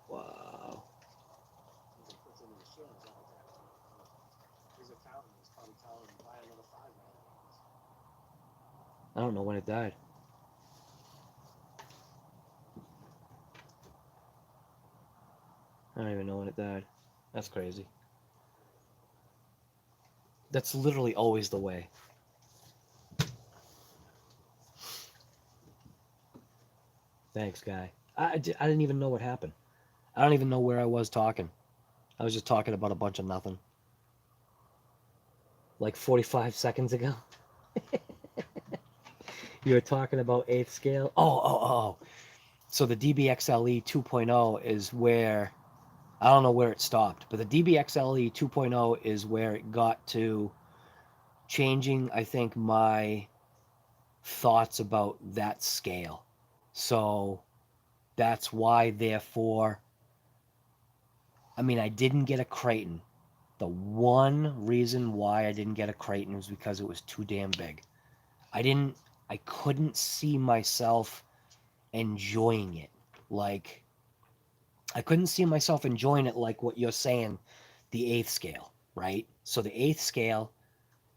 Wow. I don't know when it died. I don't even know when it died. That's crazy. That's literally always the way. Thanks, guy. I didn't even know what happened. I don't even know where I was talking. I was just talking about a bunch of nothing. Like 45 seconds ago. You were talking about 8th scale. Oh. So the DBXL-E 2.0 is where, I don't know where it stopped, but the DBXL-E 2.0 is where it got to changing, I think, my thoughts about that scale. So that's why, therefore, I mean, I didn't get a Creighton. The one reason why I didn't get a Creighton was because it was too damn big. I couldn't see myself enjoying it. Like, I couldn't see myself enjoying it like what you're saying, the 8th scale, right? So the 8th scale,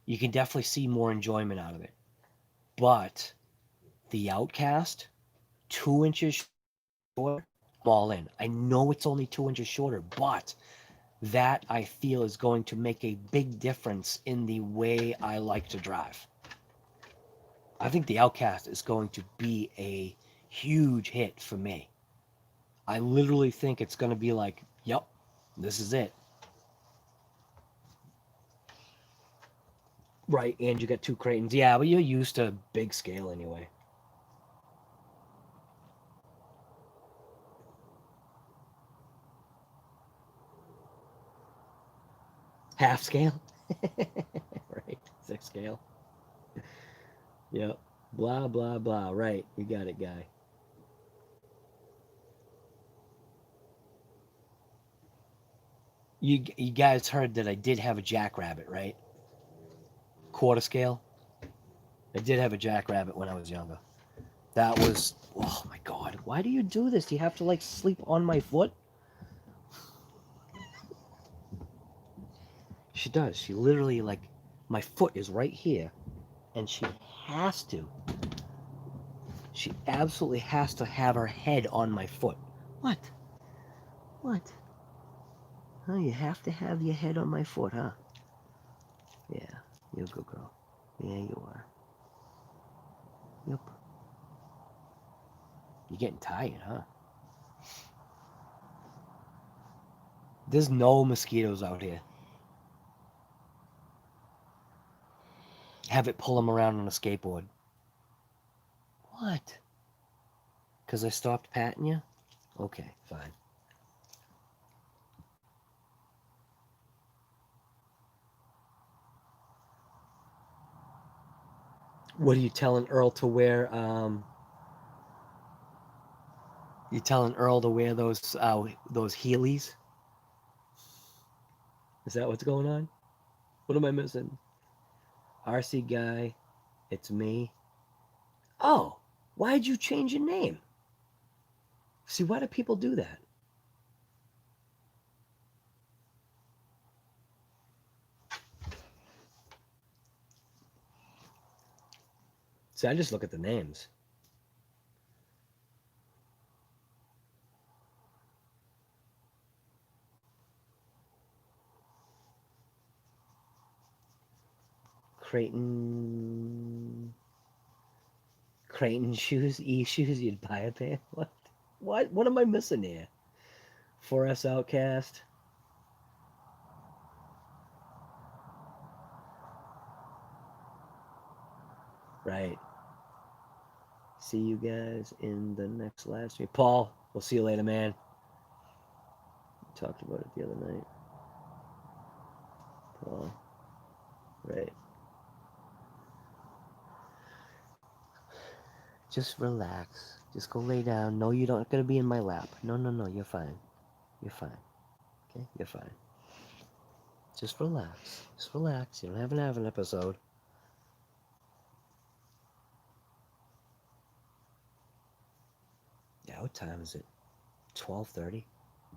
you can definitely see more enjoyment out of it. But the Outcast, 2 inches shorter, I'm all in. I know it's only 2 inches shorter, but that I feel is going to make a big difference in the way I like to drive. I think the Outcast is going to be a huge hit for me. I literally think it's going to be like, yep, this is it. Right, and you get 2 Creightons. Yeah, but you're used to big scale anyway. Half scale? Right, 6 scale. Yep. Blah, blah, blah. Right, you got it, guy. You guys heard that I did have a Jackrabbit, right? Quarter scale. I did have a Jackrabbit when I was younger. That was, oh my God. Why do you do this? Do you have to like sleep on my foot? She does. She literally, like, my foot is right here, and she has to. She absolutely has to have her head on my foot. What? What? Oh, you have to have your head on my foot, huh? Yeah, you're a good girl. Yeah, you are. Yep. You're getting tired, huh? There's no mosquitoes out here. Have it pull them around on a skateboard. What? Because I stopped patting you? Okay, fine. What are you telling Earl to wear? You telling Earl to wear those Heelys? Is that what's going on? What am I missing? RC guy, it's me. Oh, why'd you change your name? See, why do people do that? See, I just look at the names. Creighton shoes, shoes. You'd buy a pair. What? What am I missing here? 4S Outcast. Right. See you guys in the next live stream. Paul, We'll see you later, man. We talked about it the other night. Oh, right. Just relax. Just go lay down. No, you don't gotta be in my lap. No, no, no, you're fine. You're fine. Okay? You're fine. Just relax. Just relax. You don't have an episode. Yeah, what time is it? 12:30?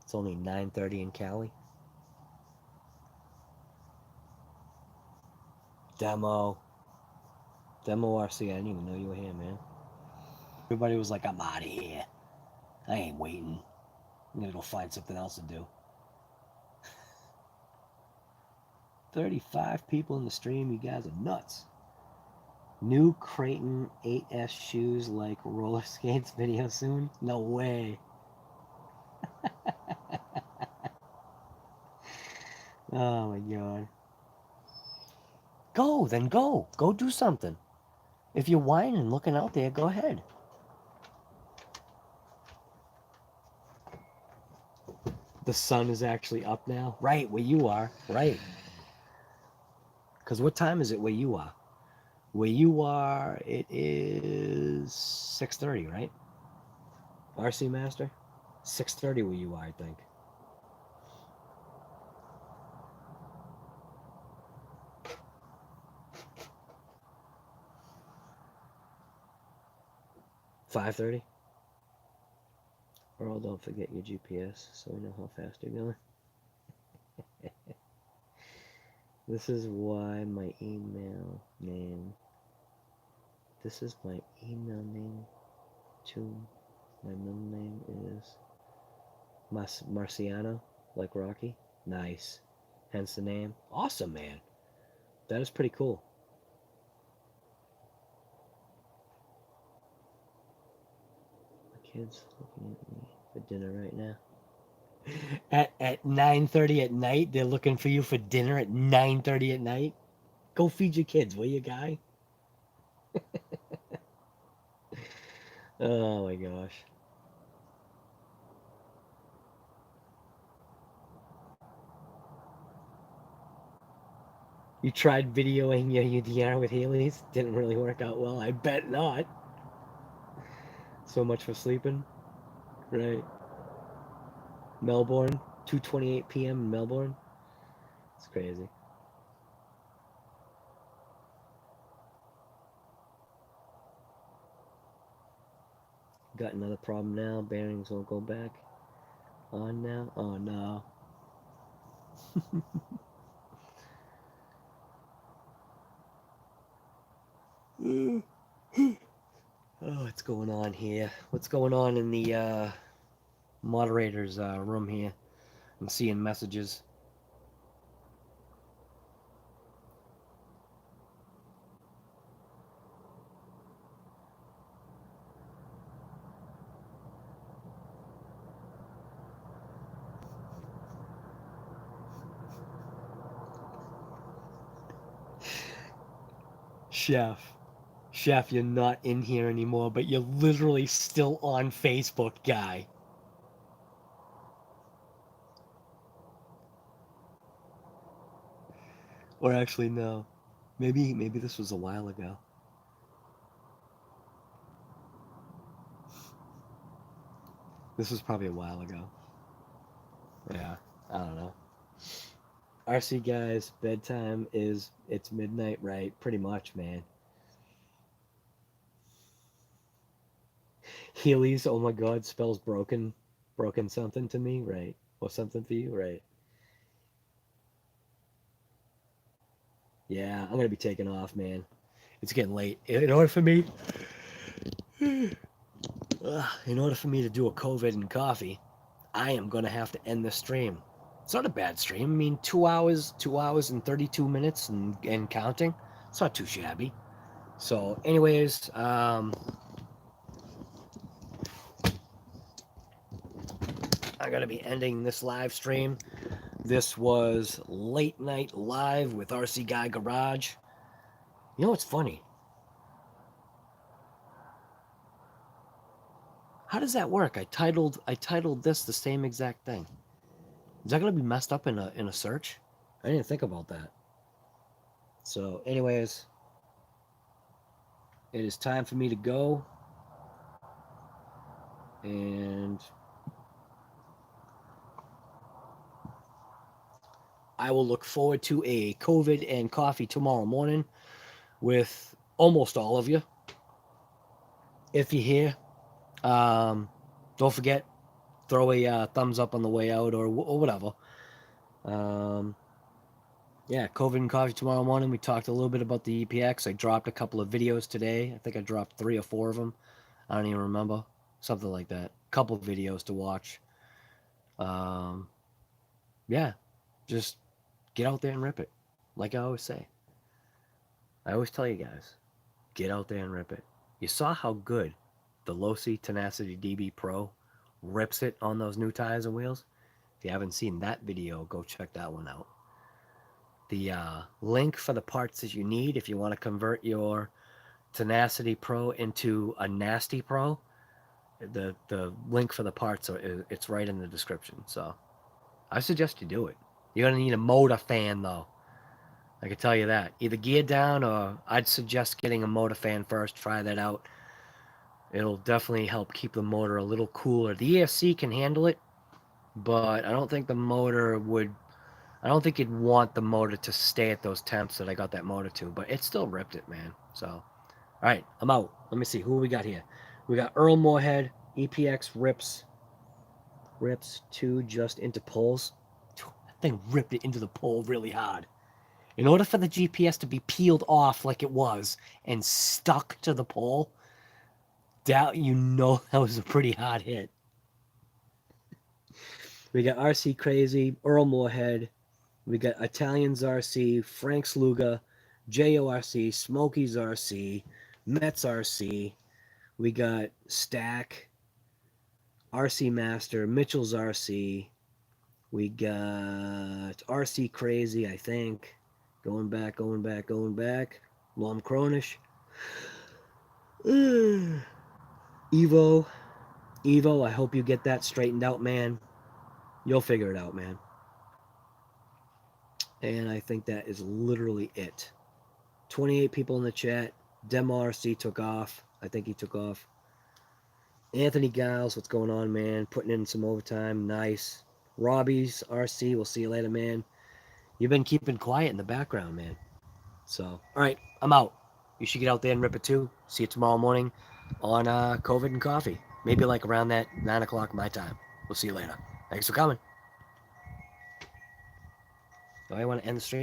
It's only 9:30 in Cali. Demo RC, I didn't even know you were here, man. Everybody was like, I'm out of here. I ain't waiting. I'm gonna go find something else to do. 35 people in the stream. You guys are nuts. New Creighton 8S shoes like roller skates video soon? No way. Oh my god. Go, then go. Go do something. If you're whining looking out there, go ahead. The sun is actually up now? Right, where you are. Right. Because what time is it where you are? Where you are, it is 6:30, right? RC Master? 6:30 where you are, I think. $5:30? Earl, don't forget your GPS so we know how fast you're going. This is why my email name. This is my email name too. My middle name is Marciano, like Rocky. Nice. Hence the name. Awesome, man. That is pretty cool. My kid's looking at me for dinner right now. At 9:30 at night, they're looking for you for dinner at 9:30 at night. Go feed your kids, will you, guy? Oh my gosh. You tried videoing your UDR with Heelys? Didn't really work out well. I bet not. So much for sleeping. Right. Melbourne, 2:28 p.m. in Melbourne. It's crazy. Got another problem now. Bearings won't go back on now. Oh no. Oh, what's going on here? What's going on in the moderator's room here? I'm seeing messages. Chef, you're not in here anymore, but you're literally still on Facebook, guy. Or actually, no. Maybe this was a while ago. This was probably a while ago. Yeah, I don't know. RC guys, bedtime it's midnight, right? Pretty much, man. Heelys, oh my god, spells broken something to me, right? Or something for you, right? Yeah, I'm gonna be taking off, man. It's getting late. In order for me to do a COVID and coffee, I am gonna have to end the stream. It's not a bad stream. I mean, 2 hours and 32 minutes and counting. It's not too shabby. So, anyways, I'm gonna be ending this live stream. This was Late Night Live with RC Guy Garage. You know what's funny? How does that work? I titled this the same exact thing. Is that gonna be messed up in a search? I didn't think about that. So, anyways, it is time for me to go, and I will look forward to a COVID and coffee tomorrow morning with almost all of you. If you're here, don't forget, throw a thumbs up on the way out or whatever. Yeah, COVID and coffee tomorrow morning. We talked a little bit about the EPX. I dropped a couple of videos today. I think I dropped 3 or 4 of them. I don't even remember. Something like that. Couple of videos to watch. Yeah, just get out there and rip it. Like I always say. I always tell you guys, get out there and rip it. You saw how good the LOSI Tenacity DB Pro rips it on those new tires and wheels. If you haven't seen that video, go check that one out. The link for the parts that you need if you want to convert your Tenacity Pro into a Nasty Pro, the link for the parts, it's right in the description. So I suggest you do it. You're going to need a motor fan, though. I can tell you that. Either gear down, or I'd suggest getting a motor fan first. Try that out. It'll definitely help keep the motor a little cooler. The ESC can handle it, but I don't think the motor would... I don't think you'd want the motor to stay at those temps that I got that motor to, but it still ripped it, man. So, all right, I'm out. Let me see who we got here. We got Earl Moorhead, EPX rips 2 just into poles. That thing ripped it into the pole really hard. In order for the GPS to be peeled off like it was and stuck to the pole, that was a pretty hard hit. We got RC Crazy, Earl Moorhead. We got Italians RC, Frank's Luga, JORC, Smokey's RC, Mets RC. We got Stack, RC Master, Mitchell's RC. We got RC Crazy, I think. Going back. Lom Cronish. Evo, I hope you get that straightened out, man. You'll figure it out, man. And I think that is literally it. 28 people in the chat. Demo RC took off. I think he took off. Anthony Giles, what's going on, man? Putting in some overtime. Nice. Robbie's RC, we'll see you later, man. You've been keeping quiet in the background, man. So, all right, I'm out. You should get out there and rip it too. See you tomorrow morning on COVID and Coffee. Maybe like around that 9 o'clock my time. We'll see you later. Thanks for coming. Do I want to end the stream?